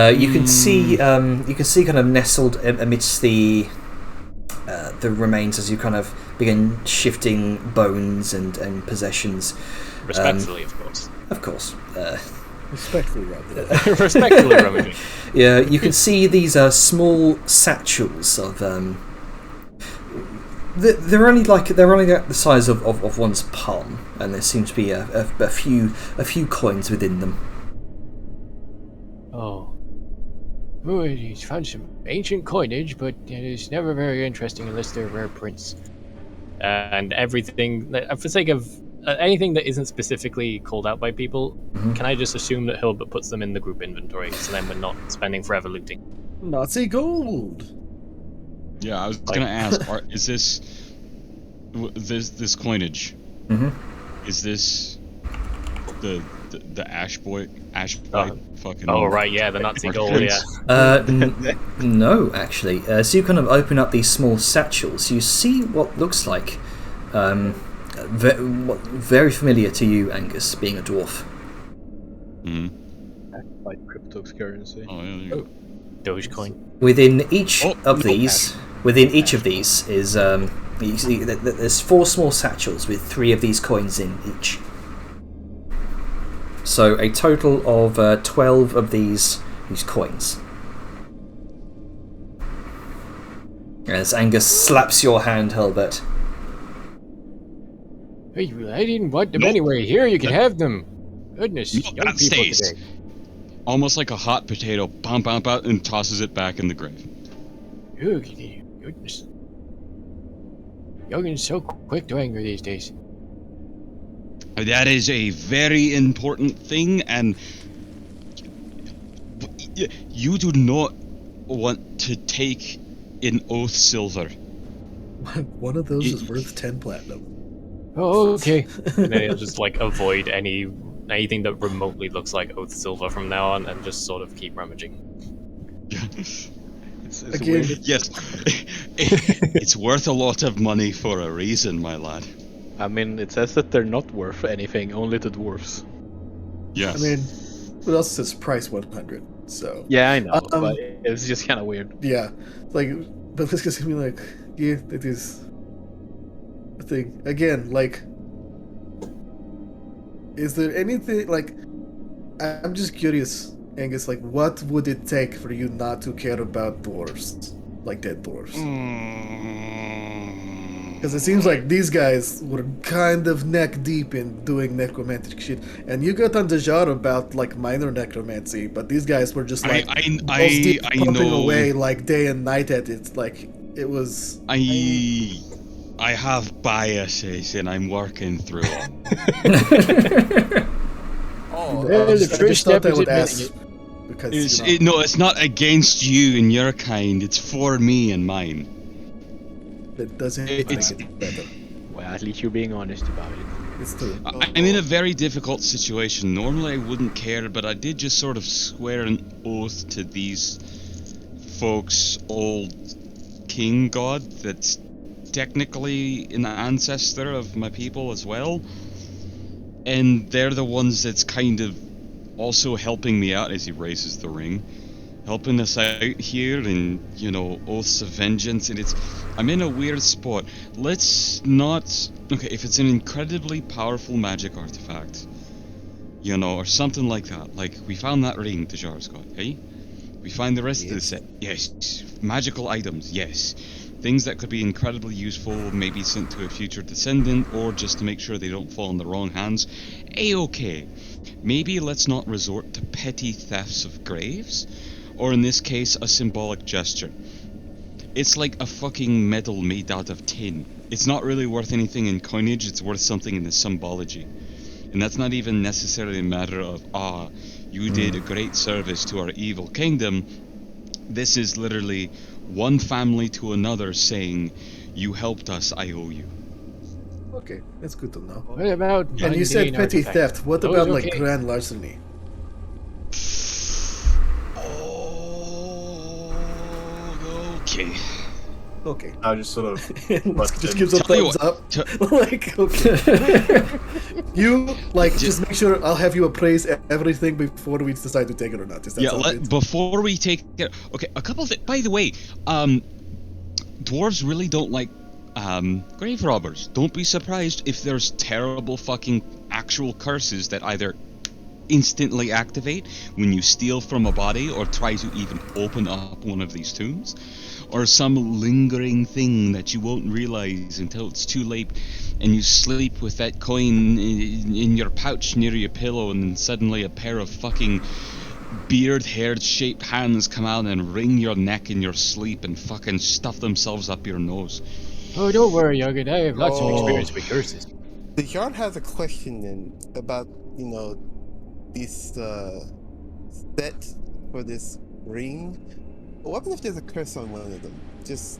you can see kind of nestled amidst the remains as you kind of begin shifting bones and possessions. Respectfully, of course. Of course. Respectfully, rather. Respectfully rummaging. Yeah, you can see these small satchels of they're only the size of one's palm, and there seems to be a few coins within them. Oh. Oh, he's found some ancient coinage, but it is never very interesting unless they're rare prints. And everything, for the sake of anything that isn't specifically called out by people, can I just assume that Hilbert puts them in the group inventory, so then we're not spending forever looting? Nazi gold. Yeah, I was gonna ask, is this coinage? Is this the ash boy fucking? Oh right, yeah, the Nazi gold, yeah. No, actually. So you kind of open up these small satchels. You see what looks like very familiar to you, Angus, being a dwarf. Like cryptocurrency. Oh, yeah, there you go. Dogecoin. Within each of these is you see that there's 4 small satchels with 3 of these coins in each. So a total of 12 of these coins. As Angus slaps your hand, Hilbert. Hey, I didn't want them anyway. Here, you can have them. Goodness, No, young that people stays. today. Almost like a hot potato, bump, and tosses it back in the grave. Oh, goodness. Youngins so quick to anger these days. That is a very important thing, and you do not want to take in oath silver. One of those is worth 10 platinum. Oh, okay. And then he'll just like avoid anything that remotely looks like Oath Silver from now on, and just sort of keep rummaging. It's Again. weird. Yes, it's worth a lot of money for a reason, my lad. I mean, it says that they're not worth anything, only to dwarves. Yes. I mean, what else says price 100? So Yeah, I know, but it was just kind of weird. yeah, like, but this gonna be like, yeah, it is a thing. Again, like, is there anything like? I'm just curious, Angus. Like, what would it take for you not to care about dwarves, like dead dwarves? Because it seems like these guys were kind of neck deep in doing necromantic shit, and you got on Dejar about like minor necromancy, but these guys were just like balls deep, pumping know. away like day and night at it. Like it was. I have biases and I'm working through them. Oh, Well, I the just first thought step I is would admitting ask. Because No, it's not against you and your kind. It's for me and mine. that doesn't It- make it's- it better. Well, at least you're being honest about it. It's true. I'm in a very difficult situation. Normally I wouldn't care, but I did just sort of swear an oath to these folks' old king god that's technically an ancestor of my people as well. And they're the ones that's kind of also helping me out as he raises the ring. Helping us out here and, oaths of vengeance, and I'm in a weird spot. Let's not... Okay, if it's an incredibly powerful magic artifact, or something like that, like, we found that ring Tajar's got, eh? We find the rest of the set, yes. Magical items, yes. Things that could be incredibly useful, maybe sent to a future descendant, or just to make sure they don't fall in the wrong hands. A-okay. Maybe let's not resort to petty thefts of graves, or in this case, a symbolic gesture. It's like a fucking medal made out of tin. It's not really worth anything in coinage, it's worth something in the symbology. And that's not even necessarily a matter of, you did a great service to our evil kingdom. This is literally one family to another saying, you helped us, I owe you. Okay, that's good to know. What about And you said mundane petty artifacts? theft. What Those about like okay? grand larceny? Okay. Okay. I just sort of Just gives a Tell you thumbs what, up. Like, okay. You just make sure I'll have you appraise everything before we decide to take it or not. Is that sound good? Before we take it, okay, a couple of things. By the way, dwarves really don't like grave robbers. Don't be surprised if there's terrible fucking actual curses that either instantly activate when you steal from a body or try to even open up one of these tombs, or some lingering thing that you won't realize until it's too late and you sleep with that coin in your pouch near your pillow, and then suddenly a pair of fucking beard-haired shaped hands come out and wring your neck in your sleep and fucking stuff themselves up your nose. Oh, don't worry, Youngin. I have lots of Oh. experience with curses. The yard has a question then about, this set for this ring. What if there's a curse on one of them? Just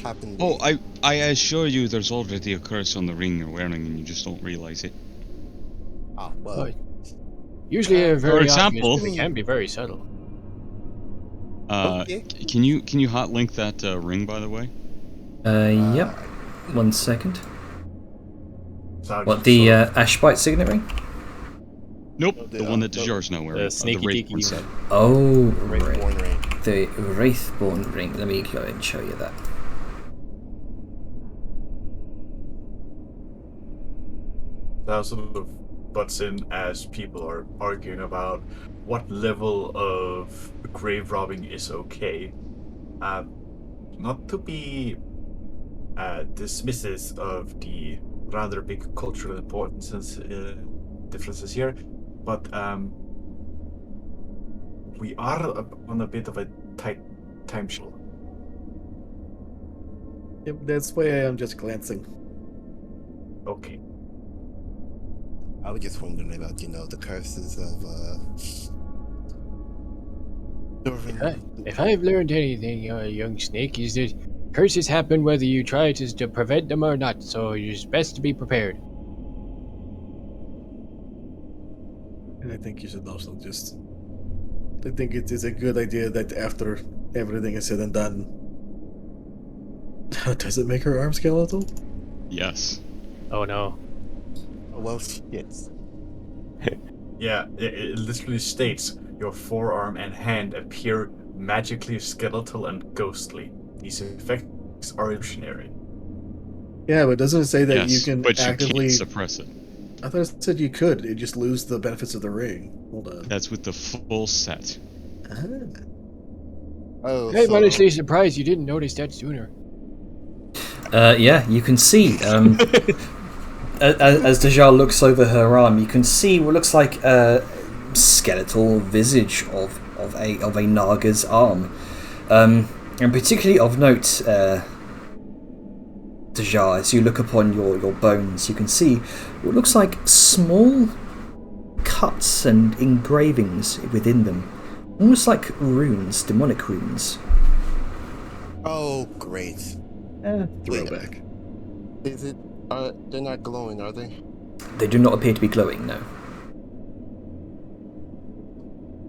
happened. Oh, I assure you there's already a curse on the ring you're wearing and you just don't realize it. Ah, well. Oh, usually they're very example- obvious, but they can be very subtle. Okay. Can you hot link that ring, by the way? Yep. 1 second. So I What, just the sort of- Ashbite signet ring? Nope, the one that Dejar's now wearing. The sneaky Wraith deaky one set. Oh, right. Wraithborn ring. The Wraithborn ring. Let me go and show you that. That sort of butts in as people are arguing about what level of grave robbing is okay. Not to be dismissive of the rather big cultural importance differences here, but we are on a bit of a tight time schedule. Yep, that's why I am just glancing. Okay. I was just wondering about, the curses of Dwarven. If I've learned anything, young snake, is that curses happen whether you try to prevent them or not, so it's best to be prepared. And I think you should also just... I think it is a good idea that after everything is said and done... Does it make her arm skeletal? Yes. Oh no. Oh, well, shit. Yeah, it literally states your forearm and hand appear magically skeletal and ghostly. These effects are illusionary. Yeah, but doesn't it say that yes, you can but actively... you can't suppress it. I thought it said you could. You just lose the benefits of the ring. Hold on. That's with the full set. Ah. Oh, I'm so- honestly surprised you didn't notice that sooner. Yeah, you can see, as Dejar looks over her arm, you can see what looks like a skeletal visage of a Naga's arm. And particularly of note, Dejar, as you look upon your bones, you can see what looks like small cuts and engravings within them. almost like runes, demonic runes. Oh, great. Throwback. Is it? They're not glowing, are they? They do not appear to be glowing, no.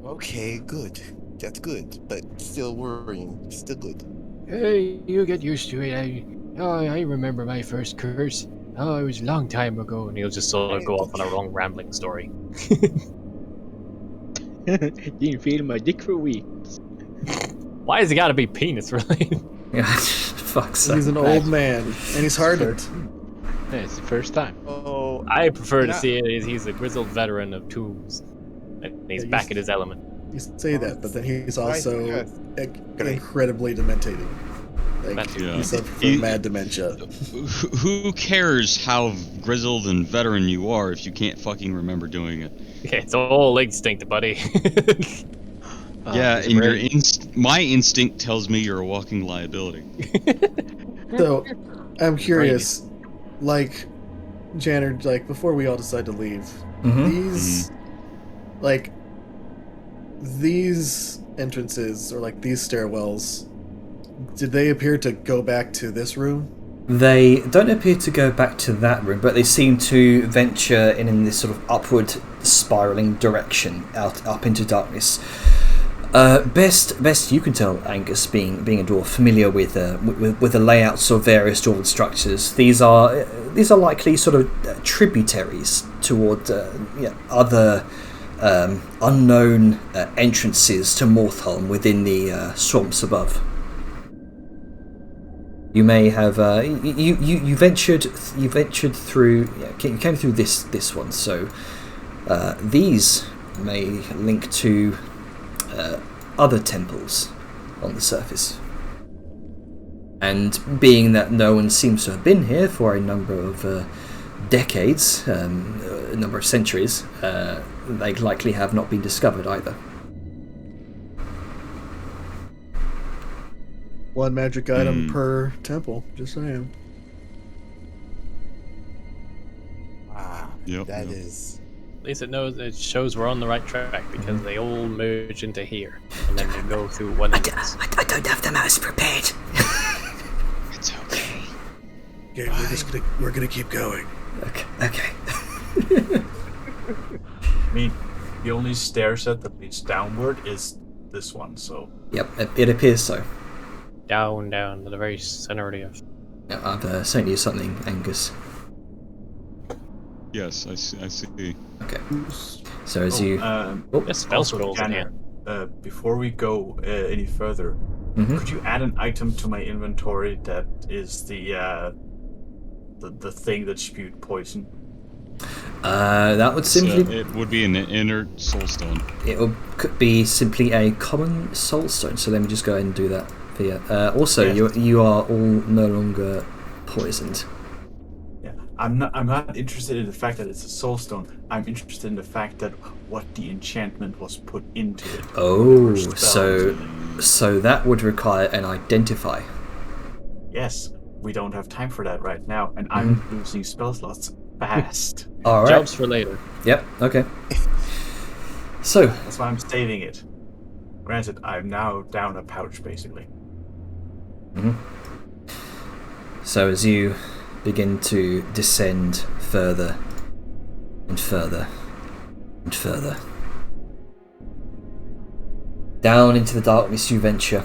Okay, good. That's good, but still worrying. Still good. Hey, you get used to it. I remember my first curse. Oh, it was a long time ago. And he'll just sort of go off on a long rambling story. Didn't feel my dick for weeks. Why has it got to be penis related? Yeah, fuck's sake. He's an old man, and he's hardened. Yeah, it's the first time. Oh, I prefer to Yeah. see it as he's a grizzled veteran of tombs. And he's Yeah, back in his element. You say that, but then he's also Great. incredibly dementated. Like, That's- Yeah. he suffers He- from mad dementia. Who cares how grizzled and veteran you are if you can't fucking remember doing it? Yeah, it's all instinct, buddy. Yeah, it's and your great. my instinct tells me you're a walking liability. So, I'm curious, like, Janner, like, before we all decide to leave, Mhm. these, like, these entrances, or like these stairwells, did they appear to go back to this room? They don't appear to go back to that room, but they seem to venture in this sort of upward spiraling direction out up into darkness. Best you can tell, Angus, being a dwarf familiar with the layouts of various dwarven structures. These are likely sort of tributaries toward other unknown entrances to Mortholm within the swamps above. You may have you ventured through. You came through this one, so these may link to other temples on the surface. And being that no one seems to have been here for a number of decades, a number of centuries, they likely have not been discovered either. One magic item per temple, just saying. wow. Yep. That yep. is. At least it shows we're on the right track because they all merge into here. And then they go through one entrance. I don't have the mouse prepared. It's okay. Okay, we're gonna keep going. Okay. I mean, the only stair set that leads downward is this one, so Yep, it appears so. Down to the very center of the earth. I've sent you something, Angus. Yes, I see. Okay. So as you... There's spell also, scrolls in Janner, here. before we go any further, Mhm. could you add an item to my inventory that is the thing that spewed poison? that would So simply... it would be an inert soulstone. could be simply a common soulstone, so let me just go ahead and do that for you. Also, Yes. you are all no longer poisoned. Yeah, I'm not interested in the fact that it's a soulstone. I'm interested in the fact that what the enchantment was put into it. Oh, Spells. so that would require an identify. Yes, we don't have time for that right now, and I'm losing spell slots fast. All right. Jobs for later. Yep. Okay. So, That's why I'm saving it. Granted, I'm now down a pouch, basically. so as you begin to descend further and further and further down into the darkness, you venture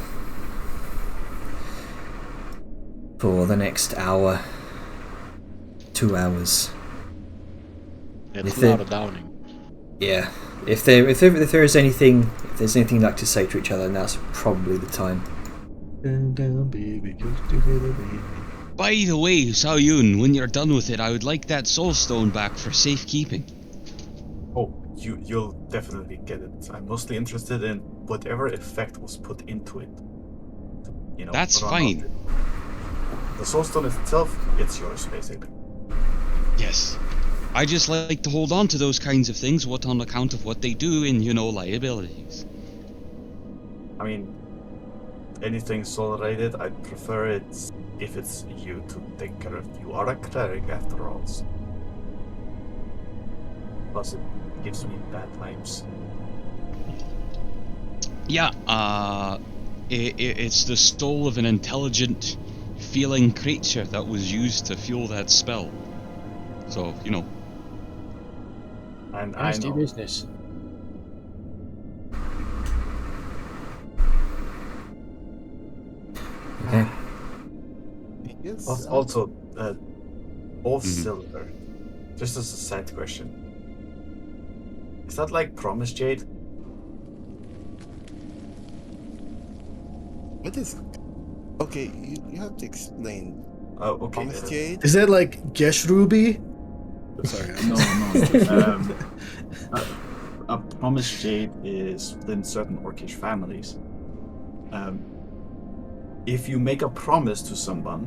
for the next hour, 2 hours. It's If a it- lot of downing. Yeah. If there's anything you'd like to say to each other, now's probably the time. Down, baby, just a little baby. By the way, Sao Yun, when you're done with it, I would like that soulstone back for safekeeping. Oh, you'll definitely get it. I'm mostly interested in whatever effect was put into it. You know, That's put on fine. it. The soulstone itself, it's yours, basically. Yes. I just like to hold on to those kinds of things, what on account of what they do in, liabilities. I mean, anything soul-related, I'd prefer it if it's you to take care of. You are a cleric after all. Plus, it gives me bad vibes. Yeah, it's the soul of an intelligent, feeling creature that was used to fuel that spell. So, you know. And I Nasty know. business. Okay. Yes. Also, oath Mhm. silver. Just as a side question. Is that like promise jade? What is? Okay, you have to explain. Oh, okay. Promise Jade. Is that like Gesh Ruby? Sorry. No. A promise jade is within certain orcish families. If you make a promise to someone,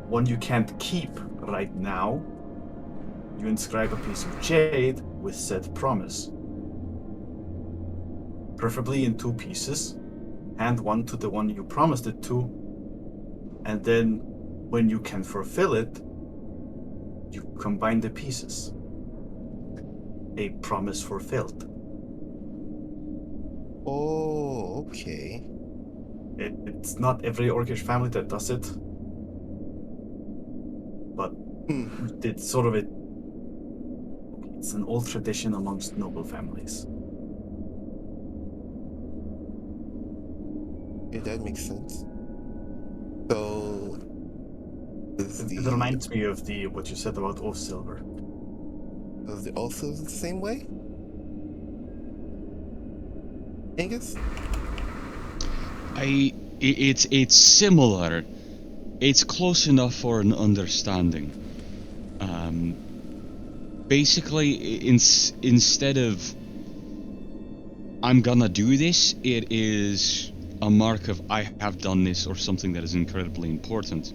one you can't keep right now, you inscribe a piece of jade with said promise. Preferably in 2 pieces. Hand one to the one you promised it to, and then when you can fulfill it, you combine the pieces. A promise fulfilled. Oh, okay. It's not every orcish family that does it, but it's sort of it's an old tradition amongst noble families. Yeah, that makes sense. So, It reminds me of what you said about oath silver. is it also the same way? Angus? It's similar. It's close enough for an understanding. Basically, instead of I'm gonna do this, it is a mark of I have done this or something that is incredibly important.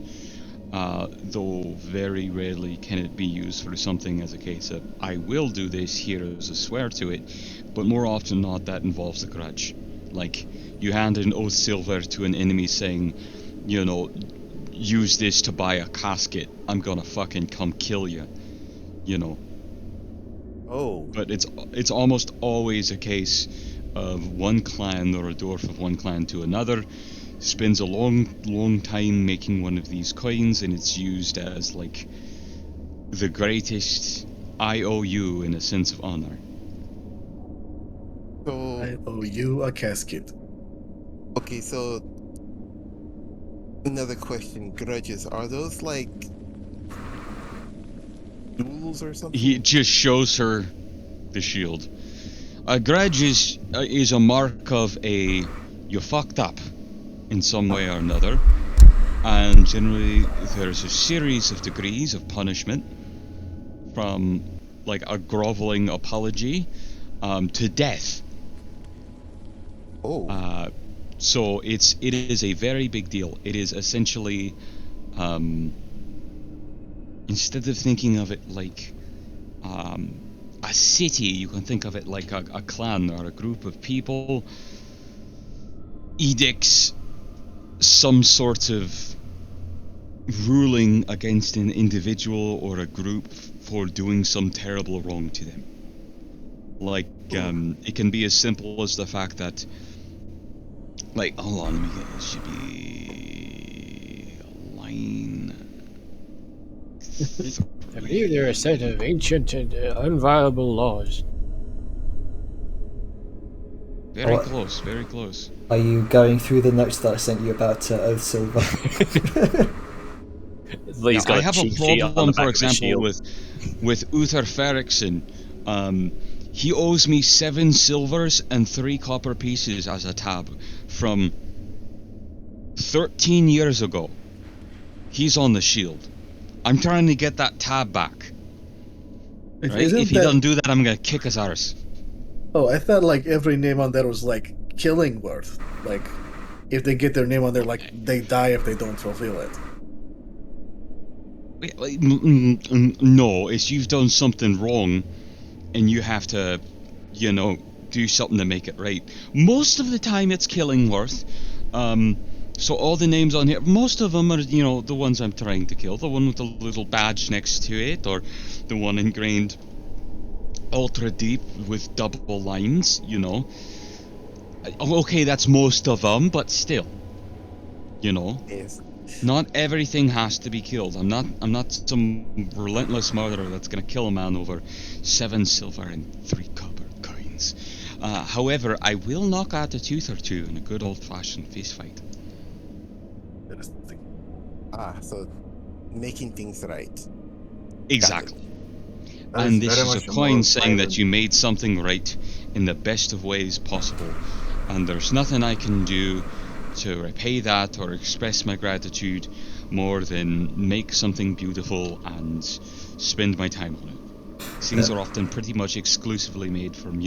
Though very rarely can it be used for something as a case of I will do this, here is a swear to it, but more often than not that involves a grudge. Like, you hand an oath silver to an enemy saying, you know, use this to buy a casket, I'm gonna fucking come kill you, you know. Oh. But it's almost always a case of one clan or a dwarf of one clan to another spends a long time making one of these coins, and it's used as like the greatest IOU in a sense of honor. So I owe you a casket. okay, so another question: grudges, are those like duels or something? He just shows her the shield. A grudge is a mark of you fucked up in some way or another, and generally there's a series of degrees of punishment, from like a groveling apology to death. Oh. So it is a very big deal. It is essentially, instead of thinking of it like a city, you can think of it like a clan or a group of people. Edicts, some sort of ruling against an individual or a group for doing some terrible wrong to them. Like, it can be as simple as the fact that, like, hold on, let me get, it should be a line. I believe they're a set of ancient and inviolable laws. Very close, very close. Are you going through the notes that I sent you about Oath Silver? He's got I have a cheat sheet on the problem, back for of his example, shield. with Uther Ferrickson. He owes me 7 silvers and 3 copper pieces as a tab from 13 years ago. He's on the shield. I'm trying to get that tab back. Right? If he doesn't do that, I'm gonna kick his arse. Oh, I thought like every name on there was like Killingworth. Like, if they get their name on there, like they die if they don't fulfill it. No, it's you've done something wrong, and you have to, you know, do something to make it right. Most of the time, it's Killingworth. So all the names on here, most of them are, you know, the ones I'm trying to kill. The one with the little badge next to it, or the one ingrained ultra deep with double lines, you know. Okay, that's most of them, but still. You know? Yes. Not everything has to be killed. I'm not some relentless murderer that's gonna kill a man over 7 silver and 3 copper coins. However, I will knock out a tooth or two in a good old-fashioned fist fight. That is the thing. So making things right. Exactly. That And is this very is much a a coin more saying that violent- you made something right in the best of ways possible. And there's nothing I can do to repay that or express my gratitude more than make something beautiful and spend my time on it. Things are often pretty much exclusively made from,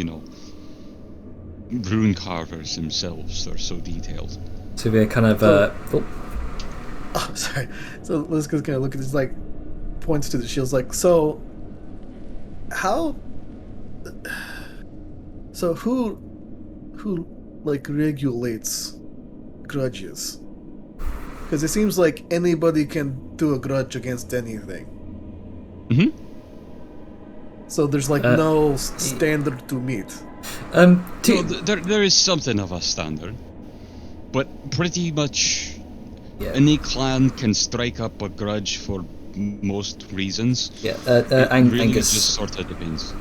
rune carvers themselves. They're so detailed. Severe kind of. Oh, sorry. So Liska kind of look at this, like, points to the shields, like, so, how, so who, like, regulates grudges? Because it seems like anybody can do a grudge against anything. Mhm. So there's, like, no standard to meet. No, there is something of a standard, but pretty much any clan can strike up a grudge for most reasons. Yeah, It really Angus. just sort of depends.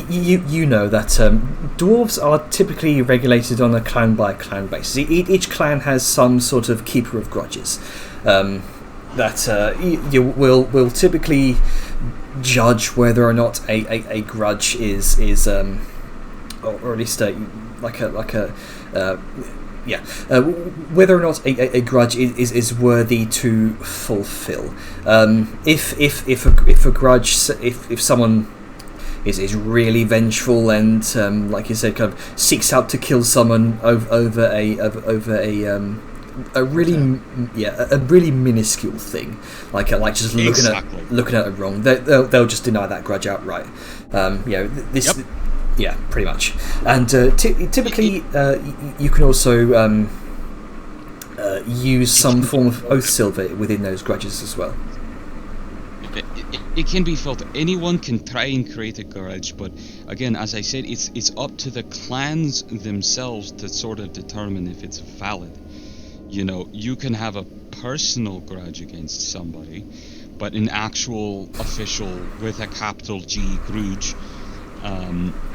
You know that dwarves are typically regulated on a clan by clan basis. Each clan has some sort of keeper of grudges that you will typically judge whether or not a grudge is or at least whether or not a grudge is worthy to fulfill. If a grudge, if someone is really vengeful and like you said, kind of seeks out to kill someone over a really minuscule thing, like just looking at it wrong, they'll just deny that grudge outright. Yeah, pretty much. And typically, you can also use some form of oath silver within those grudges as well. It can be felt. Anyone can try and create a grudge, but again, as I said, it's up to the clans themselves to sort of determine if it's valid. You can have a personal grudge against somebody, but an actual official with a capital G grudge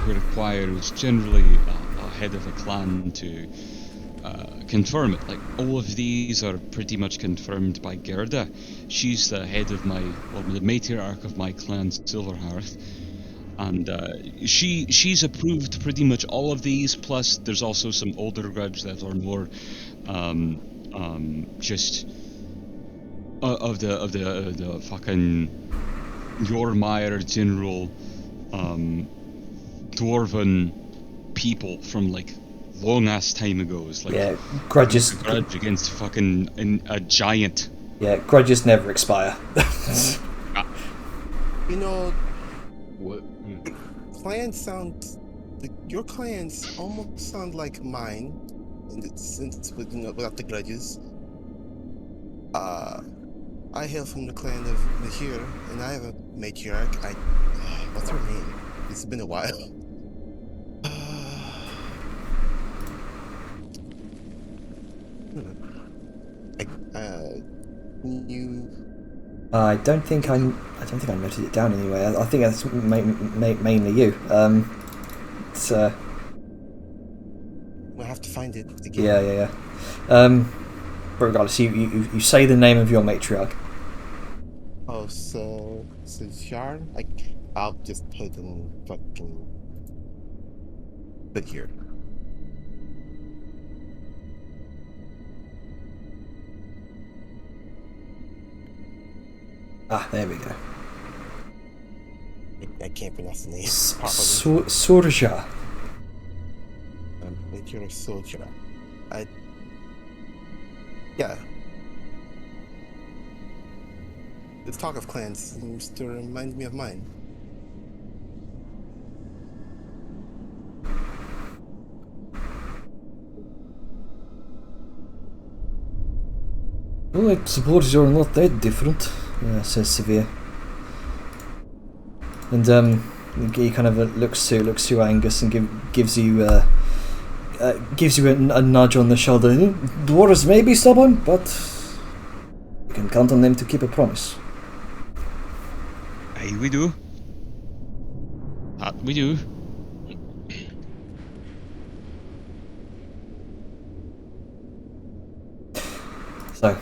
requires generally a head of a clan to confirm it. Like, all of these are pretty much confirmed by Gerda. She's the head of the matriarch of my clan, Silverhearth, and she's approved pretty much all of these. Plus, there's also some older grudges that are more just of the fucking Jormire general dwarven people from like long ass time ago. It's like grudges. Grudge against fucking a giant. Yeah, grudges never expire. What? Clans sound. Your clans almost sound like mine, in the sense without the grudges. I hail from the clan of Nahir, and I have a matriarch. What's her name? It's been a while. I don't think I noted it down anyway. I think that's mainly you. We'll have to find it again. Yeah. But regardless, you say the name of your matriarch. Oh, so Jarn? I'll just put in fucking. But here. There we go. I can't pronounce the name properly. Sorja. Matriarch Sorja. Yeah. This talk of clans seems to remind me of mine. Well, I suppose you're not that different, says Severe. And he kind of looks to Angus and gives you gives you a nudge on the shoulder. Dwarves may be stubborn, but you can count on them to keep a promise. Aye, we do. That we do. So,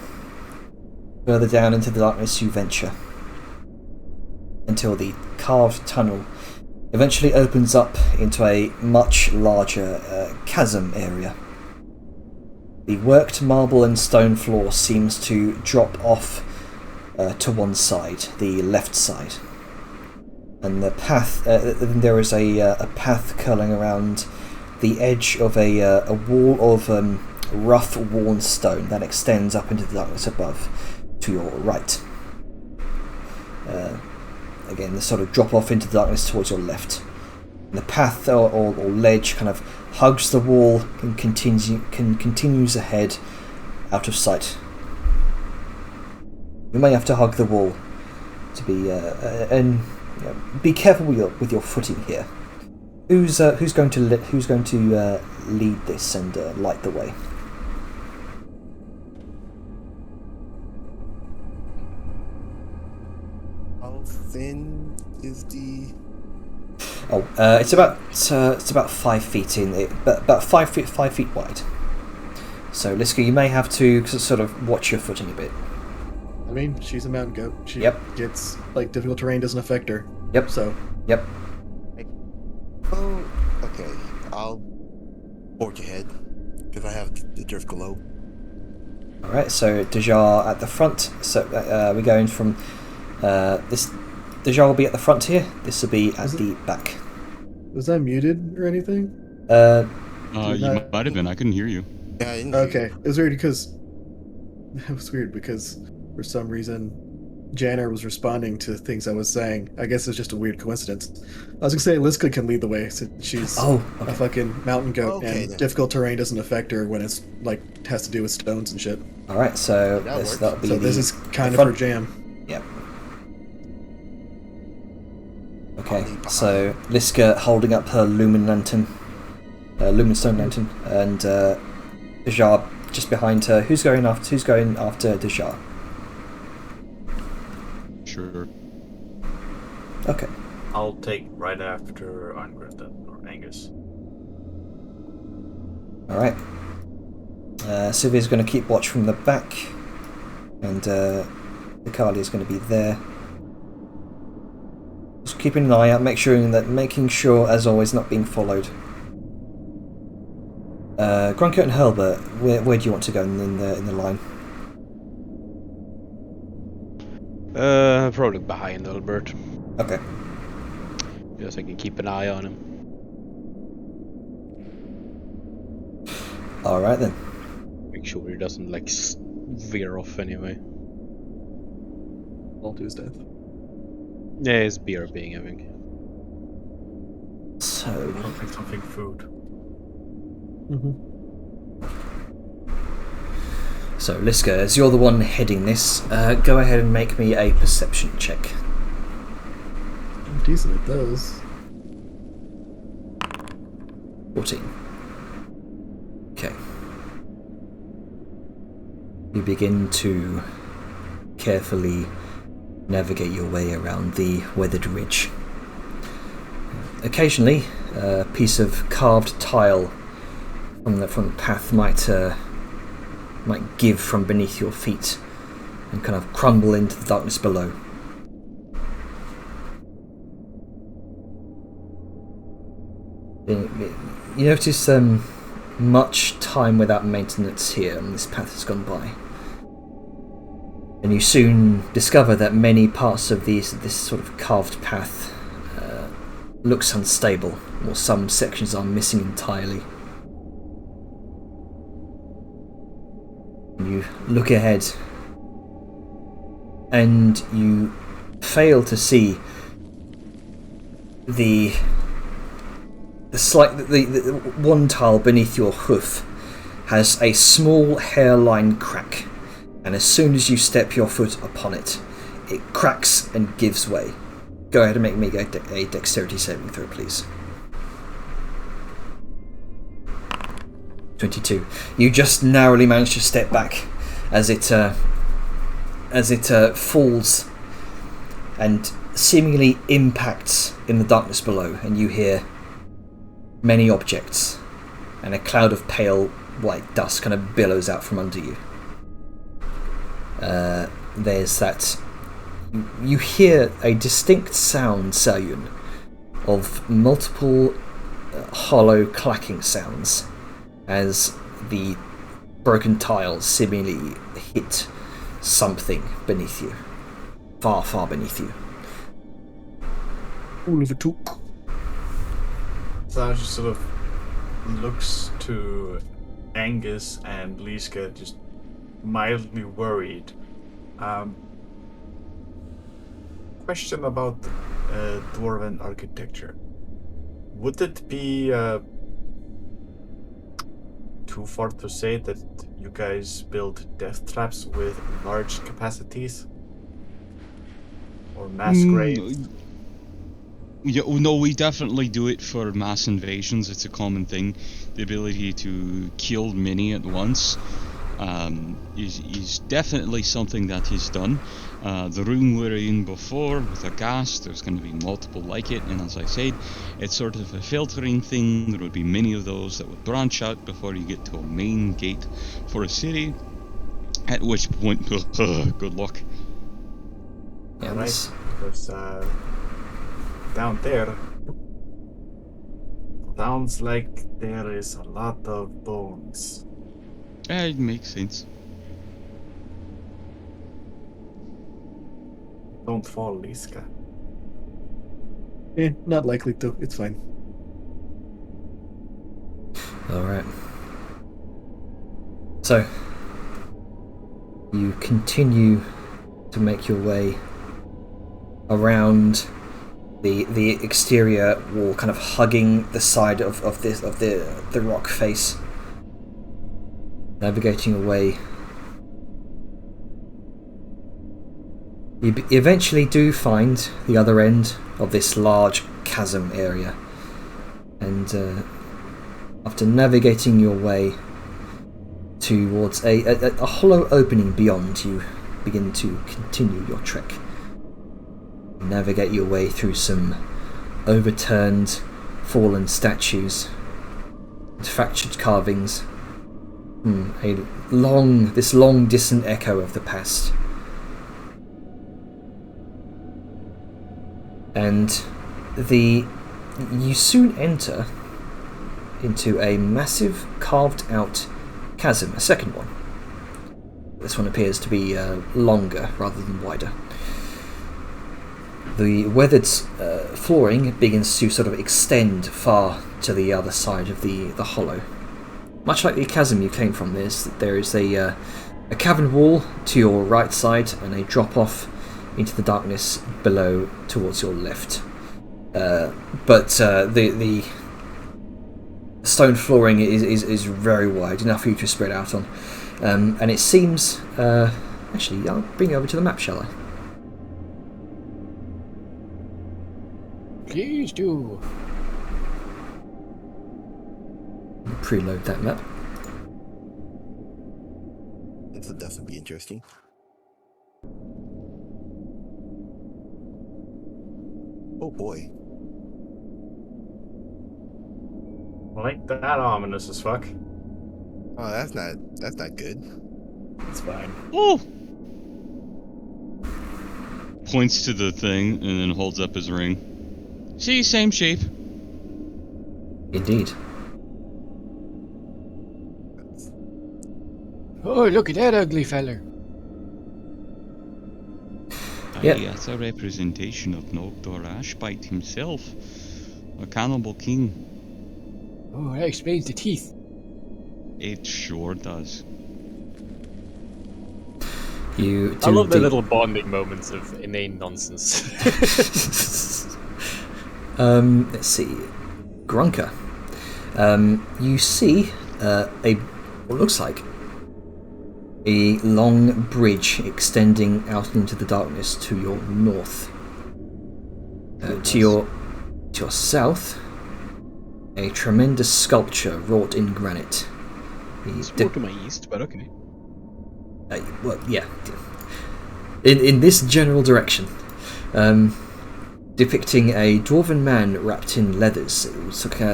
further down into the darkness you venture, until the carved tunnel eventually opens up into a much larger chasm area. The worked marble and stone floor seems to drop off to one side, the left side. And the path, there is a path curling around the edge of a wall of rough worn stone that extends up into the darkness above to your right. Again, the sort of drop off into the darkness towards your left. And the path or ledge kind of hugs the wall and continues ahead out of sight. You may have to hug the wall to be and be careful with your footing here. Who's going to lead this and light the way? How thin is the? Oh, it's about 5 feet in, about 5 feet wide. So, Liska, you may have to sort of watch your footing a bit. I mean, she's a mountain goat. She Yep. gets, like, difficult terrain doesn't affect her. Yep. So, Yep. Oh, okay. I'll forge ahead because I have the drift glow. All right. So Dejar at the front. So we're going from this. Dejar will be at the front here. This will be at the back. was that muted or anything? You Not- might have been. I couldn't hear you. Yeah, I didn't Okay, it was weird because for some reason Janner was responding to things I was saying. I guess it's just a weird coincidence. I was gonna say Liska can lead the way since she's Oh, a okay. fucking mountain goat, Okay, and then. difficult terrain doesn't affect her when it's like has to do with stones and shit. All right. So That works. that'll be So the this is kind of front. her jam. Yep. Okay, so Liska holding up her lumen stone lantern, and Dejar just behind her. Who's going after Dejar? Sure. Okay. I'll take right after Arngrid then, or Angus. All right. Sylvia's going to keep watch from the back, and Akali is going to be there. Just keeping an eye out, making sure, as always, not being followed. Grunker and Helbert, where do you want to go in the line? Probably behind Albert. Okay. Just so I can keep an eye on him. All right then. Make sure he doesn't like veer off anyway. All to his death. Yeah, it's BRBing, I think. So. I'll take something food. So, Liska, as you're the one heading this, go ahead and make me a perception check. I'm decent at those. 14. Okay. You begin to carefully navigate your way around the weathered ridge. Occasionally, a piece of carved tile from the path might give from beneath your feet and kind of crumble into the darkness below. You notice much time without maintenance here, and this path has gone by. And you soon discover that many parts of this sort of carved path looks unstable, or some sections are missing entirely. You look ahead, and you fail to see the one tile beneath your hoof has a small hairline crack, and as soon as you step your foot upon it, it cracks and gives way. Go ahead and make me a dexterity saving throw, please. 22. You just narrowly manage to step back as it falls and seemingly impacts in the darkness below, and you hear many objects, and a cloud of pale white dust kind of billows out from under you. There's that. You hear a distinct sound, Sayun, of multiple hollow clacking sounds as the broken tiles seemingly hit something beneath you. Far, far beneath you. Oliver Took. Sarge just sort of looks to Angus and Liska, just mildly worried. Question about dwarven architecture. Would it be too far to say that you guys build death traps with large capacities? Or mass graves? Yeah, no, we definitely do it for mass invasions. It's a common thing. The ability to kill many at once is definitely something that is done. The room we were in before with a gas, there's going to be multiple like it, and as I said, it's sort of a filtering thing. There would be many of those that would branch out before you get to a main gate for a city, at which point, good luck. Yeah, right, because down there sounds like there is a lot of bones. It makes sense. Don't fall, Liska. Not likely to. It's fine. Alright. So, you continue to make your way around the exterior wall, kind of hugging the side of the rock face, navigating away. You eventually do find the other end of this large chasm area, and after navigating your way towards a hollow opening beyond, you begin to continue your trek. You navigate your way through some overturned, fallen statues, and fractured carvings. This long distant echo of the past. And you soon enter into a massive carved out chasm, a second one. This one appears to be longer rather than wider. The weathered flooring begins to sort of extend far to the other side of the hollow. Much like the chasm you came from, there is a cavern wall to your right side and a drop off into the darkness below towards your left. But the stone flooring is very wide, enough for you to spread out on. And it seems... actually, I'll bring you over to the map, shall I? Please do. Preload that map. This will definitely be interesting. Oh boy. Like that ominous as fuck. Oh, that's not good. It's fine. Oh! Points to the thing and then holds up his ring. See, same shape. Indeed. Oh, look at that ugly feller. Yep. Aye, that's a representation of Nogdor Ashbite himself. A cannibal king. Oh, that explains the teeth. It sure does. You I love the little bonding moments of inane nonsense. Let's see. Grunker. You see what looks like a long bridge extending out into the darkness to your north. To your south, a tremendous sculpture wrought in granite It's more to my east, but okay. Well, yeah. In this general direction, depicting a dwarven man wrapped in leathers,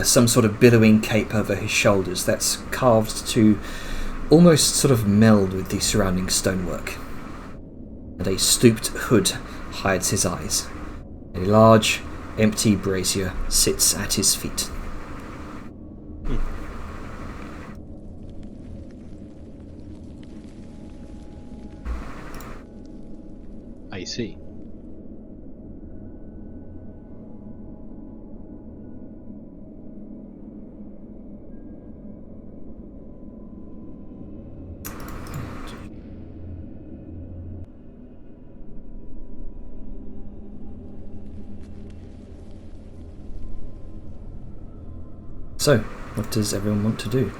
some sort of billowing cape over his shoulders that's carved to almost sort of meld with the surrounding stonework. And a stooped hood hides his eyes. A large, empty brazier sits at his feet. I see. So, what does everyone want to do?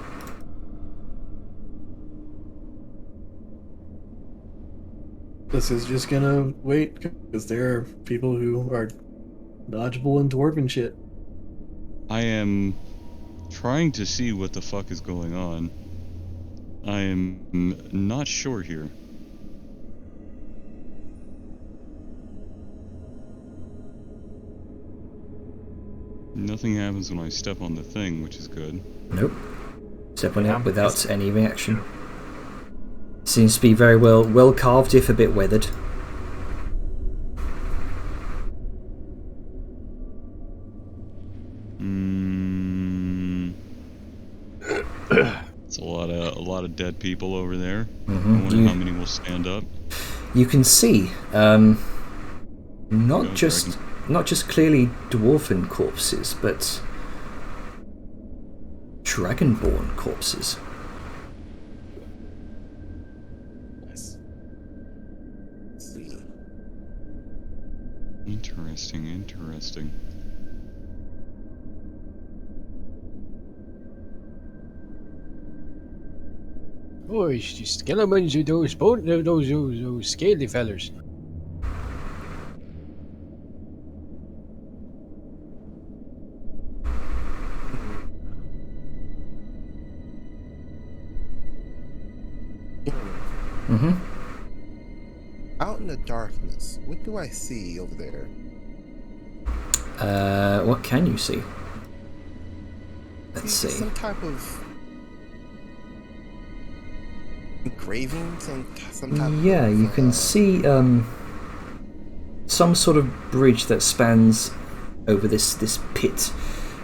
This is just gonna wait, because there are people who are dodgeable and dwarven shit. I am trying to see what the fuck is going on. I am not sure here. Nothing happens when I step on the thing, which is good. Nope. Step on it without any reaction. Seems to be very well carved, if a bit weathered. It's a lot of dead people over there. Mm-hmm. I wonder how many will stand up. You can see, not just clearly dwarven corpses, but dragonborn corpses. Let's see. Interesting. Oh, it's the skeletons of those scaly fellers. Mm-hmm. Out in the darkness, what do I see over there? What can you see? Let's see. Some type of engraving, some type. Yeah, of, you can see some sort of bridge that spans over this pit.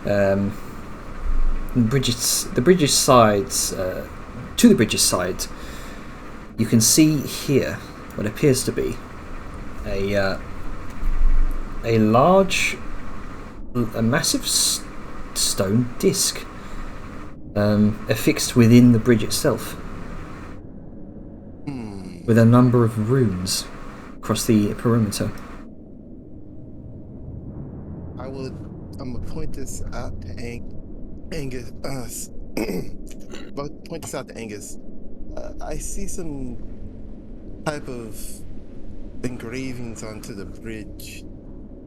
The bridge's sides. To the bridge's side, you can see here what appears to be a massive stone disc affixed within the bridge itself, with a number of runes across the perimeter. I'm gonna point this out to Angus. But point this out to Angus. I see some type of engravings onto the bridge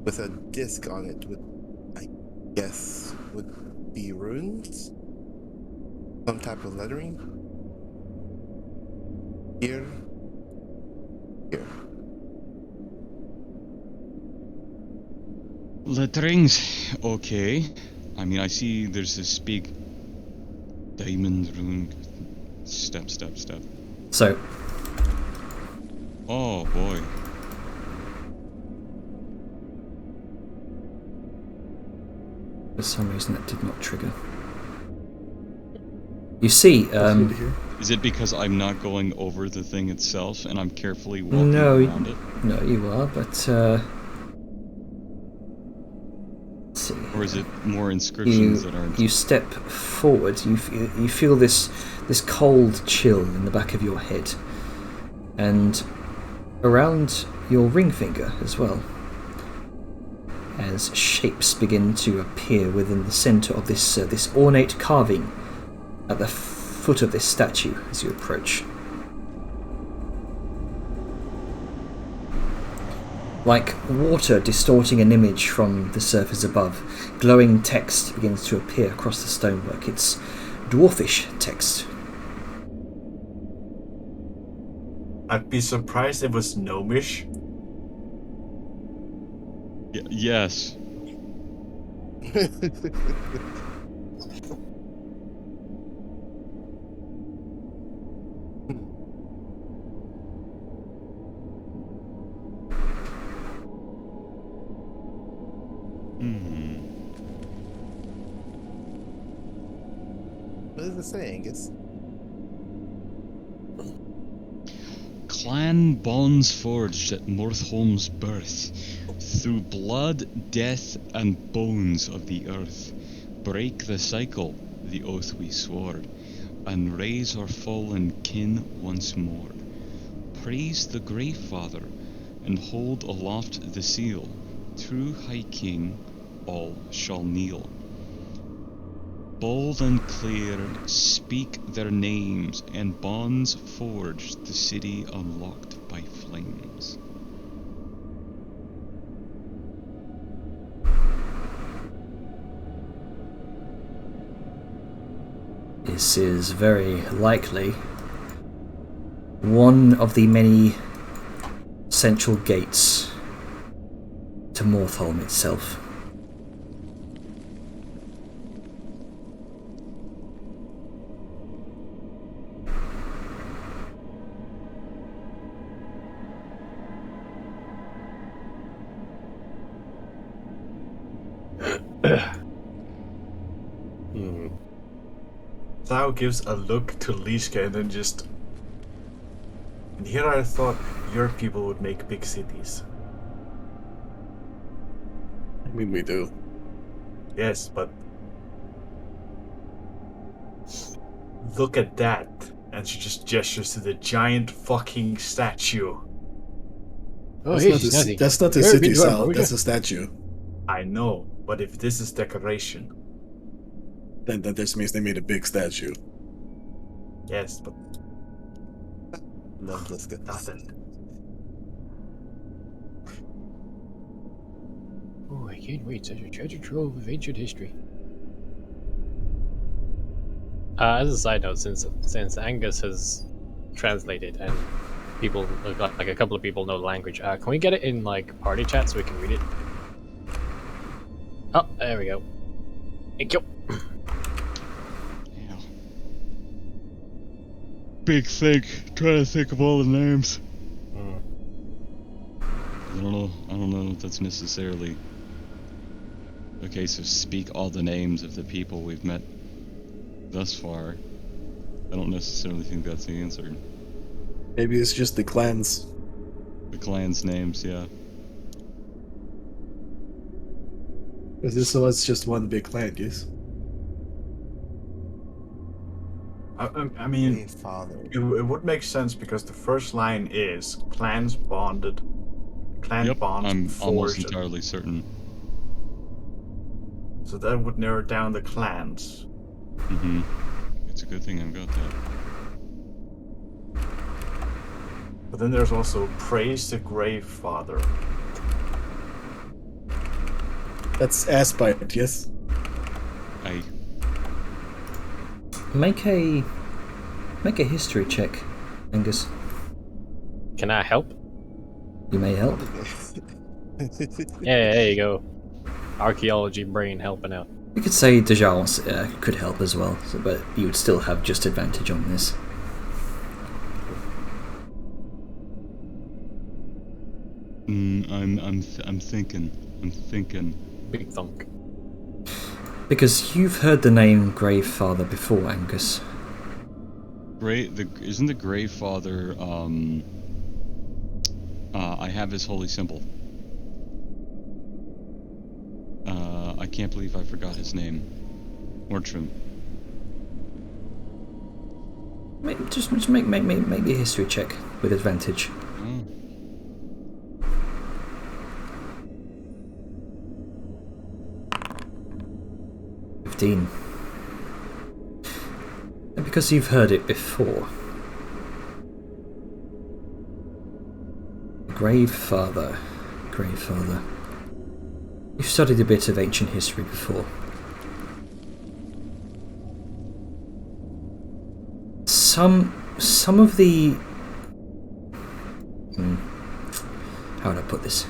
with a disc on it with, I guess, would be runes? Some type of lettering? Here. Letterings, okay. I mean, I see there's this big diamond rune. Step. So, oh boy. for some reason that did not trigger. You see, Is it because I'm not going over the thing itself and I'm carefully walking no, around it? No, you are, but let's see. Or is it more inscriptions that aren't? You step forward. You feel this cold chill in the back of your head, and around your ring finger as well, as shapes begin to appear within the centre of this ornate carving at the foot of this statue as you approach. Like water distorting an image from the surface above, glowing text begins to appear across the stonework. It's dwarfish text, I'd be surprised if it was gnomish. Yes. What does it say, Angus? Clan bonds forged at Morthholm's birth, through blood, death, and bones of the earth. Break the cycle, the oath we swore, and raise our fallen kin once more. Praise the Grey Father, and hold aloft the seal. True High King, all shall kneel. Bold and clear, speak their names, and bonds forged, the city unlocked by flames. This is very likely one of the many central gates to Mortholm itself. Thou gives a look to Lishka and then just... And here I thought your people would make big cities. I mean, we do. Yes, but... Look at that. And she just gestures to the giant fucking statue. Oh, That's hey, not Snazzy. that's not the You're a city big dwarf, cell, would that's ya? a statue. I know, but if this is decoration... Then that just means they made a big statue. Yes, but Love Liska. nothing. Oh, I can't wait. Such a treasure trove of ancient history. As a side note, since Angus has translated and people, like a couple of people know the language, can we get it in like party chat so we can read it? Oh, there we go. Thank you. Yeah. Big think, trying to think of all the names. I don't know if that's necessarily a case of speak all the names of the people we've met thus far. I don't necessarily think that's the answer. Maybe it's just the clans. The clan's names, yeah. Because this was just one big clan, yes? I mean, Grey Father. it would make sense because the first line is clans bonded. Clan Yep, bonds I'm almost forged. entirely certain. So that would narrow down the clans. Mm-hmm. It's a good thing I've got that. But then there's also praise the Grey Father. That's Aspite, yes? I Make a history check, Angus. Can I help? You may help. Yeah, there you go. Archaeology brain helping out. You could say Dejal could help as well, but you would still have just advantage on this. I'm thinking. Big thunk. Because you've heard the name Grey Father before, Angus. Isn't the Grey Father, I have his holy symbol. I can't believe I forgot his name. Mortrim. Just make a history check with advantage. Oh. And because you've heard it before. Grey Father. You've studied a bit of ancient history before. Some of the how would I put this?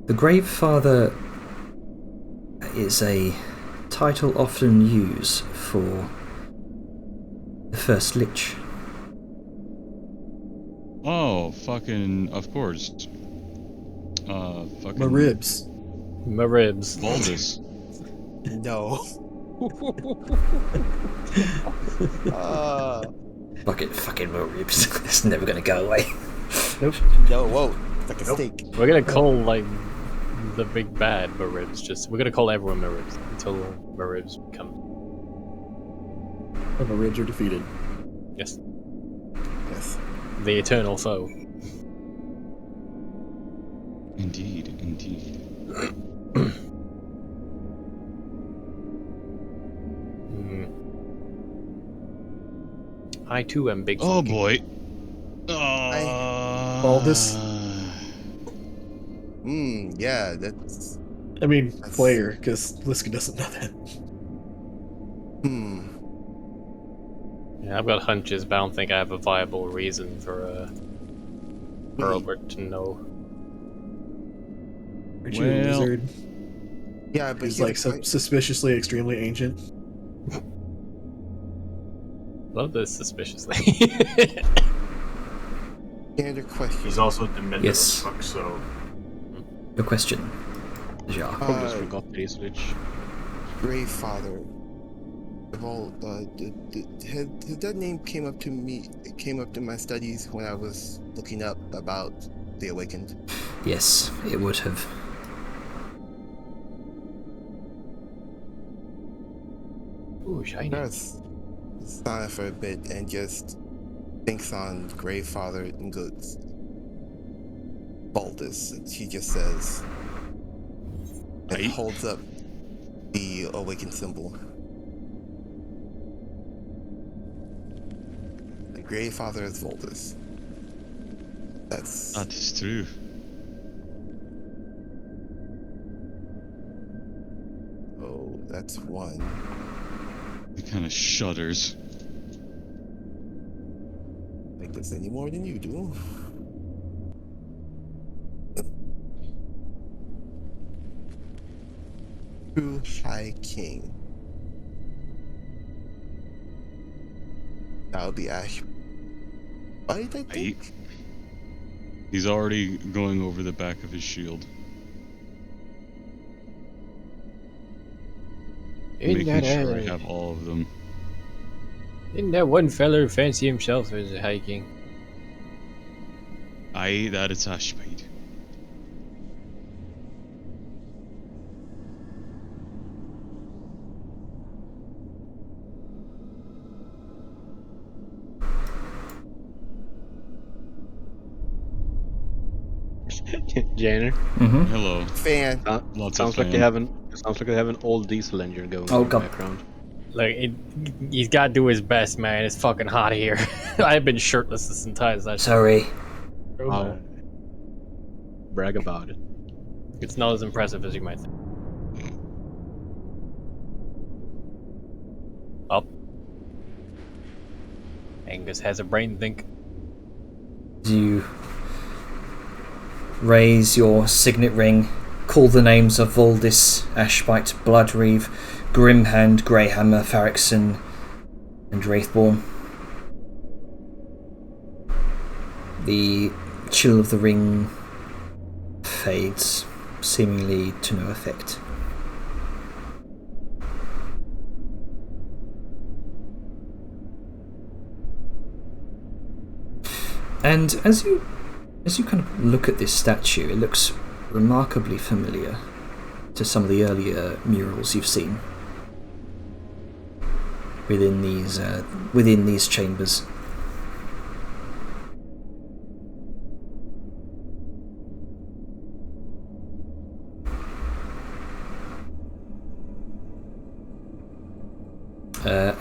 The Grave Father is a title often used for the first Lich. Oh, fucking, of course. Fucking... My ribs. My ribs. Baldus. No. Fucking more ribs. It's never gonna go away. No, whoa. It's like a steak. We're gonna call like the big bad Maribs. We're gonna call everyone Maribs until Maribs come. And the ribs are defeated. Yes. Yes. The eternal foe. Indeed, indeed. I too am big. Oh funky. boy. Baldus? Yeah, that's... I mean, player, because Liska doesn't know that. Yeah, I've got hunches, but I don't think I have a viable reason for Albert to know. Aren't you a Well- wizard? Yeah, but He's like suspiciously extremely ancient. Love this suspiciously. standard question. He's also demented Yes. as fuck, so... Your question, Jacques. Probably just forgot that he's Lich. Grayfather. Well, that name came up to me. It came up to my studies when I was looking up about the Awakened. Yes, it would have. Ooh, shiny. That's silent for a bit and just thinks on Grayfather and goes Baldus. She just says and Aye. holds up the Awakened symbol. The Grayfather is Baldus. That's That is true. that's one. He kind of shudders. Like this any more than you do. True High King. That would be Ash. Why did I think? He's already going over the back of his shield. Isn't Making that, sure I have all of them. isn't that one feller fancy himself as a hiking? Aye, that is Ashbide. Janer. Mm-hmm. Hello. Fan. Lots Sounds of like they fan. have an old diesel engine going Oh, in the God. background. Like, he's got to do his best, man. It's fucking hot here. I've been shirtless this entire session. Sorry. Oh. Brag about it. It's not as impressive as you might think. Up. Angus has a brain think. You raise your signet ring, call the names of Valdis, Ashbite, Bloodreeve, Grimhand, Greyhammer, Farrickson, and Wraithborn. The chill of the ring fades, seemingly to no effect. And as you kind of look at this statue, it looks remarkably familiar to some of the earlier murals you've seen within these chambers.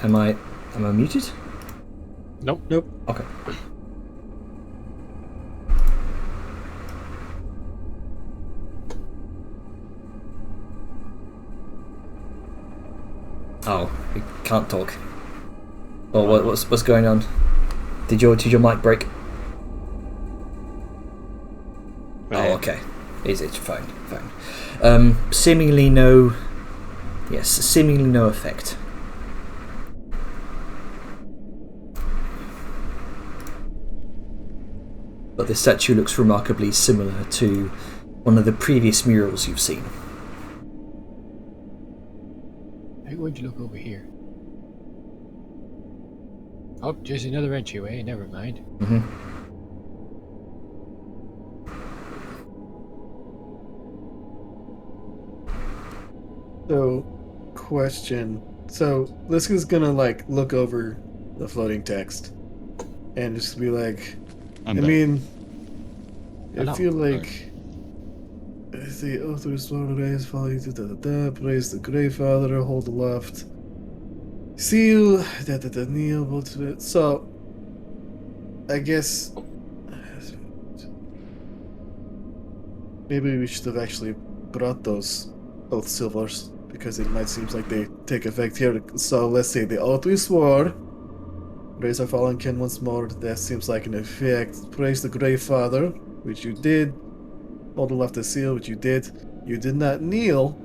Am I muted? Nope. Okay. Oh, we can't talk. Oh, what's going on? Did your mic break? Okay. Is it? Fine. Seemingly no effect. But the statue looks remarkably similar to one of the previous murals you've seen. I'm going to look over here. Oh, just another entryway. Never mind. Mm-hmm. So, question. So, Liska's gonna like look over the floating text and just be like, I mean, I feel like the oath of restored rays follow to praise the Grey Father, hold aloft, seal, kneel, both of it. So, I guess maybe we should have actually brought those oath silvers, because it might seem like they take effect here. So let's say the oath we swore, raise our fallen kin once more, that seems like an effect. Praise the Grey Father, which you did. Hold aloft the seal, which you did. You did not kneel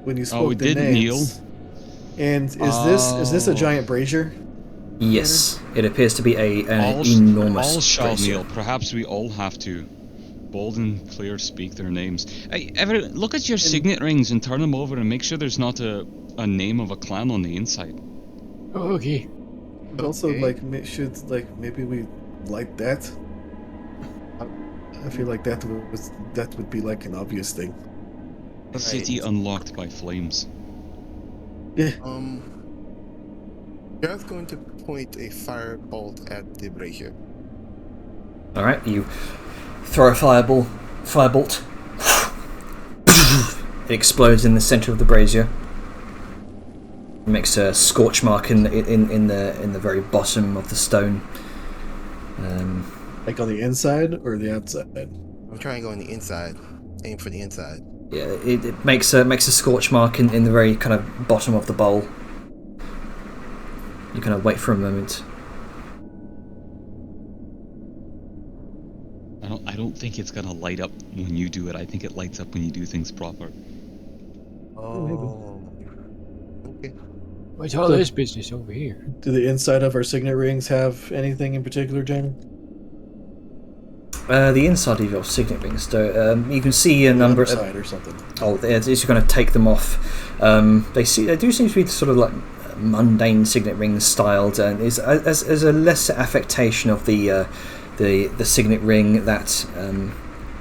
when you spoke the names. Kneel. And is this a giant brazier? Yes, it appears to be an enormous all shall brazier. kneel. Perhaps we all have to. Bold and clear speak their names. Hey, Everett, look at your signet rings and turn them over and make sure there's not a name of a clan on the inside. Oh, okay. Also, maybe we light that. I feel like that would be like an obvious thing. A city unlocked by flames. Yeah. Gareth's going to point a firebolt at the brazier. All right, you throw a firebolt. It explodes in the center of the brazier. It makes a scorch mark in the very bottom of the stone. Like on the inside or the outside? I'm trying to go on the inside. Aim for the inside. Yeah, it makes a scorch mark in the very kind of bottom of the bowl. You kind of wait for a moment. I don't think it's gonna light up when you do it. I think it lights up when you do things proper. Oh. Okay. What's all this business over here? Do the inside of our signet rings have anything in particular, Jamie? The inside of your signet rings, you can see a number of... or something. Oh, as you're going to take them off, they do seem to be sort of like mundane signet rings styled, and is as a lesser affectation of the signet ring that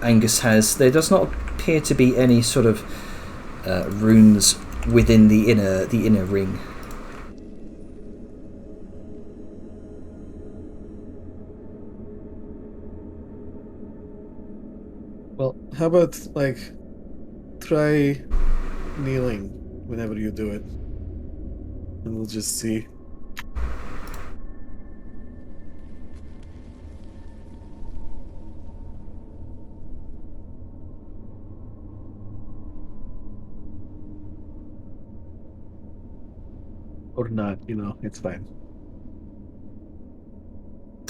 Angus has. There does not appear to be any sort of runes within the inner ring. Well, how about try kneeling whenever you do it, and we'll just see. Or not, it's fine.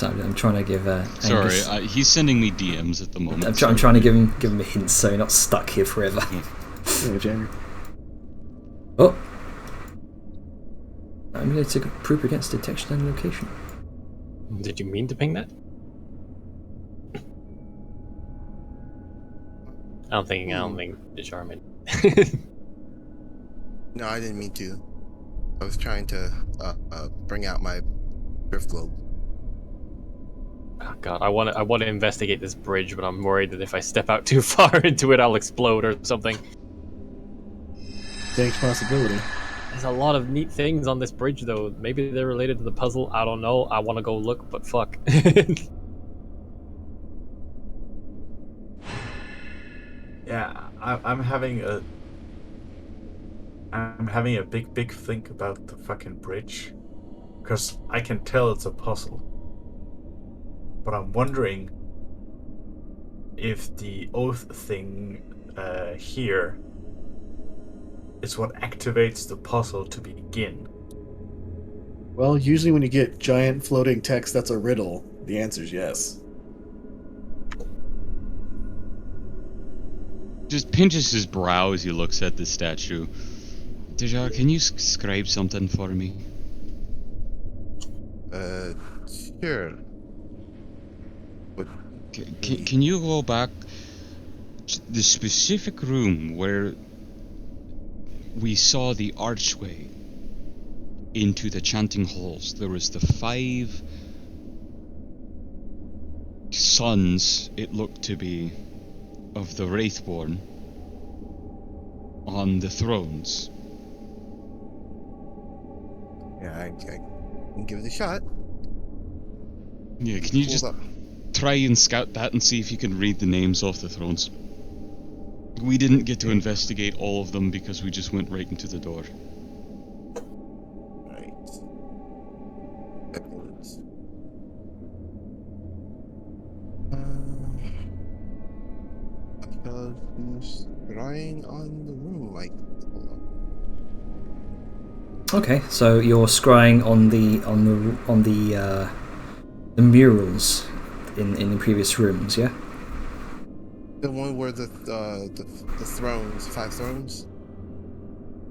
I'm trying to give Angus... Sorry, he's sending me DMs at the moment. I'm trying to give him a hint so you're not stuck here forever. Yeah, Jamie. Oh! I'm going to take a proof against detection and location. Did you mean to ping that? I don't think it's Charmin. No, I didn't mean to. I was trying to bring out my drift globe. Oh God, I want to investigate this bridge, but I'm worried that if I step out too far into it, I'll explode or something. Dank possibility. There's a lot of neat things on this bridge, though. Maybe they're related to the puzzle. I don't know. I want to go look, but fuck. Yeah, I'm having a big think about the fucking bridge, because I can tell it's a puzzle. But I'm wondering if the oath thing here is what activates the puzzle to begin. Well, usually when you get giant floating text that's a riddle, the answer's yes. just pinches his brow as he looks at the statue. Dejar, can you scribe something for me? Sure. What? Can you go back to the specific room where we saw the archway into the chanting halls? There was the 5 sons, it looked to be, of the Wraithborn on the thrones. Yeah, I can give it a shot. Yeah, can you Hold just up. try and scout that and see if you can read the names off the thrones? We didn't get to investigate all of them because we just went right into the door. Right. Seconds. Because who's scrying on the room? Like, hold on. Okay, so you're scrying on the murals in the previous rooms, yeah? The one where the thrones, 5 thrones.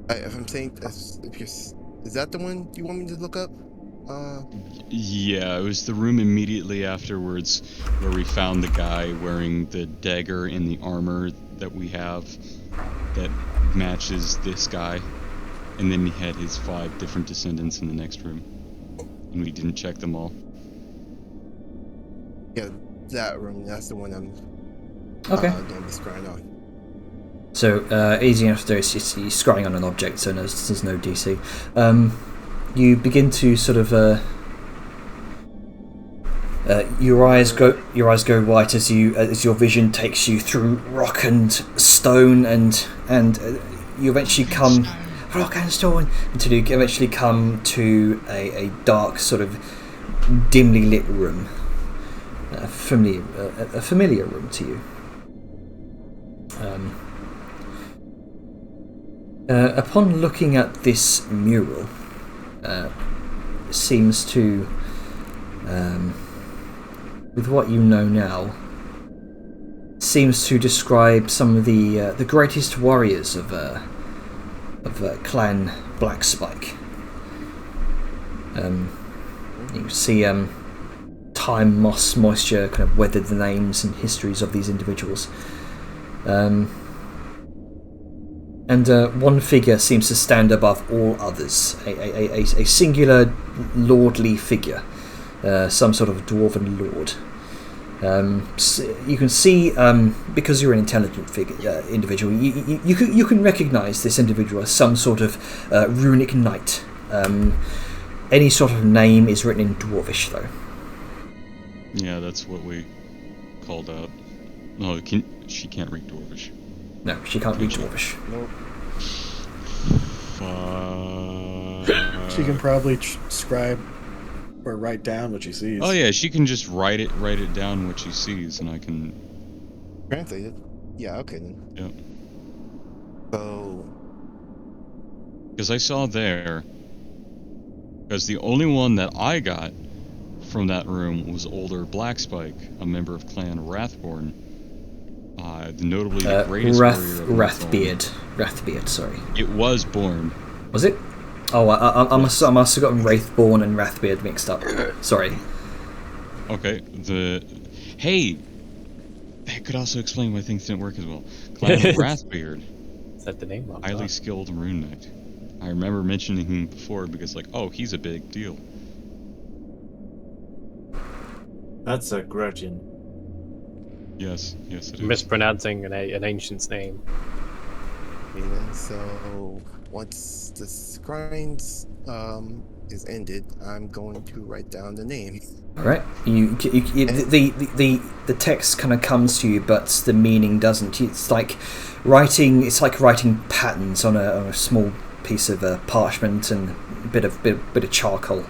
If I'm saying, is that the one you want me to look up? Yeah, it was the room immediately afterwards where we found the guy wearing the dagger and the armor that we have that matches this guy. And then he had his 5 different descendants in the next room. And we didn't check them all. Yeah, that room. That's the one I'm Okay. going to be scrying on. So, easy enough to do is you're scrying on an object, so there's no DC. You begin to sort of your eyes go white as your vision takes you through rock and stone, and you eventually come rock and stone until you eventually come to a dark, sort of dimly lit room, a familiar room to you. Upon looking at this mural, seems to, with what you know now, seems to describe some of the greatest warriors of Clan Black Spike. You can see time, moss, moisture kind of weathered the names and histories of these individuals. And one figure seems to stand above all others, a singular lordly figure, some sort of dwarven lord. You can see, because you're an intelligent individual, you can recognise this individual as some sort of runic knight. Any sort of name is written in Dwarvish, though. Yeah, that's what we called out. No, she can't read Dwarvish. No, she can't read Dwarvish. Nope. She can probably scribe or write down what she sees. Oh yeah, she can just write it down what she sees, and I can Translate it? Yeah, okay then. Yep. So, because I saw there, because the only one that I got from that room was older Black Spike, a member of Clan Wrathborn. Notably the greatest warrior of Wrathbeard, sorry. It was born. Was it? Oh, I must have gotten Wraithborn and Wrathbeard mixed up. Sorry. Okay, hey, that could also explain why things didn't work as well. Clan Wrathbeard. Is that the name? Highly skilled rune knight. I remember mentioning him before because, like, oh, he's a big deal. That's a Gretchen. Yes, it is. Mispronouncing an ancient's name. yeah, so once the scrying is ended, I'm going to write down the name. All right. The text kind of comes to you, but the meaning doesn't. It's like writing patterns on a small piece of parchment and a bit of charcoal.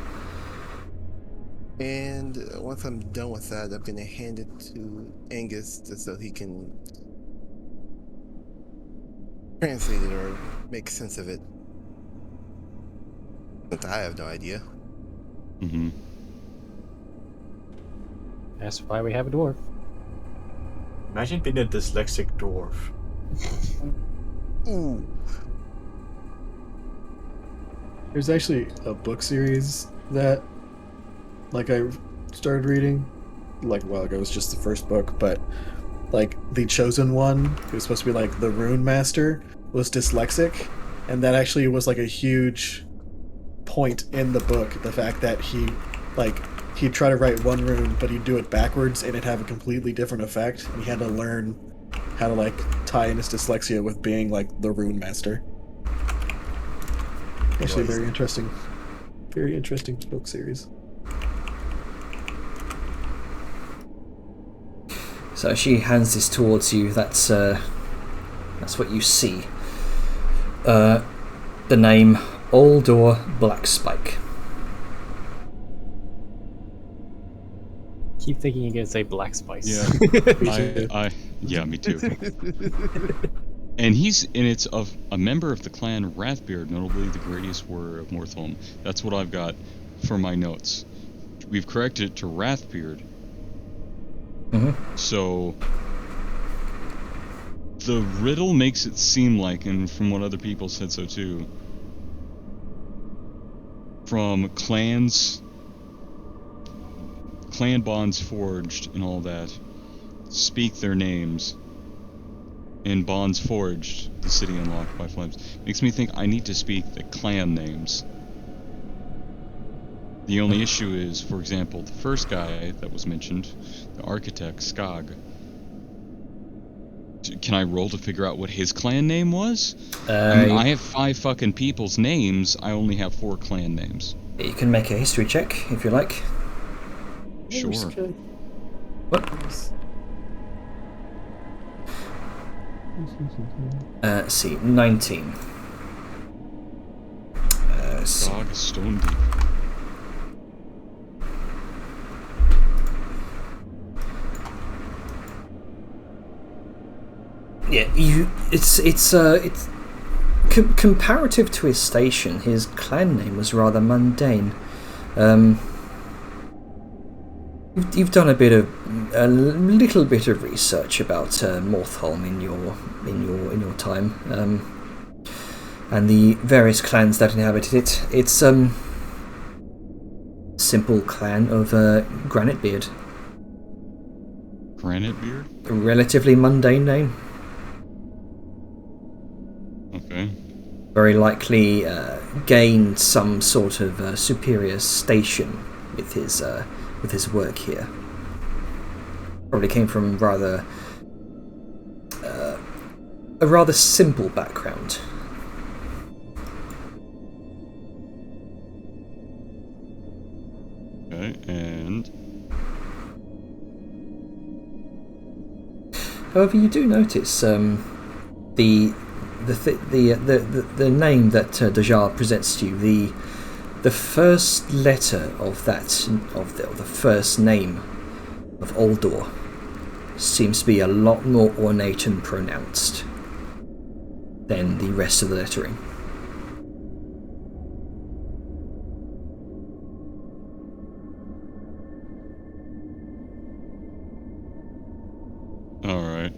And once I'm done with that, I'm gonna hand it to Angus just so he can translate it or make sense of it. Since I have no idea. Mm-hmm. That's why we have a dwarf. Imagine being a dyslexic dwarf. Ooh. There's actually a book series that, like, I started reading, like, a while ago. It was just the first book, but, like, the chosen one, who was supposed to be, like, the Rune Master, was dyslexic, and that actually was, like, a huge point in the book, the fact that he'd try to write one rune, but he'd do it backwards, and it'd have a completely different effect, and he had to learn how to, like, tie in his dyslexia with being, like, the Rune Master. Actually, very interesting book series. So she hands this towards you. That's what you see. The name Aldor Blackspike. Keep thinking you're gonna say Black Spice. Yeah, yeah, me too. And it's of a member of the clan Rathbeard, notably the greatest warrior of Mortholm. That's what I've got for my notes. We've corrected it to Rathbeard. Mm-hmm. So the riddle makes it seem like, and from what other people said so too, from clan bonds forged and all that, speak their names. In Bonds Forged, the city unlocked by flames. Makes me think I need to speak the clan names. The only issue is, for example, the first guy that was mentioned, the architect, Skog. Can I roll to figure out what his clan name was? I mean, I have 5 fucking people's names, I only have 4 clan names. You can make a history check, if you like. Sure. What? Let's see, 19. Skog is stone deep. Yeah, it's comparative to his station. His clan name was rather mundane. You've done a little bit of research about Mortholm in your time, and the various clans that inhabited it. It's simple clan of Granitebeard. Granitebeard? A relatively mundane name. Okay. Very likely gained some sort of superior station with his work here. Probably came from a rather simple background. Okay, and however, you do notice the name that Dajar presents to you, the first letter of the first name of Aldor seems to be a lot more ornate and pronounced than the rest of the lettering. all right.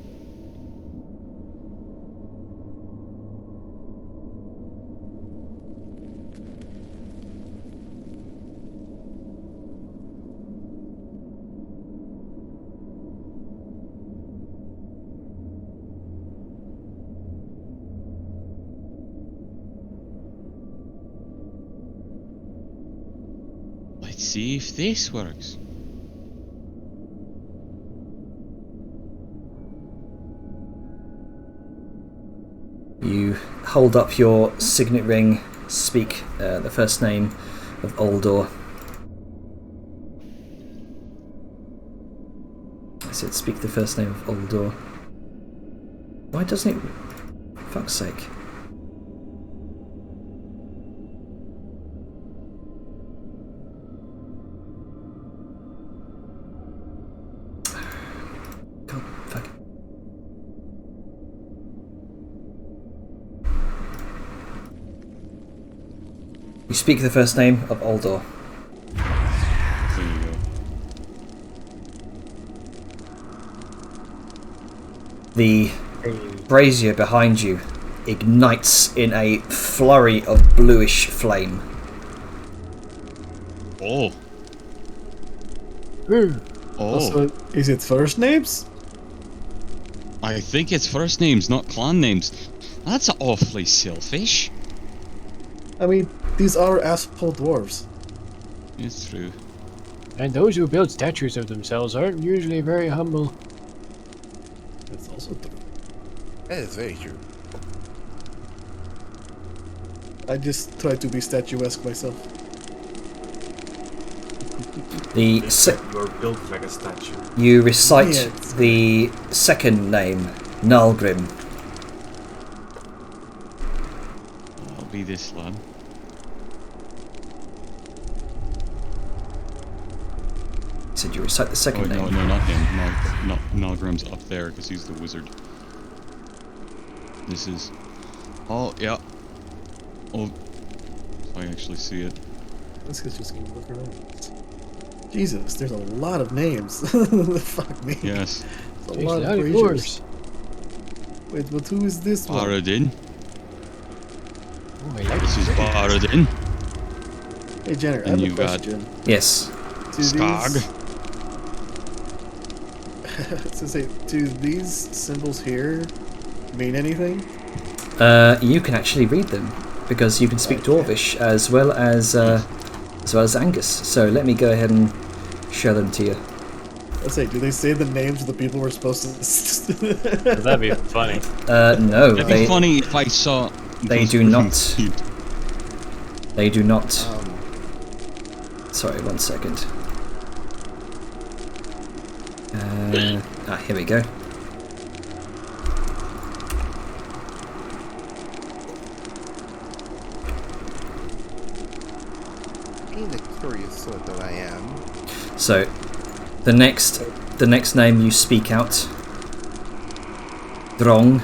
Let's see if this works. You hold up your signet ring, speak the first name of Aldor. I said speak the first name of Aldor. Why doesn't it... fuck's sake. God, fuck. You speak the first name of Aldor. There you go. The brazier behind you ignites in a flurry of bluish flame. Oh. Ooh. Oh. So, is it first names? I think it's first names, not clan names. That's awfully selfish. I mean, these are asshole dwarves. It's true. And those who build statues of themselves aren't usually very humble. That's also true. That is very true. I just try to be statuesque myself. The You're built like a statue. you recite Yeah. the second name, Nalgrim. I'll be this lad. Said you recite the Oh, second no, name. no, not him. Nalgrim's up there because he's the wizard. This is. Oh, yeah. Oh, I actually see it. This guy's just gonna look around. Jesus, there's a lot of names. Fuck me. Yes. There's a Takes lot a of lot of braziers. dwarves. Wait, but who is this one? Baradin. Oh, I like This is it. Baradin. Hey, Jenner, I And have you a got- question. Yes. Do Skog. these- so say, do these symbols here mean anything? You can actually read them because you can speak Dwarvish as well as Angus. So let me go ahead and show them to you. Let's say, do they say the names of the people we're supposed to? That'd be funny. No, It'd be they funny if I saw. they those do green not. seed. they do not. Um, Sorry, 1 second. Here we go. Being the curious sort that I am, So, the next name you speak out, Drong.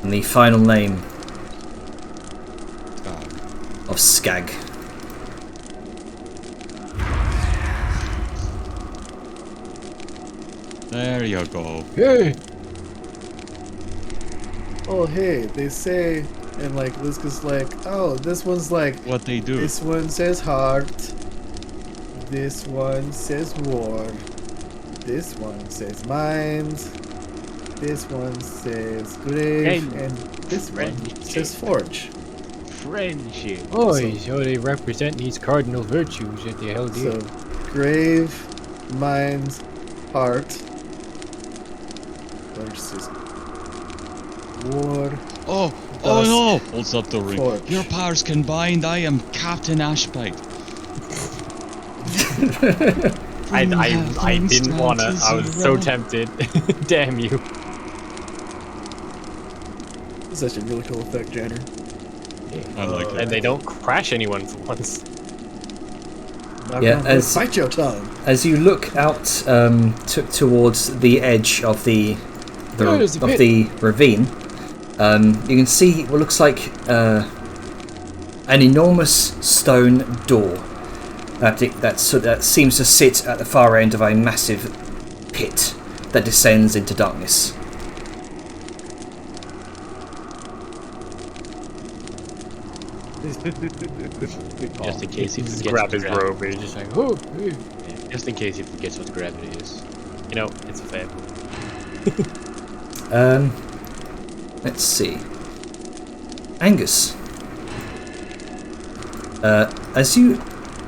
And the final name of Skag. There you go. Hey, oh, hey, they say, and like, Liska's like, oh, this one's like, What they do. this one says heart, this one says war, this one says mind, this one says grave, Friend- and this one friendship. says forge. Friendship. boy, so they represent these cardinal virtues that they held So, dear. grave, mind, heart, versus war. Oh Thus, no! Holds up the ring. forge. Your powers combined, I am Captain Ashbite. I didn't wanna. I was so tempted. Damn you. This is actually a really cool effect, Janner. I like it. And they don't crash anyone for once. Not Yeah, gonna as- bite your tongue. As you look out towards the edge of the Oh, there's a of pit. the ravine, you can see what looks like an enormous stone door that seems to sit at the far end of a massive pit that descends into darkness. Just in case he Just forgets grab what his gravity- robe. and he's It's just like, oh, hey. Just in case he forgets what gravity is. you know, it's fair. Let's see. Angus, as you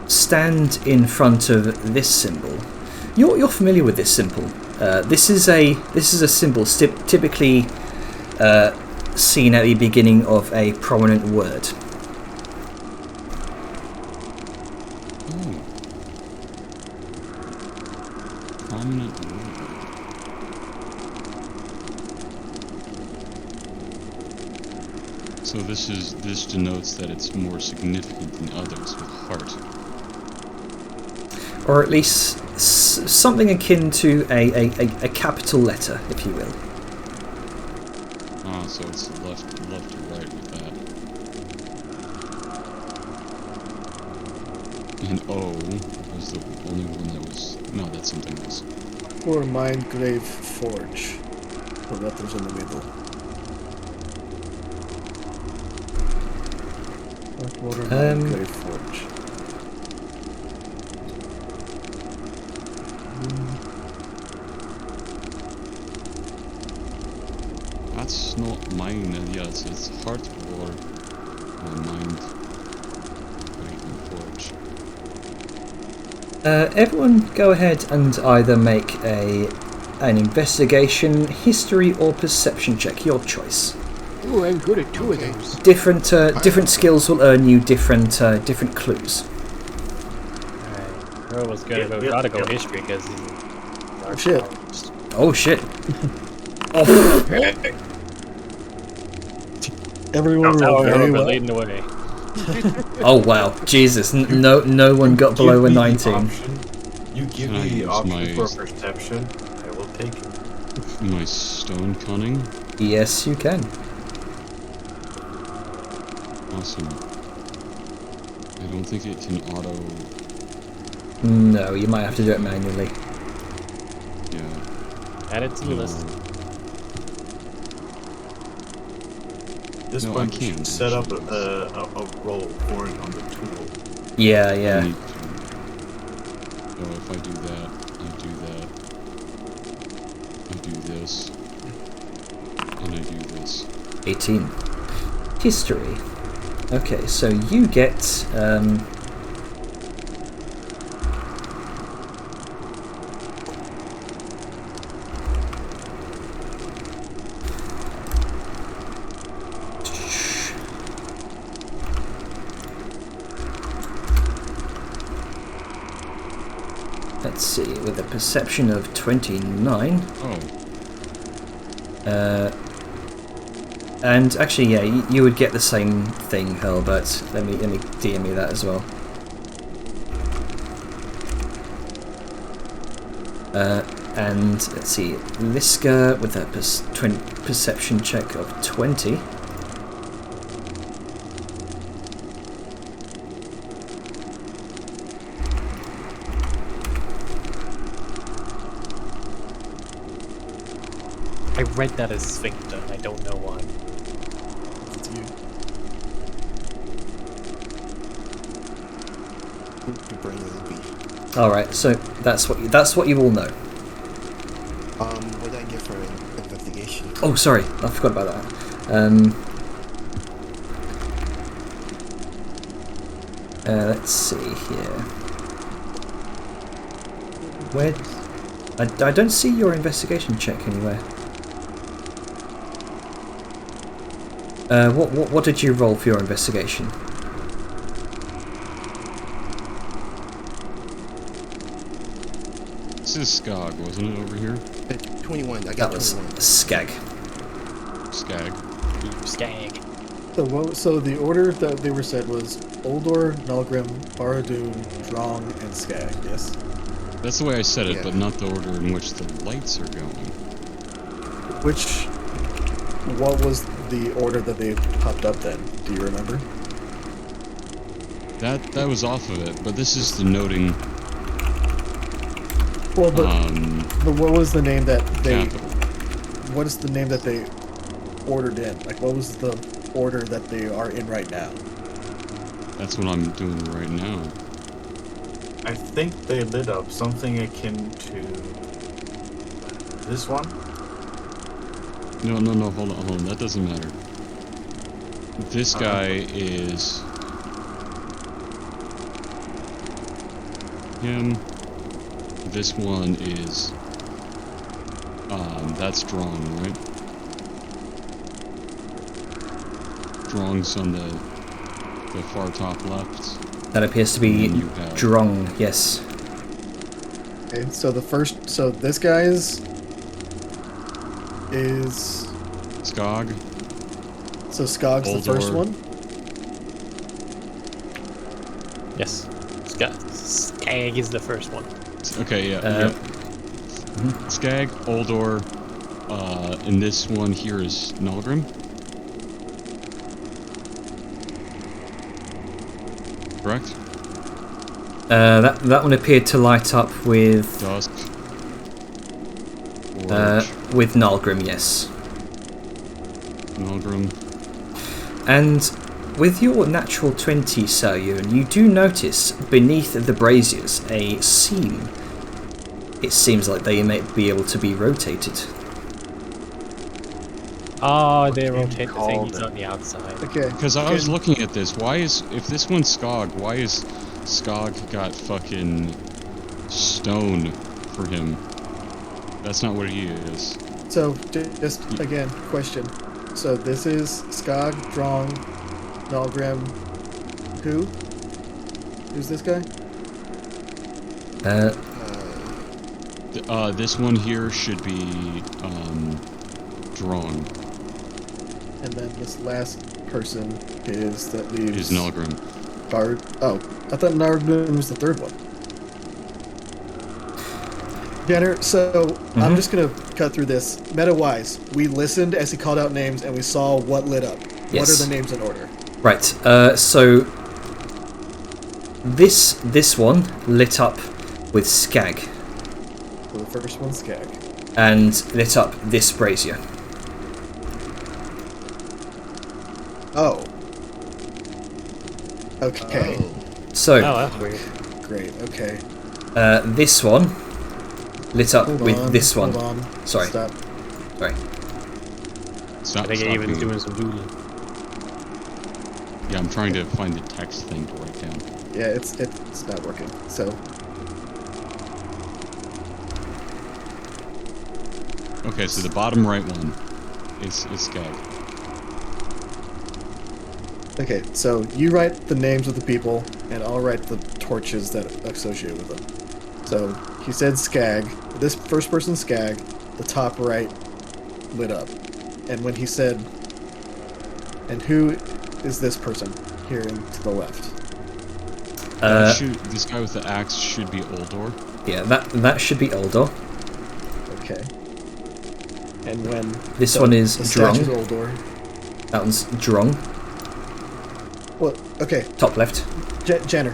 stand in front of this symbol, you're familiar with this symbol. This is a symbol typically seen at the beginning of a prominent word. Prominent word. So this denotes that it's more significant than others with heart. Or at least something akin to a capital letter, if you will. Ah, so it's left to right with that. And O was the only one that was... No, that's something else. Or Mindgrave Forge. The letters in the middle. Blackwater Mindgrave Forge. That's not mine. Yeah, it's Heartwar. Mind. Forge. Everyone go ahead and either make an investigation, history, or perception check, your choice. Ooh, I'm good at two of those. Different skills will earn you different clues. Alright. I was gotta go history because Oh shit. Oh shit. Everyone rolled very well. leading the way. Oh wow, Jesus! No one got below a 19. You give Can I me the use option my- for perception, I will take it. My stone cunning. Yes, you can. Awesome. I don't think it can auto. No, you might have to do it manually. Yeah. Add it to your list. This No, I one can't, should set up actually. a roll for it on the tool. Yeah, I yeah. need to. So if I do that, I do that. I do this. And I do this. 18. History. Okay, so you get let's see, with a perception of 29. Oh, And actually, yeah, you would get the same thing, Hurlbert. Let me DM you that as well. And let's see, Liska with a perception check of 20. I read that as sphincter, and I don't know why. It's you. Your brain is beef. All right, so that's what you all know. What did I get for investigation? Oh, sorry, I forgot about that. Let's see here. Where? I don't see your investigation check anywhere. What did you roll for your investigation? this is Skog, wasn't it, over here? 21. I That got was 21. Skag. Skag. Skag. So the order that they were said was Uldor, Nulgrim, Barad-dûn, Drong, and Skag. Yes. That's the way I said it, Yeah. but not the order in which the lights are going. What was the order that they popped up then? Do you remember? That was off of it, but this is the noting. Well, but what was the name that they? Capital. What is the name that they ordered in? Like, what was the order that they are in right now? That's what I'm doing right now. I think they lit up something akin to this one. No, hold on, that doesn't matter. This guy is him. This one is that's Drong, right? Drong's on the far top left. That appears to be And you have- Drong. Yes. Okay, so this guy's is Skog. so Skog's the first Uldor. one. Yes. Skag is the first one. Okay, yeah. Uh, Skag, Uldor, and this one here is Nulgrim. correct? That one appeared to light up with Dusk. Forge. with Nalgrim, yes. Nalgrim. And with your natural 20, Saoyun, you do notice beneath the braziers a seam. It seems like they may be able to be rotated. Oh, they rotate the call thingies them? on the outside. Okay. Because I was looking at this. If this one's Skog, why is Skog got fucking stone for him? That's not what he is. So, just again, question. So, this is Skog, Drong, Nalgrim, who? Who's this guy? This one here should be Drong. And then this last person is that leaves... Is Nalgrim. Bard. Oh, I thought Nalgrim was the third one. Jenner, so I'm just gonna cut through this. Meta-wise, we listened as he called out names and we saw what lit up. Yes. What are the names in order? Right, so this one lit up with Skag So the first one's Skag. and lit up this brazier. Oh. Okay. So Oh, that's weird. Great, okay. this one lit up Hold with on, this one. Hold on. Sorry. Stop. Sorry. Stop, I think stop it even being- doing some doodling. Yeah, I'm trying to find the text thing to write down. Yeah, it's not working. So, Okay, so the bottom right one is Skag. okay, so you write the names of the people, and I'll write the torches that associate with them. So, he said Skag. This first person, Skag, the top right lit up. And when he said, and who is this person here to the left? This guy with the axe should be Oldor. Yeah, that should be Eldor. Okay. And when This one is the statue's Drong. Oldor. That one's Drong. Well, okay, Top left. Jenner.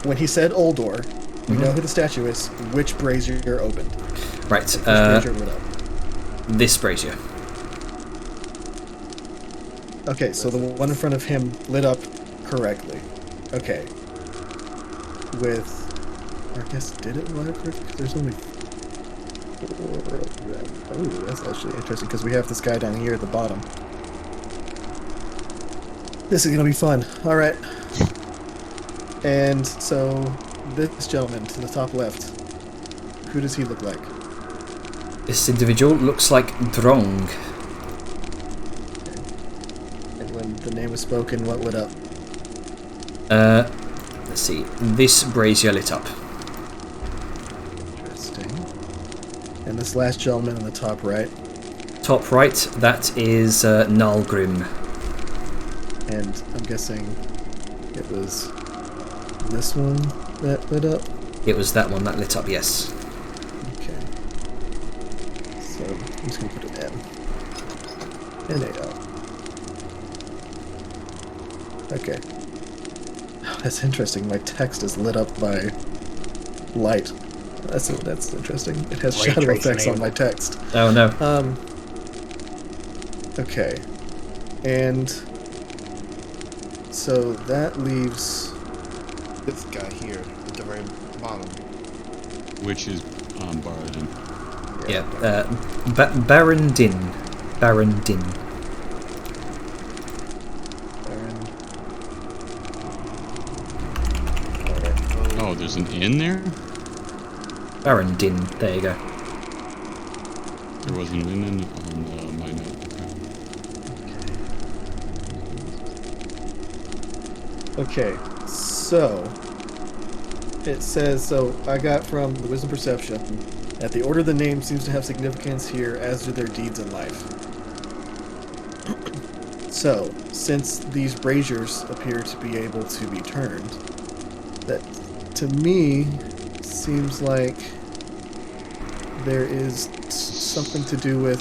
When he said Oldor, we know who the statue is. Which brazier opened? Right, Which brazier lit up? this brazier. Okay, so the one in front of him lit up correctly. Okay. With... I guess, did it light up correctly? 'Cause there's only 4 of them. Oh, that's actually interesting, because we have this guy down here at the bottom. This is gonna be fun. Alright. And so, this gentleman to the top left, who does he look like? This individual looks like Drong. And when the name was spoken, what lit up? Let's see. This brazier lit up. Interesting. And this last gentleman in the top right, Top right, that is Nalgrim. and I'm guessing it was this one that lit up? It was that one that lit up, yes. Okay. So, I'm just gonna put an N. N-A-L. Okay. That's interesting. My text is lit up by light. That's interesting. It has Ray shadow tracing effects on name. my text. Oh no. Okay. And so that leaves This guy here at the very bottom. Which is Baradin. Yeah. Baron Din. Baron Din. Baron. Oh, there's an inn there? Baron Din. There you go. There was an inn on my note. Okay. Okay, so it says, so I got from the Wisdom Perception that the order of the name seems to have significance here, as do their deeds in life. So, since these braziers appear to be able to be turned, that to me seems like there is something to do with,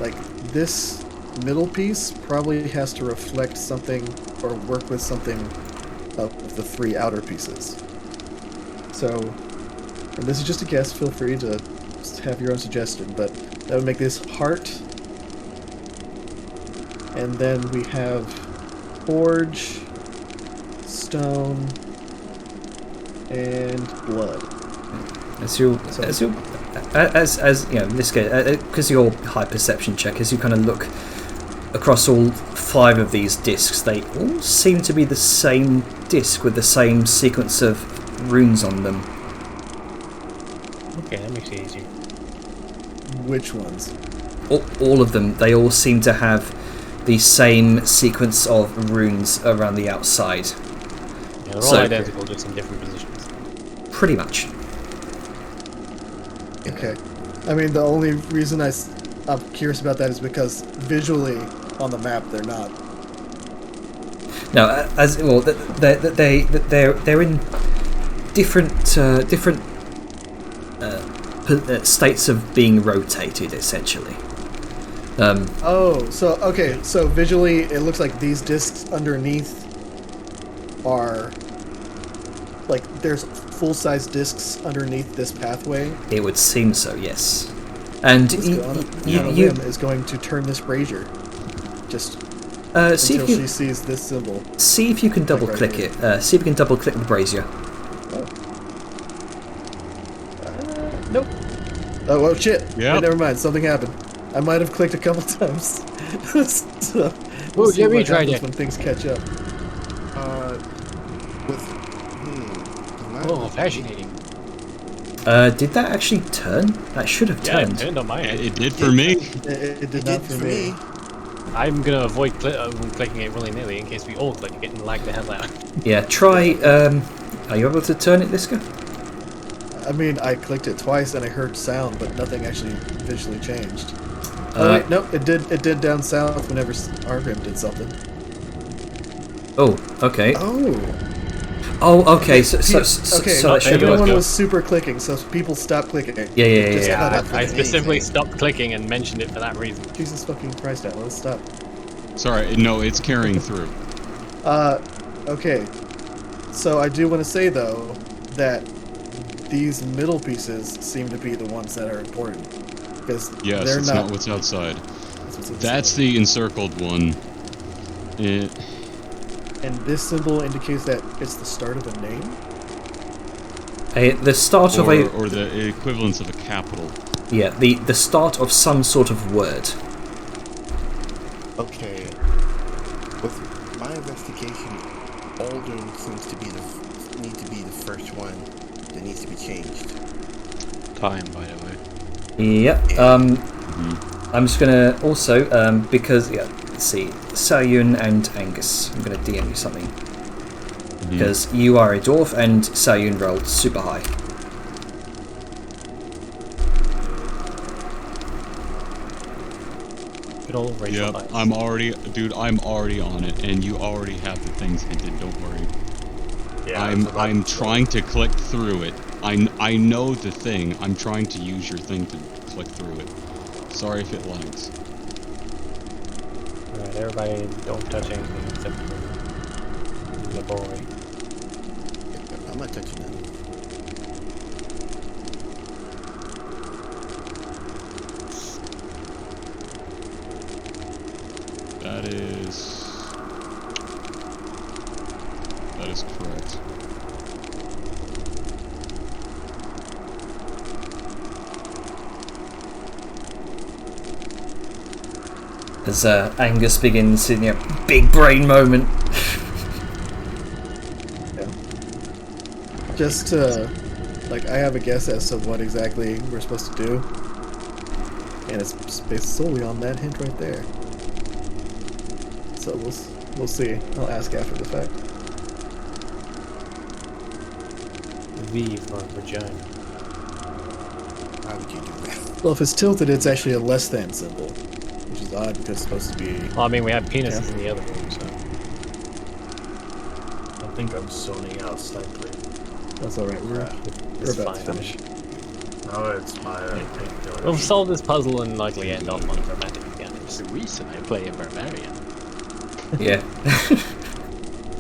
like, this middle piece probably has to reflect something or work with something of the 3 outer pieces. So, and this is just a guess, feel free to have your own suggestion, but that would make this heart. And then we have forge, stone, and blood. As you know, in this case, because your high perception check, as you kind of look across all 5 of these discs, they all seem to be the same disc with the same sequence of runes on them. Okay, that makes it easier. Which ones? All of them. They all seem to have the same sequence of runes around the outside. Yeah, they're all identical, just in different positions. Pretty much. Okay. I mean, the only reason I'm curious about that is because visually on the map they're not. No, as well, they're in different states of being rotated, essentially. So visually it looks like these discs underneath are like there's full-size discs underneath this pathway. It would seem so, yes. And you is going to turn this brazier just see until if you she sees this symbol. see if you can double click it. See if you can double click the brazier. Nope. Oh shit! Yep. Wait, never mind. Something happened. I might have clicked a couple times. So, Oh, see let me what try happens that. when things catch up. Oh, fascinating. Did that actually turn? That should have Yeah, it turned. turned on my end. It did for me. It did not for me. I'm gonna avoid clicking it willy-nilly in case we all click it and lag the hell out. Yeah, try. Are you able to turn it, Liska? I mean, I clicked it twice and I heard sound, but nothing actually visually changed. Oh wait, no, it did down south whenever Argrim did something. Oh, okay. Oh, okay. So okay. that should Everyone work. was super clicking, so people stopped clicking. Yeah. Just cut out I for specifically anything. stopped clicking and mentioned it for that reason. Jesus fucking Christ, Alan, let's stop. Sorry, no, it's carrying through. Okay. So I do want to say though that these middle pieces seem to be the ones that are important because Yes, they're it's not what's outside. That's the encircled one. And this symbol indicates that it's the start of a name. The start of a or the equivalence of a capital. yeah, the start of some sort of word. Okay. With my investigation, Aldern seems to be need to be the first one that needs to be changed. Time, by the way. Yep. I'm just gonna also because let's see, Saoyun and Angus. I'm gonna DM you something because you are a dwarf and Saoyun rolled super high. Good old racial Yep, bias. I'm already on it, and you already have the things hinted. Don't worry. Yeah, I'm trying to click through it. I know the thing. I'm trying to use your thing to click through it. Sorry if it lags. Alright, everybody don't touch anything except for the boy. I'm not touching them. That is correct. As Angus begins in big brain moment. Just to, like, I have a guess as to what exactly we're supposed to do, and it's based solely on that hint right there. So we'll see. I'll ask after the fact. V for vagina. Why would you do that? Well, if it's tilted, it's actually a less than symbol, which is odd because it's supposed to be. Well, I mean, we have penises in the other room, so. I think I'm zoning out slightly. That's all right. We're It's about to fine. finish. No, it's my painkiller. We'll solve this puzzle and likely end off on a dramatic mechanic. That's the reason I play a barbarian. Yeah.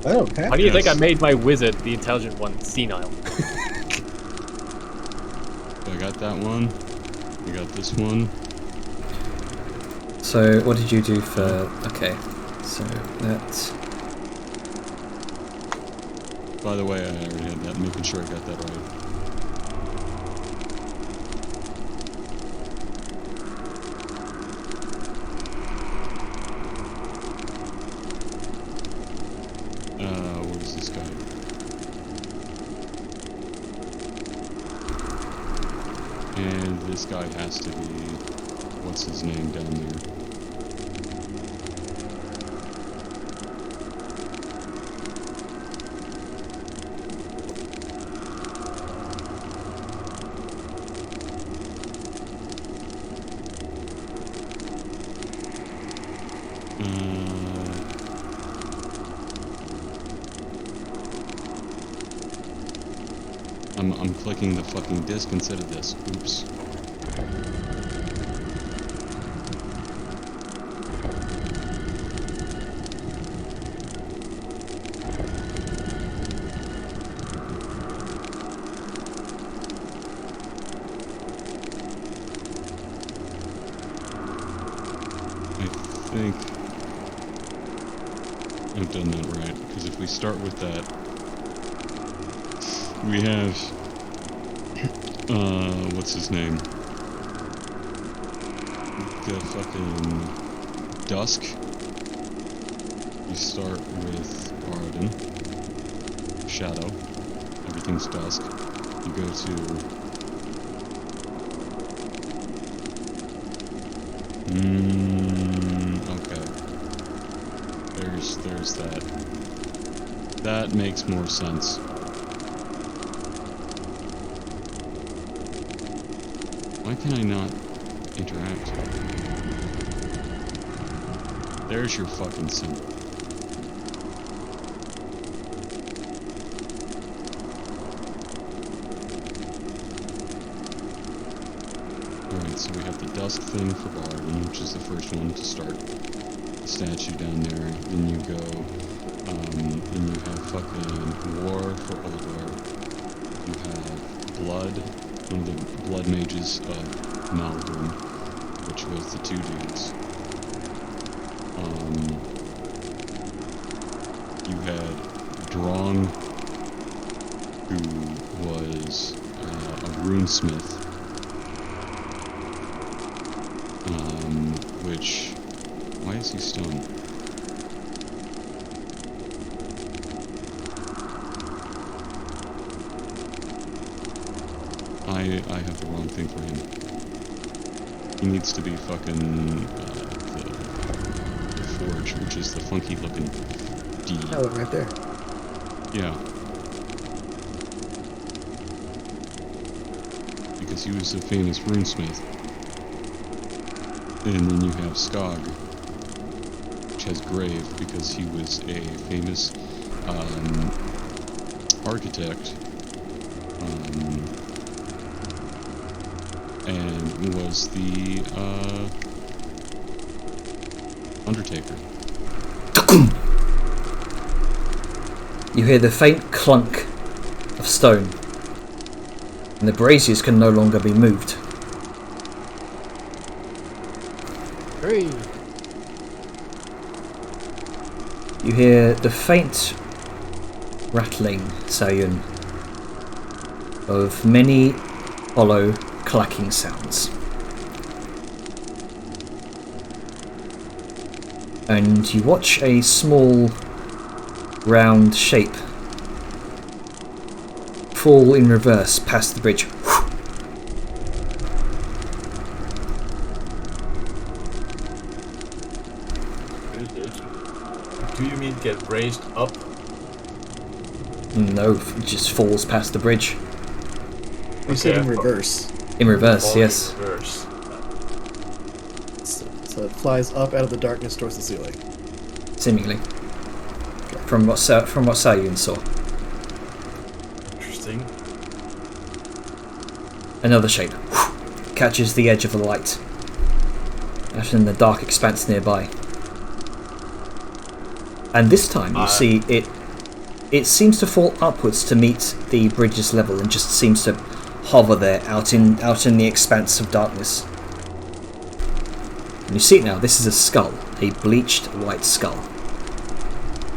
I don't have Why do you think I Yes. made my wizard, the intelligent one, senile? I got that one. I got this one. So, what did you do for... Okay, so that's... By the way, I already had that. Making sure I got that right. Where's this guy? And this guy has to be... What's his name down there? I'm clicking the fucking disc instead of this. Oops. I think I've done that right, because if we start with that, we have, what's his name? The fucking Dusk. You start with Arden. Shadow. Everything's Dusk. You go to... okay. There's that. That makes more sense. Why can I not interact? There's your fucking symbol. Alright, so we have the dusk thing for Barden, which is the first one to start the statue down there. Then you go, then you have fucking War for Uldor. You have Blood, one of the blood mages of Maldorn, which was the two dudes. You had Drong, who was a runesmith, which, why is he stunned? I have the wrong thing for him. He needs to be fucking the Forge, which is the funky looking D. Oh, right there. Yeah. Because he was a famous runesmith. And then you have Skog, which has Grave, because he was a famous architect. And was the Undertaker. You hear the faint clunk of stone, and the braziers can no longer be moved. Hey, You hear the faint rattling, Sayun, of many hollow clacking sounds. And you watch a small round shape fall in reverse past the bridge. Do you mean get raised up? No, it just falls past the bridge. You said in Okay. reverse. In reverse, Falling yes. reverse. So it flies up out of the darkness towards the ceiling. Seemingly. From what Sayun saw. Interesting. Another shape catches the edge of the light. out in the dark expanse nearby. And this time you see it seems to fall upwards to meet the bridge's level and just seems to hover there out in the expanse of darkness. And you see it now, this is a skull, a bleached white skull.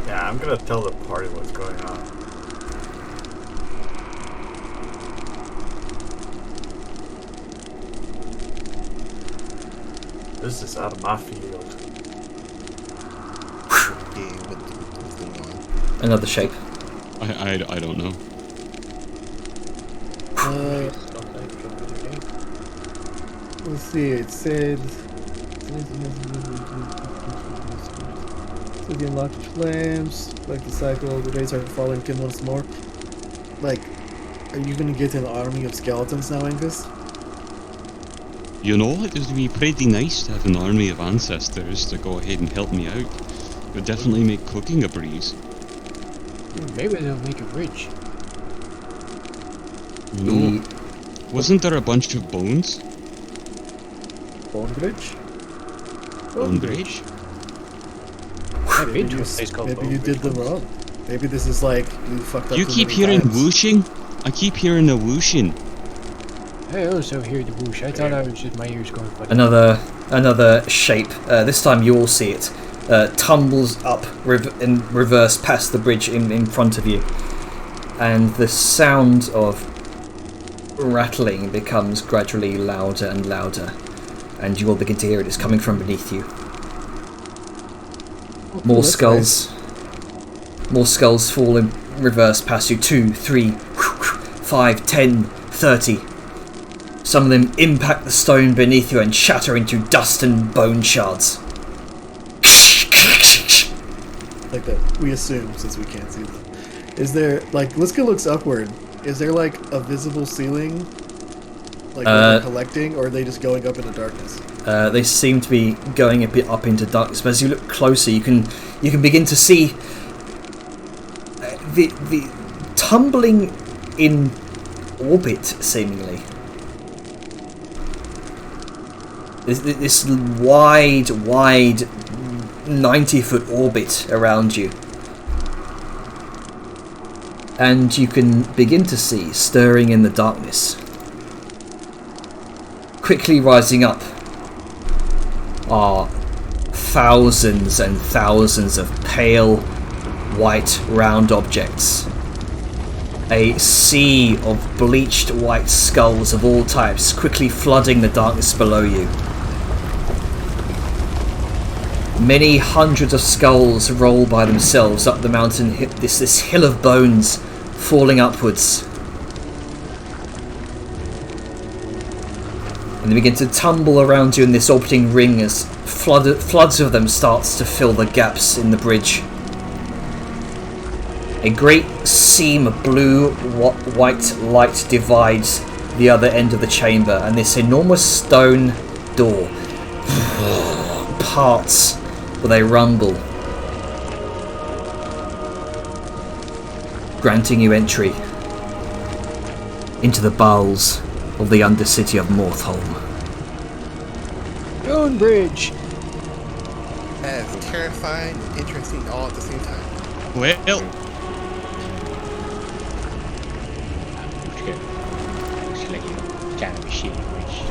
Yeah, I'm gonna tell the party what's going on. This is out of my field. Okay, what's going on? Another shape. I don't know. Let's see, it said... So the unlocked flames, like the cycle, the rays are falling again once more. Like, are you gonna get an army of skeletons now, Angus? You know, it would be pretty nice to have an army of ancestors to go ahead and help me out. It would definitely make cooking a breeze. Maybe they'll make a bridge. You know, wasn't there a bunch of bones? Bone bridge? Bone bridge? I've been to a place called Maybe Bone you did them Bridge. wrong. Maybe this is like, you fucked up You too keep many hearing times. whooshing? I keep hearing the whooshing. I also hear the whoosh. I thought I was just my ears going funny. Another shape. This time you all see it. Tumbles up in reverse past the bridge in front of you, and the sound of rattling becomes gradually louder and louder, and you all begin to hear it. It's coming from beneath you. More skulls. More skulls fall in reverse past you. 2, 3, 5, 10, 30. Some of them impact the stone beneath you and shatter into dust and bone shards. Like that, we assume, since we can't see them. Is there, like, Liska looks upward. Is there, like, a visible ceiling? Like, where they're collecting, or are they just going up into darkness? They seem to be going a bit up into darkness, but as you look closer, you can begin to see the tumbling in orbit, seemingly. This wide 90-foot orbit around you. And you can begin to see, stirring in the darkness, quickly rising up, are thousands and thousands of pale, white, round objects. A sea of bleached white skulls of all types quickly flooding the darkness below you. Many hundreds of skulls roll by themselves up the mountain, this hill of bones falling upwards. And they begin to tumble around you in this orbiting ring as floods of them starts to fill the gaps in the bridge. A great seam of blue-white light divides the other end of the chamber, and this enormous stone door parts with a rumble, granting you entry into the bowels of the Undercity of Morthholm. Bone Bridge! As terrifying and interesting all at the same time. Well, Looks like you kind of a shitty bridge.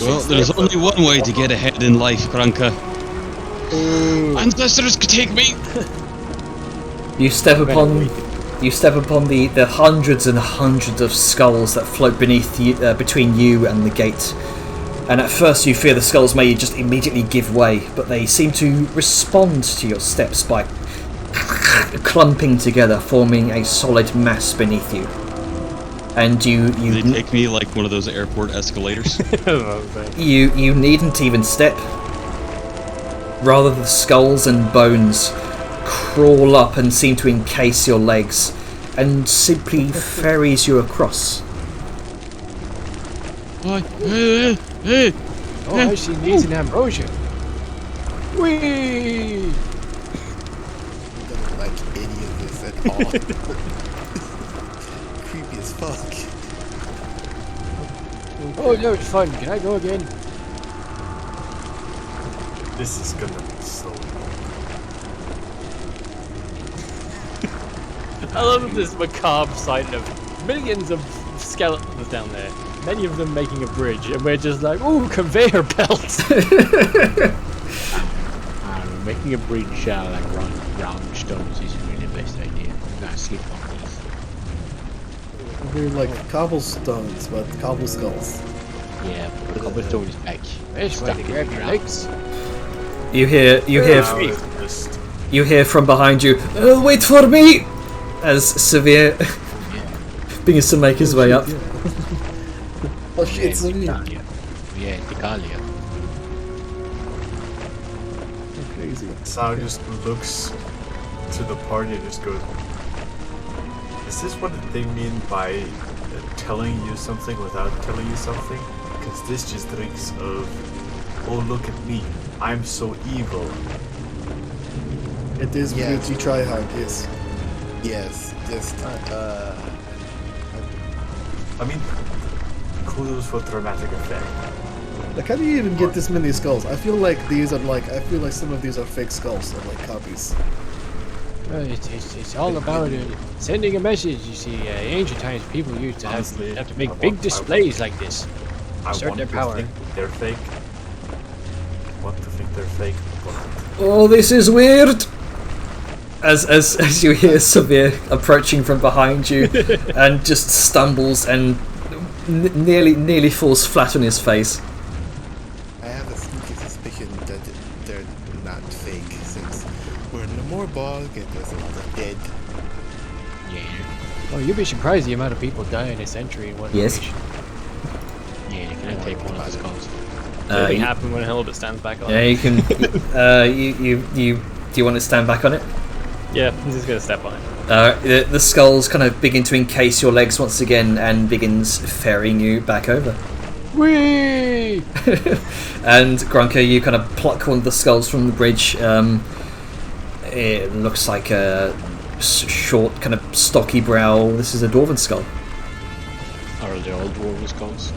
well, there's only one way to get ahead in life, Kranka. Ancestors could take me! You step upon the hundreds and hundreds of skulls that float beneath you, between you and the gate. And at first you fear the skulls may just immediately give way, but they seem to respond to your steps by clumping together, forming a solid mass beneath you. And They take me like one of those airport escalators. you needn't even step. Rather, the skulls and bones crawl up and seem to encase your legs, and simply ferries you across. Oh, I see needs an ambrosia. Whee! Don't like any of this at all. Creepy as fuck. Oh, that was fun. Can I go again? This is gonna be so long. I love this macabre sight of millions of skeletons down there, many of them making a bridge, and we're just like, ooh, conveyor belts! Making a bridge like round stones is really the best idea. I'm gonna sleep on these. They're like cobblestones, but cobble skulls. Yeah, but the cobblestone is back. Best way to grab your legs. You hear Now it's just you hear from behind you. Wait for me! As Severe begins to make his way up. Oh shit, it's me. Italia. Yeah, Italia. Crazy. Sal just looks to the party and just goes, is this what they mean by telling you something without telling you something? Because this just reeks of, oh look at me, I'm so evil. It is Yeah. because you try hard, yes. Yes, just I mean, kudos for dramatic effect. Like, how do you even get this many skulls? I feel like these are like, I feel like some of these are fake skulls, or like copies. It's all about sending a message. You see, ancient times people used to Honestly, have to make I big want- displays like this. I Assert want their to power. think they're fake. Want to think they're fake, but Oh, this is weird. As you hear Severe approaching from behind you, and just stumbles and nearly falls flat on his face. I have a sneaky suspicion that they're not fake, since we're in the Moorbog and there's a lot of dead. Yeah. Oh, you'd be surprised the amount of people die in a century in one Yes. location. Yeah, can I take one of the skulls? Something You- happened when a Helmet stands back on. yeah, you can. You do you want to stand back on it? Yeah, I'm just gonna step on it. The skulls kind of begin to encase your legs once again and begins ferrying you back over. Whee! And Grunker, you kind of pluck one of the skulls from the bridge. It looks like a short, kind of stocky brow. This is a dwarven skull. Are they all dwarven skulls?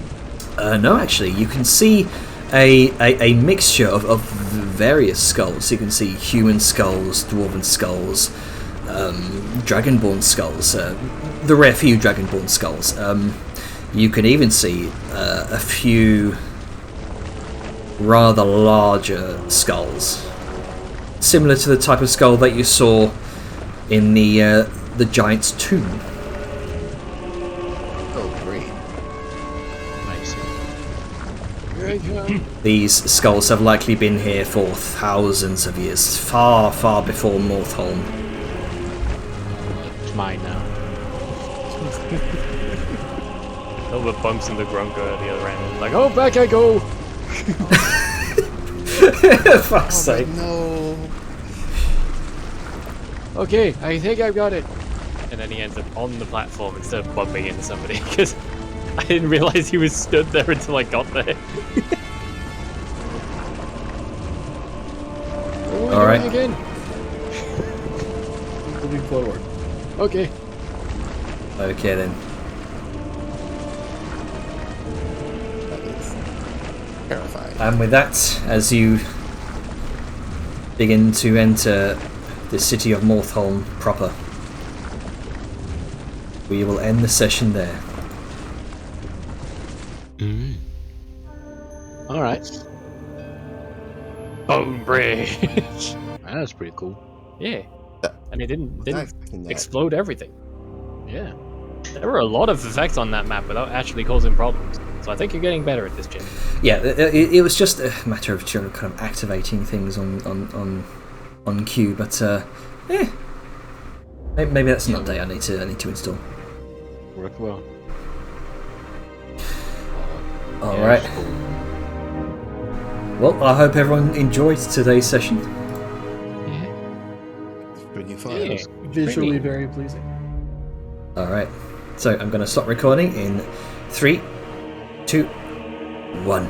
No, actually, you can see a mixture of various skulls. You can see human skulls, dwarven skulls, dragonborn skulls, the rare few dragonborn skulls. You can even see a few rather larger skulls, similar to the type of skull that you saw in the giant's tomb. Oh, great. Nice. Here I come. These skulls have likely been here for thousands of years, far, far before Northolm. It's mine now. Helmet bumps into Grunker at the other end. Like, Oh, back I go! Fuck's sake. No. Okay, I think I've got it. and then he ends up on the platform instead of bumping into somebody because I didn't realize he was stood there until I got there. Oh, All right. Again. Moving forward. Okay. Okay then. That is terrifying. And with that, as you begin to enter the city of Mortholm proper, we will end the session there. Mm. All right. Bone bridge. That's pretty cool. Yeah, and it didn't Not expecting that. explode everything. Yeah. There were a lot of effects on that map without actually causing problems. So I think you're getting better at this, Jim. Yeah, it was just a matter of kind of activating things on cue, but yeah, maybe that's an update I need to install. Worked well. All Yeah, right. it's cool. Well, I hope everyone enjoyed today's session. Yeah. It's pretty fun. Yeah. Visually very pleasing. All right. So I'm going to stop recording in 3, 2, 1.